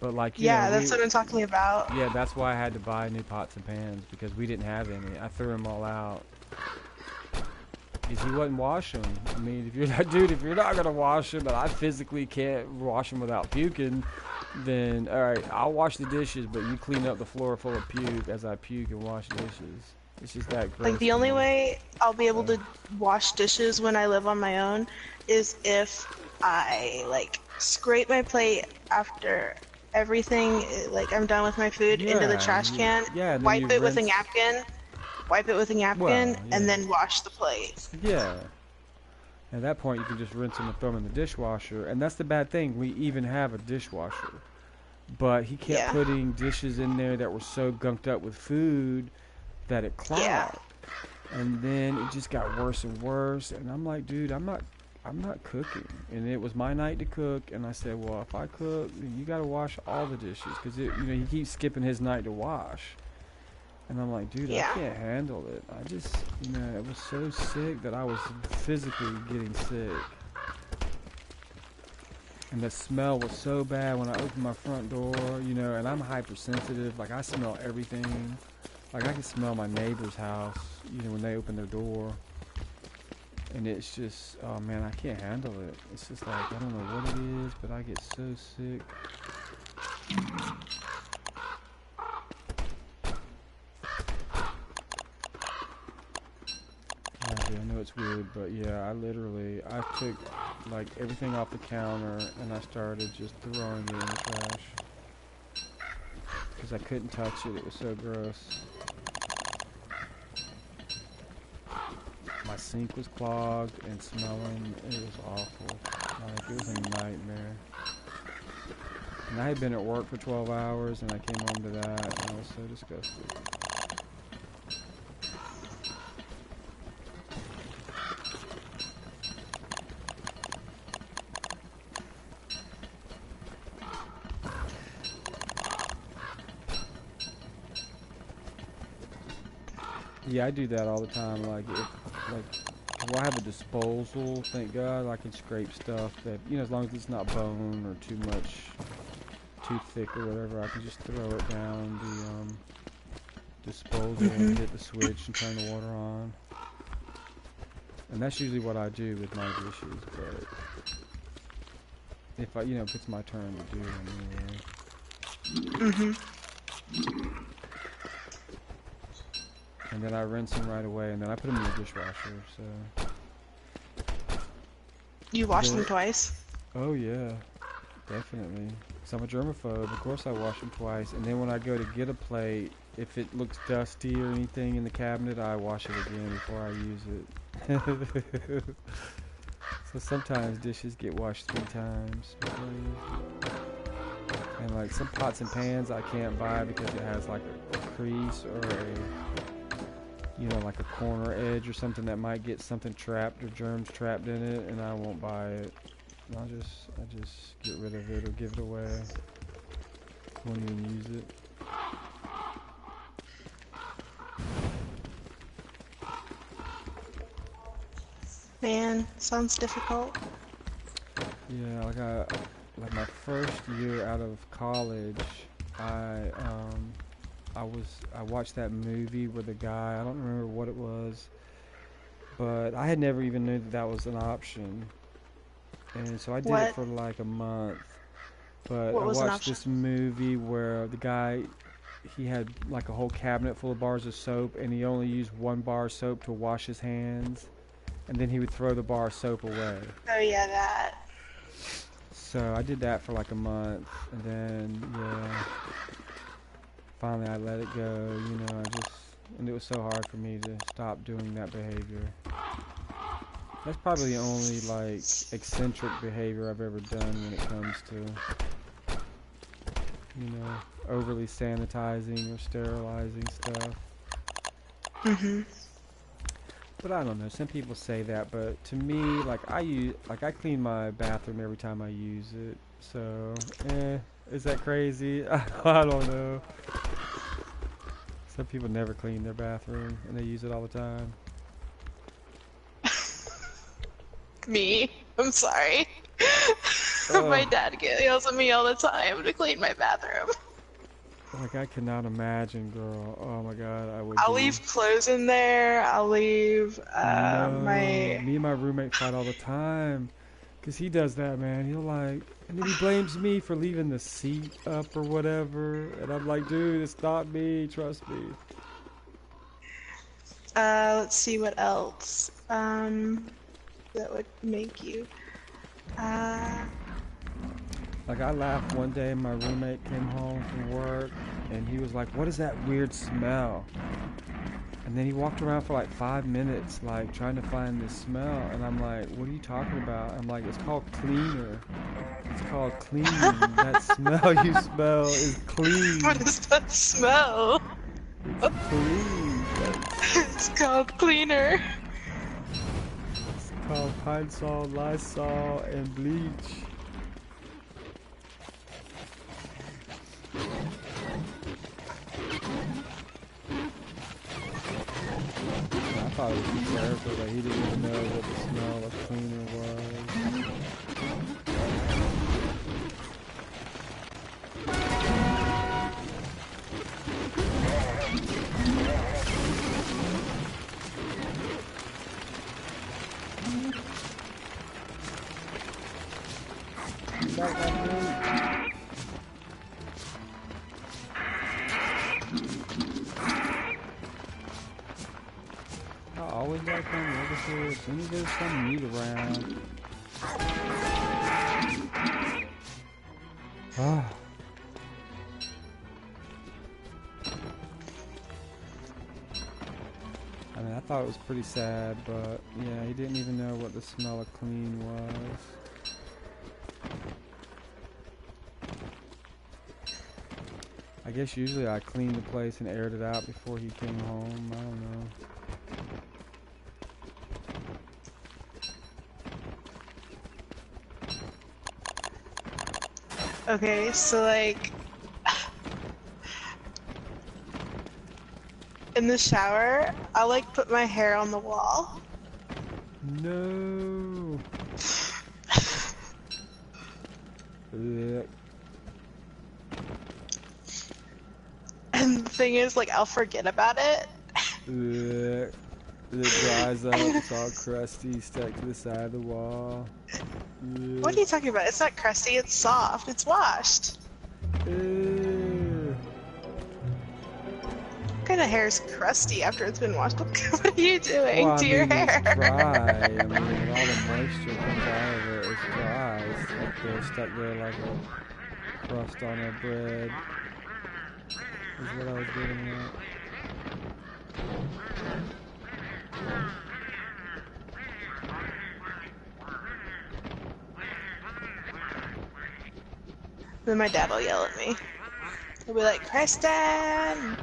But like, you Yeah, know, that's what I'm talking about. yeah, that's why I had to buy new pots and pans because we didn't have any. I threw them all out. Because he wouldn't wash them. I mean, if you're not, dude, if you're not gonna wash them, and I physically can't wash them without puking, then all right, I'll wash the dishes, but you clean up the floor full of puke as I puke and wash dishes. It's just that Like gross the to only me. way I'll be able So, to wash dishes when I live on my own is if I like scrape my plate after everything, like I'm done with my food into the yeah, trash can, yeah, and then you wipe it with a rinse. napkin, wipe it with a napkin, Well, and yeah, then wash the plate. yeah. At that point, you can just rinse them and throw them in the dishwasher. And that's the bad thing. We even have a dishwasher, but he kept Yeah. putting dishes in there that were so gunked up with food that it Yeah. clogged. And then it just got worse and worse. And I'm like, dude, I'm not cooking. And it was my night to cook. And I said, well, if I cook, then you got to wash all the dishes because he keeps skipping his night to wash. And I'm like, dude, I Yeah. can't handle it. I just, I was so sick that I was physically getting sick. And the smell was so bad when I opened my front door, and I'm hypersensitive. Like, I smell everything. Like, I can smell my neighbor's house, when they open their door. And it's just, oh man, I can't handle it. It's just like, I don't know what it is, but I get so sick. Yeah, dude, I know it's weird, but yeah, I took like everything off the counter and I started just throwing it in the trash because I couldn't touch it. It was so gross. My sink was clogged and smelling. It was awful. Like, it was a nightmare. And I had been at work for 12 hours and I came home to that and I was so disgusted. Yeah, I do that all the time. Well, I have a disposal, thank God. I can scrape stuff that, as long as it's not bone or too thick or whatever, I can just throw it down the disposal and hit the switch and turn the water on. And that's usually what I do with my dishes, but if it's my turn to do them anyway. And then I rinse them right away, and then I put them in the dishwasher, so. You wash them The, twice? oh yeah, definitely. Because I'm a germaphobe, of course I wash them twice. And then when I go to get a plate, if it looks dusty or anything in the cabinet, I wash it again before I use it. So sometimes dishes get washed 3 times. And like some pots and pans I can't buy because it has like a crease or like a corner edge or something that might get something trapped or germs trapped in it, and I won't buy it. I just get rid of it or give it away. Won't even use it. Man, sounds difficult. Yeah, like my first year out of college, I watched that movie with a guy. I don't remember what it was, but I had never even knew that was an option, and so I did it What? for like a month. But What I was an watched option? this movie where the guy, he had like a whole cabinet full of bars of soap, and he only used 1 bar of soap to wash his hands, and then he would throw the bar of soap away. Oh yeah, that. So I did that for like a month, and then yeah, finally I let it go. And it was so hard for me to stop doing that behavior. That's probably the only like eccentric behavior I've ever done when it comes to, overly sanitizing or sterilizing stuff. But I don't know. Some people say that, but to me, I clean my bathroom every time I use it. So, is that crazy? I don't know. Some people never clean their bathroom and they use it all the time. Me. I'm sorry. My Ugh. dad yells at me all the time to clean my bathroom. Like, I cannot imagine, girl. Oh my God, I would I'll be. leave clothes in there. I'll leave No, my. me and my roommate fight all the time. Cause he does that, man. And then he blames me for leaving the seat up or whatever. And I'm like, dude, it's not me. Trust me. Let's see what else. That would make you. Uh, Like I laughed one day, my roommate came home from work, and he was like, "What is that weird smell?" And then he walked around for like 5 minutes, like trying to find this smell, and I'm like, "What are you talking about?" I'm like, "It's called cleaner. It's called clean. That smell you smell is what clean. does that smell? It's clean. It's called cleaner. It's called Pine Sol, Lysol, and bleach." I thought it was hysterical that he didn't even know what the smell of cleaner was. I always like coming over here as soon as there's some meat around. Ah. I mean, I thought it was pretty sad, but yeah, he didn't even know what the smell of clean was. I guess usually I cleaned the place and aired it out before he came home. I don't know. Okay, so like in the shower, I like put my hair on the wall. No. Ugh. And the thing is, like, I'll forget about it. Ugh. It dries up, it's all crusty, stuck to the side of the wall. What are you talking about? It's not crusty, it's soft, it's washed. Ew. What kind of hair is crusty after it's been washed? What are you doing Well, I to your mean, it's hair? dry. I mean, all the moisture comes out of it. It's dry. It's like they're stuck there like a crust on a bread. Is what I was getting at. Then my dad will yell at me. He'll be like, Kristen!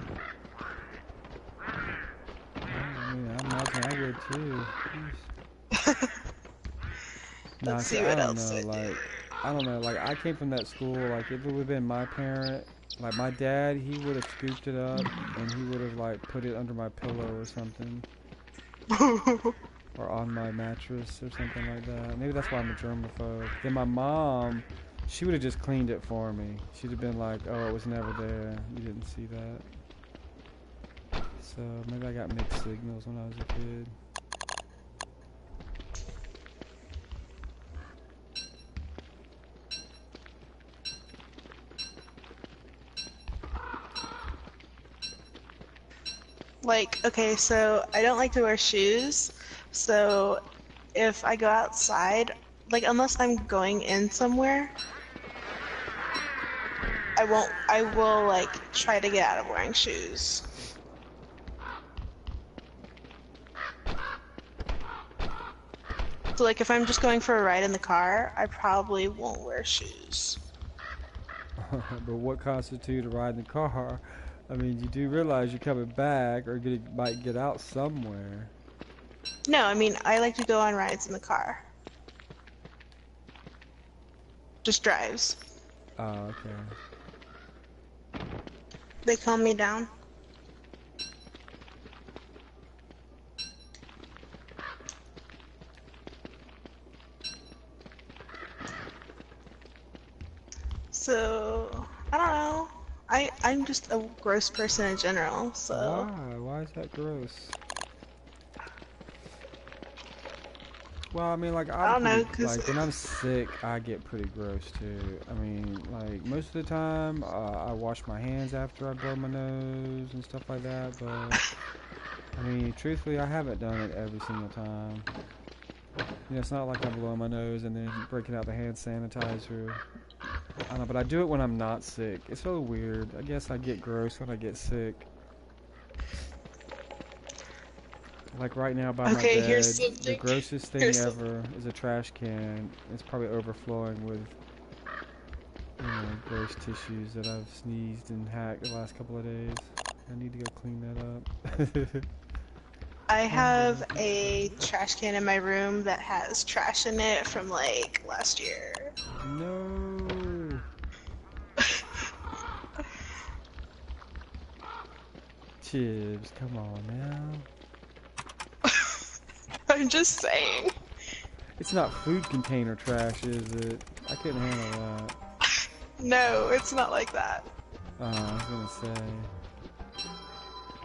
I mean, I imagine I would too. Nah, Let's see, see I what don't else know. I do. Like, I don't know. Like, I came from that school. Like, if it would have been my parent, like my dad, he would have scooped it up and he would have like put it under my pillow or something, or on my mattress or something like that. Maybe that's why I'm a germaphobe. Then my mom, she would have just cleaned it for me. She'd have been like, "Oh, it was never there. You didn't see that." So maybe I got mixed signals when I was a kid. Like, okay, so I don't like to wear shoes, so if I go outside, like, unless I'm going in somewhere, I will, like, try to get out of wearing shoes. So, like, if I'm just going for a ride in the car, I probably won't wear shoes. But what constitutes a ride in the car? I mean, you do realize you're coming back or might get out somewhere. No, I mean, I like to go on rides in the car. Just drives. Oh, okay. They calm me down. So, I don't know. I'm just a gross person in general, so. Why? Why is that gross? Well, I mean, like, I I'm don't know, pretty, cause like, when I'm sick, I get pretty gross, too. I mean, like, most of the time, I wash my hands after I blow my nose and stuff like that, but, I I mean, truthfully, I haven't done it every single time. You know, it's not like I'm blowing my nose and then breaking out the hand sanitizer. I don't know, but I do it when I'm not sick. It's so weird. I guess I get gross when I get sick. Like right now by my Okay, here's bed, the something. grossest thing Here's something. ever is a trash can. It's probably overflowing with, you know, gross tissues that I've sneezed and hacked the last couple of days. I need to go clean that up. I have a trash can in my room that has trash in it from like last year. No. Chibs, come on now. I'm just saying. It's not food container trash, is it? I couldn't handle that. No, it's not like that. I was gonna say.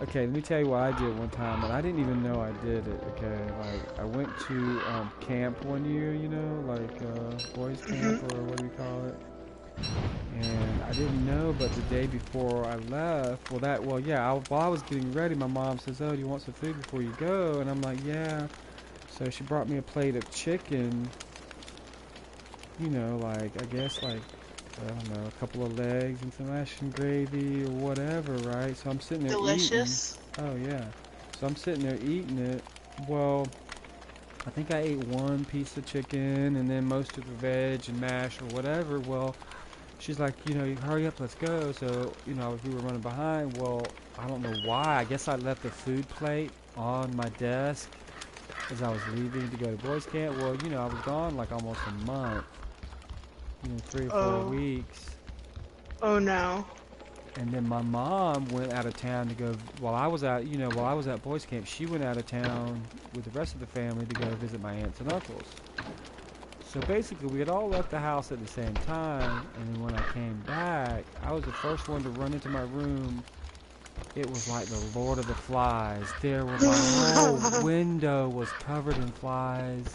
Okay, let me tell you what I did one time, and I didn't even know I did it. Okay, like I went to camp one year, you know, like boys camp or what do you call it? And I didn't know, but the day before I left, while I was getting ready, my mom says, "Oh, do you want some food before you go?" And I'm like, "Yeah." So she brought me a plate of chicken. You know, like I guess like I don't know, a couple of legs and some mash and gravy or whatever, right? So I'm sitting there eating. Delicious. Oh yeah. So I'm sitting there eating it. Well, I think I ate one piece of chicken and then most of the veg and mash or whatever. Well, she's like, you know, hurry up, let's go. So, you know, we were running behind. Well, I don't know why. I guess I left the food plate on my desk as I was leaving to go to boys camp. Well, you know, I was gone like almost a month. You know, 3 or 4 weeks. Oh no. And then my mom went out of town to go, while I was at boys camp, she went out of town with the rest of the family to go visit my aunts and uncles. So basically, we had all left the house at the same time, and then when I came back, I was the first one to run into my room. It was like the Lord of the Flies. My whole window was covered in flies.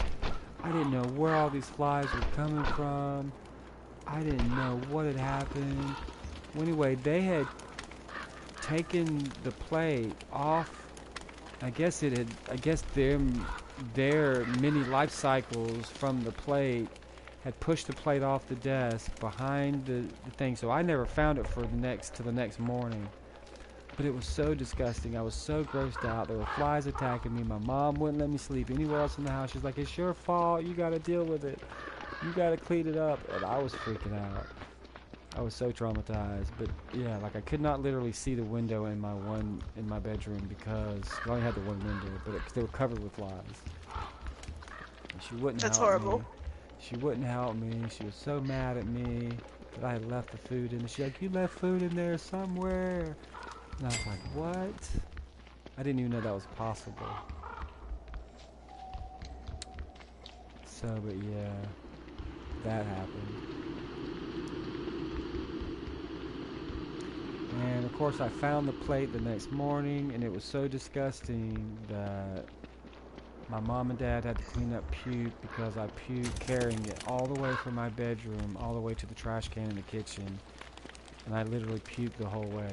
I didn't know where all these flies were coming from. I didn't know what had happened. Well, anyway, they had taken the plate off. I guess their mini life cycles from the plate had pushed the plate off the desk behind the thing. So I never found it for the next morning. But it was so disgusting. I was so grossed out. There were flies attacking me. My mom wouldn't let me sleep anywhere else in the house. She's like, "It's your fault. You got to deal with it. You got to clean it up." And I was freaking out. I was so traumatized. But yeah, like I could not literally see the window in my bedroom because I only had the one window, but they were covered with flies. And she wouldn't That's help horrible. me. She wouldn't help me. She was so mad at me that I had left the food in. She's like, "You left food in there somewhere." And I was like, what? I didn't even know that was possible. So, but yeah, that happened. And of course I found the plate the next morning and it was so disgusting that my mom and dad had to clean up puke because I puked carrying it all the way from my bedroom all the way to the trash can in the kitchen. And I literally puked the whole way.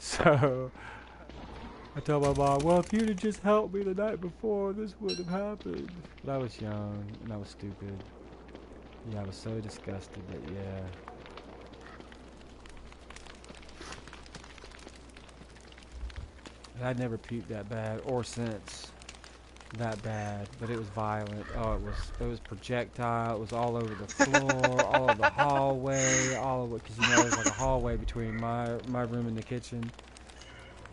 So I told my mom, well, if you'd have just helped me the night before, this wouldn't have happened. But I was young and I was stupid. Yeah, I was so disgusted, but yeah. And I'd never puked that bad or since that bad, but it was violent. Oh, it was projectile. It was all over the floor, all over the hallway, all over, because you know there's like a hallway between my room and the kitchen.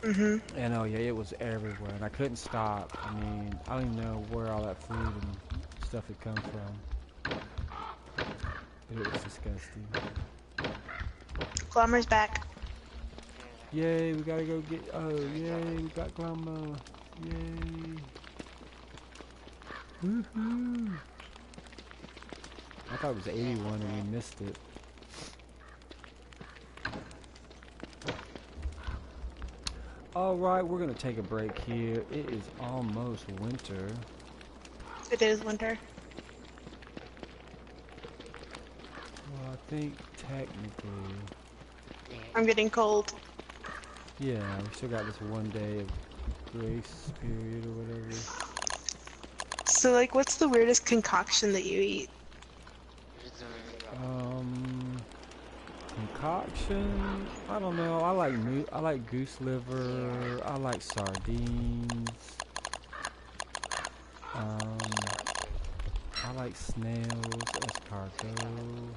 And oh yeah, it was everywhere, and I couldn't stop. I mean, I don't even know where all that food and stuff had come from. But it was disgusting. Glommer's back. Yay, we gotta go get, oh yay, we got Grandma. Yay. Woohoo. I thought it was 81 and we missed it. Alright, we're gonna take a break here. It is almost winter. It is winter. Well, I think technically... I'm getting cold. Yeah, we still got this one day of grace period or whatever. So, like, what's the weirdest concoction that you eat? Um, Concoction? I don't know. I like goose liver. I like sardines. Um, I like snails, escargot.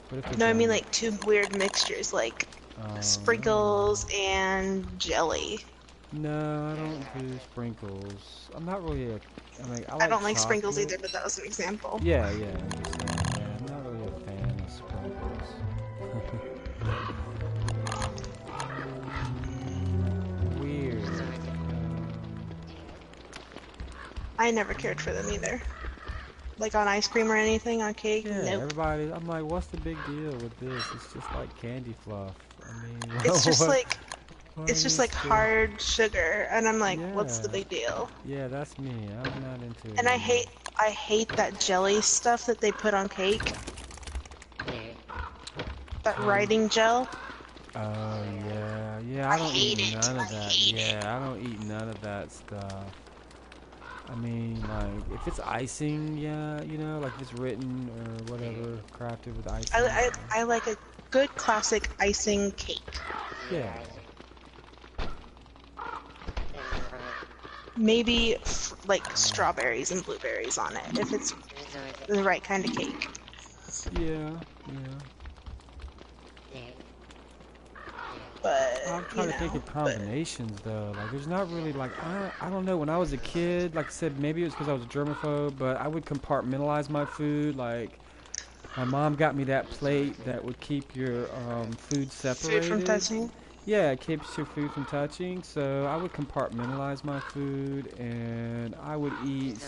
What if they're No, I mean done? like two weird mixtures, like No. sprinkles and jelly. No, I don't do sprinkles. I'm not really a. I mean, I I like don't like sprinkles chocolate. either, but that was an example. Yeah, yeah, I'm just saying. Yeah, I'm not really a fan of sprinkles. Weird. I never cared for them either. Like on ice cream or anything, on cake, Yeah, nope. everybody. I'm like, what's the big deal with this? It's just like candy fluff. I mean, It's just what? like What it's just is like the? hard sugar, and I'm like, what's the Yeah, big deal? yeah, that's me. I'm not into it And either. I hate that jelly stuff that they put on cake. That Jelly. writing gel. Oh yeah, yeah. I I don't eat hate it. none I of that. hate it. Yeah, I don't eat none of that stuff. I mean, like, if it's icing, yeah, you know, like if it's written or whatever, crafted with icing. I like a good classic icing cake. Yeah. Maybe like strawberries and blueberries on it if it's the right kind of cake. Yeah, yeah. But I'm trying to think of but combinations though. Like, there's not really like I don't know. When I was a kid, like I said, maybe it was because I was a germaphobe, but I would compartmentalize my food. Like, my mom got me that plate that would keep your food food from separated. touching. Yeah, it keeps your food from touching. So I would compartmentalize my food, and I would eat.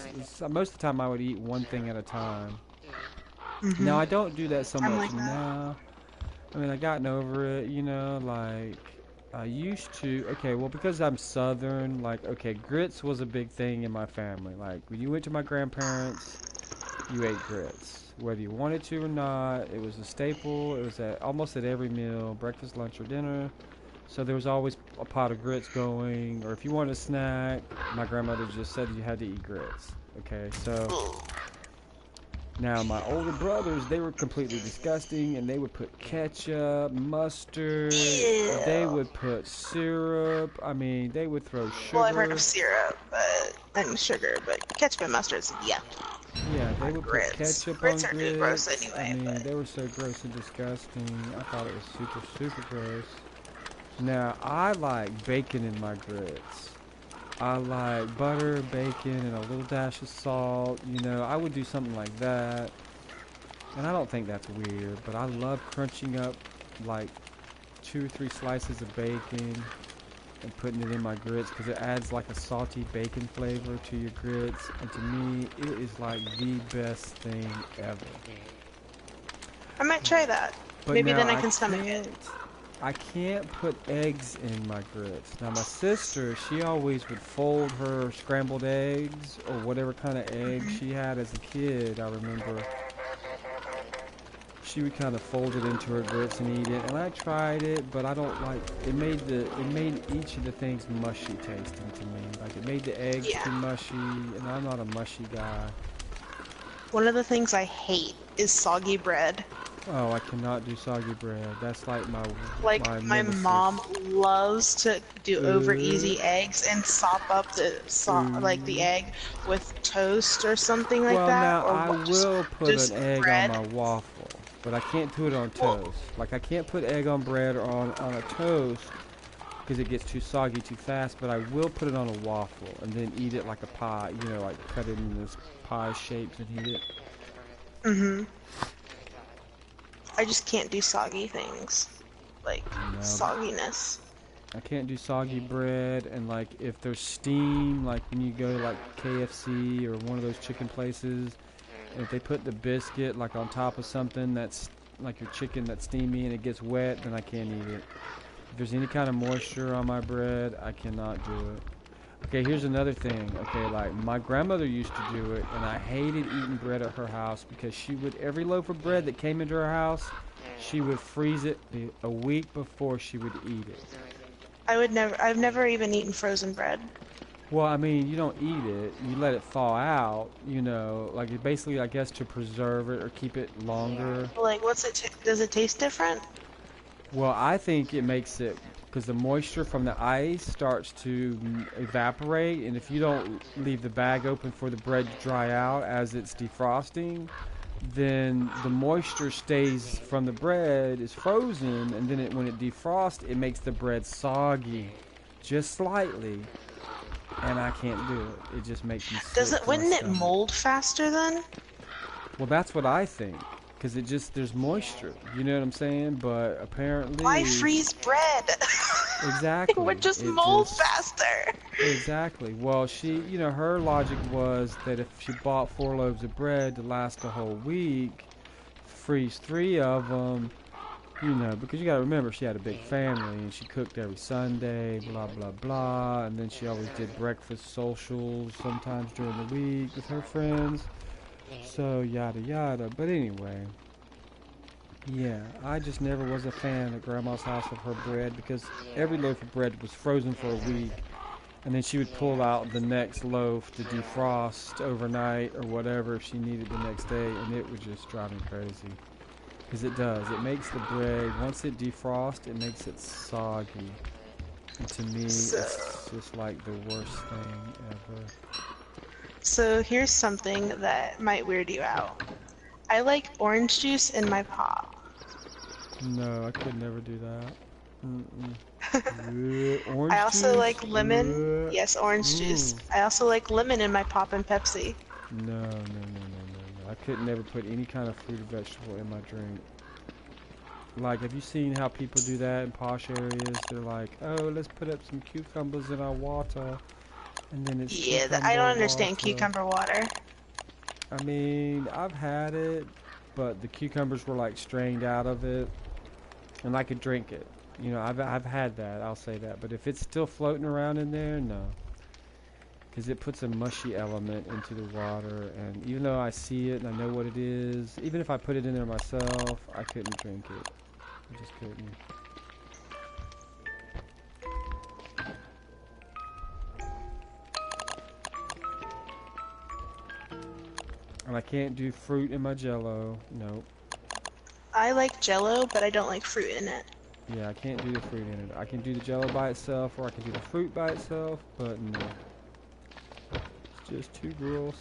Most of the time, I would eat one thing at a time. Now Mhm. I don't do that so I'm much like that. now. I mean, I gotten over it, you know, like I used to. Okay, well, because I'm Southern, like, okay, grits was a big thing in my family. Like, when you went to my grandparents, you ate grits. Whether you wanted to or not, it was a staple. It was at almost at every meal, breakfast, lunch, or dinner. So there was always a pot of grits going, or if you wanted a snack, my grandmother just said you had to eat grits. Okay, so now, my older brothers, they were completely disgusting, and they would put ketchup, mustard, they Ew. would put syrup, I mean, they would throw Well, I've heard of sugar. syrup, but and sugar, but ketchup and mustard's yuck Yeah, they on would put grits. ketchup Grits on are just gross grits. I anyway, mean, but they were so gross and disgusting. I thought it was super, super gross. Now, I like bacon in my grits. I like butter, bacon, and a little dash of salt. You know, I would do something like that. And I don't think that's weird, but I love crunching up like 2 or 3 slices of bacon and putting it in my grits because it adds like a salty bacon flavor to your grits. And to me, it is like the best thing ever. I might try that. But Maybe now then I can stomach it. I can't put eggs in my grits. Now my sister, she always would fold her scrambled eggs or whatever kind of eggs she had as a kid. I remember she would kind of fold it into her grits and eat it. And I tried it, but I don't like it made each of the things mushy tasting to me. Like it made the eggs Yeah. too mushy, and I'm not a mushy guy. One of the things I hate is soggy bread. Oh, I cannot do soggy bread. That's like Like my my mom nemesis. loves to do over Uh, easy eggs and sop up like the uh. egg with toast or something like Well, that, now or I will put an just egg on bread. my waffle, but I can't do it on Well, toast. Like I can't put egg on bread or on a toast because it gets too soggy too fast, but I will put it on a waffle and then eat it like a pie, you know, like cut it in this pie shapes and eat it. mhm. I just can't do soggy things, like No, sogginess. I can't do soggy bread, and like if there's steam, like when you go to like KFC or one of those chicken places, and if they put the biscuit like on top of something that's like your chicken that's steamy and it gets wet, then I can't eat it. If there's any kind of moisture on my bread, I cannot do it. Okay, here's another thing. Okay, like my grandmother used to do it, and I hated eating bread at her house because she would, every loaf of bread that came into her house, she would freeze it a week before she would eat it. I've never even eaten frozen bread. Well, I mean, you don't eat it. You let it thaw out, you know, like it basically, I guess, to preserve it or keep it longer. Like, does it taste different? Well, I think it makes it because the moisture from the ice starts to evaporate, and if you don't leave the bag open for the bread to dry out as it's defrosting, then the moisture stays from the bread is frozen, and then when it defrosts, it makes the bread soggy, just slightly, and I can't do it. It just makes me sick to my Wouldn't it stomach. mold faster then? Well, that's what I think, because there's moisture. You know what I'm saying? But Why apparently, freeze bread? It would exactly, just it mold just faster. exactly. Well, her logic was that if she bought 4 loaves of bread to last a whole week, freeze 3 of them, because you got to remember she had a big family and she cooked every Sunday, blah blah blah, and then she always did breakfast socials sometimes during the week with her friends. So yada yada. But anyway, yeah, I just never was a fan at Grandma's house of her bread because every loaf of bread was frozen for a week, and then she would pull out the next loaf to defrost overnight or whatever if she needed the next day, and it would just drive me crazy. Because it does. It makes the bread, once it defrosts, it makes it soggy. And to me, So, it's just like the worst thing ever. so here's something that might weird you out. I like orange juice in my pop. No, I could never do that. Mm-mm. I Orange also juice? like lemon. Yes, orange juice. Mm. I also like lemon in my pop and Pepsi. No, no, no, no, no, no. I could never put any kind of fruit or vegetable in my drink. Like, have you seen how people do that in posh areas? They're like, oh, let's put up some cucumbers in our water, and then it's Yeah, I cucumber don't understand water. cucumber water. I mean, I've had it, but the cucumbers were like strained out of it, and I could drink it. I've had that. I'll say that. But if it's still floating around in there, no, because it puts a mushy element into the water, and even though I see it and I know what it is, even if I put it in there myself, I couldn't drink it. I just couldn't. And I can't do fruit in my Jello. Nope. I like Jello, but I don't like fruit in it. Yeah, I can't do the fruit in it. I can do the Jello by itself, or I can do the fruit by itself, but no. It's just too gross.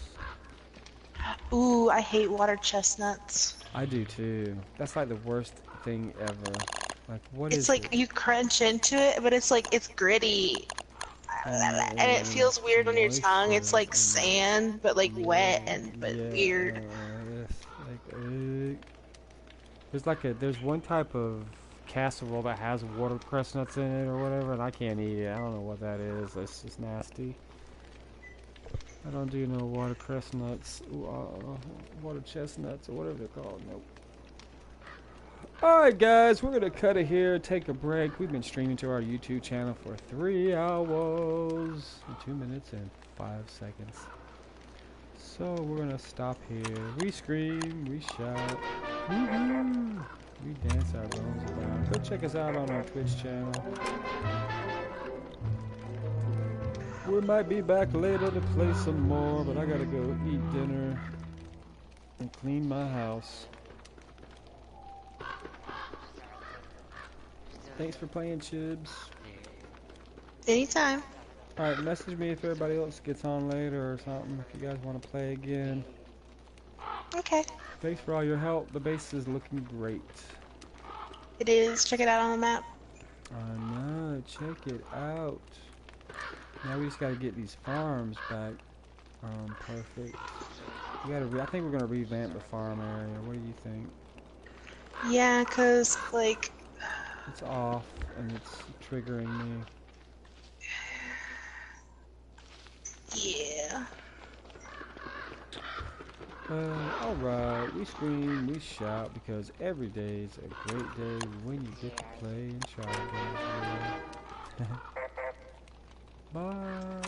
Ooh, I hate water chestnuts. I do too. That's like the worst thing ever. Like, what It's is like it? you crunch into it, but it's like it's gritty. And it feels weird on your tongue. It's Moisture like and sand, but like wet yeah, and but yeah. weird. It's like, there's one type of casserole that has watercress nuts in it or whatever, and I can't eat it. I don't know what that is. It's just nasty. I don't do no watercress nuts, water chestnuts or whatever they're called. Nope. Alright guys, we're gonna cut it here, take a break. We've been streaming to our YouTube channel for 3 hours, 2 minutes and 5 seconds. So we're gonna stop here. We scream, we shout, woohoo! We dance our bones about. Go check us out on our Twitch channel. We might be back later to play some more, but I gotta go eat dinner and clean my house. Thanks for playing, Chibs. Anytime. Alright, message me if everybody else gets on later or something, if you guys want to play again. Okay. Thanks for all your help. The base is looking great. It is. Check it out on the map. I know, check it out. Now we just gotta get these farms back. Perfect. I think we're gonna revamp the farm area. What do you think? Yeah, 'cause like It's off and it's triggering me. yeah. Alright, we scream, we shout, because every day is a great day when you get to play in Charbender. Bye.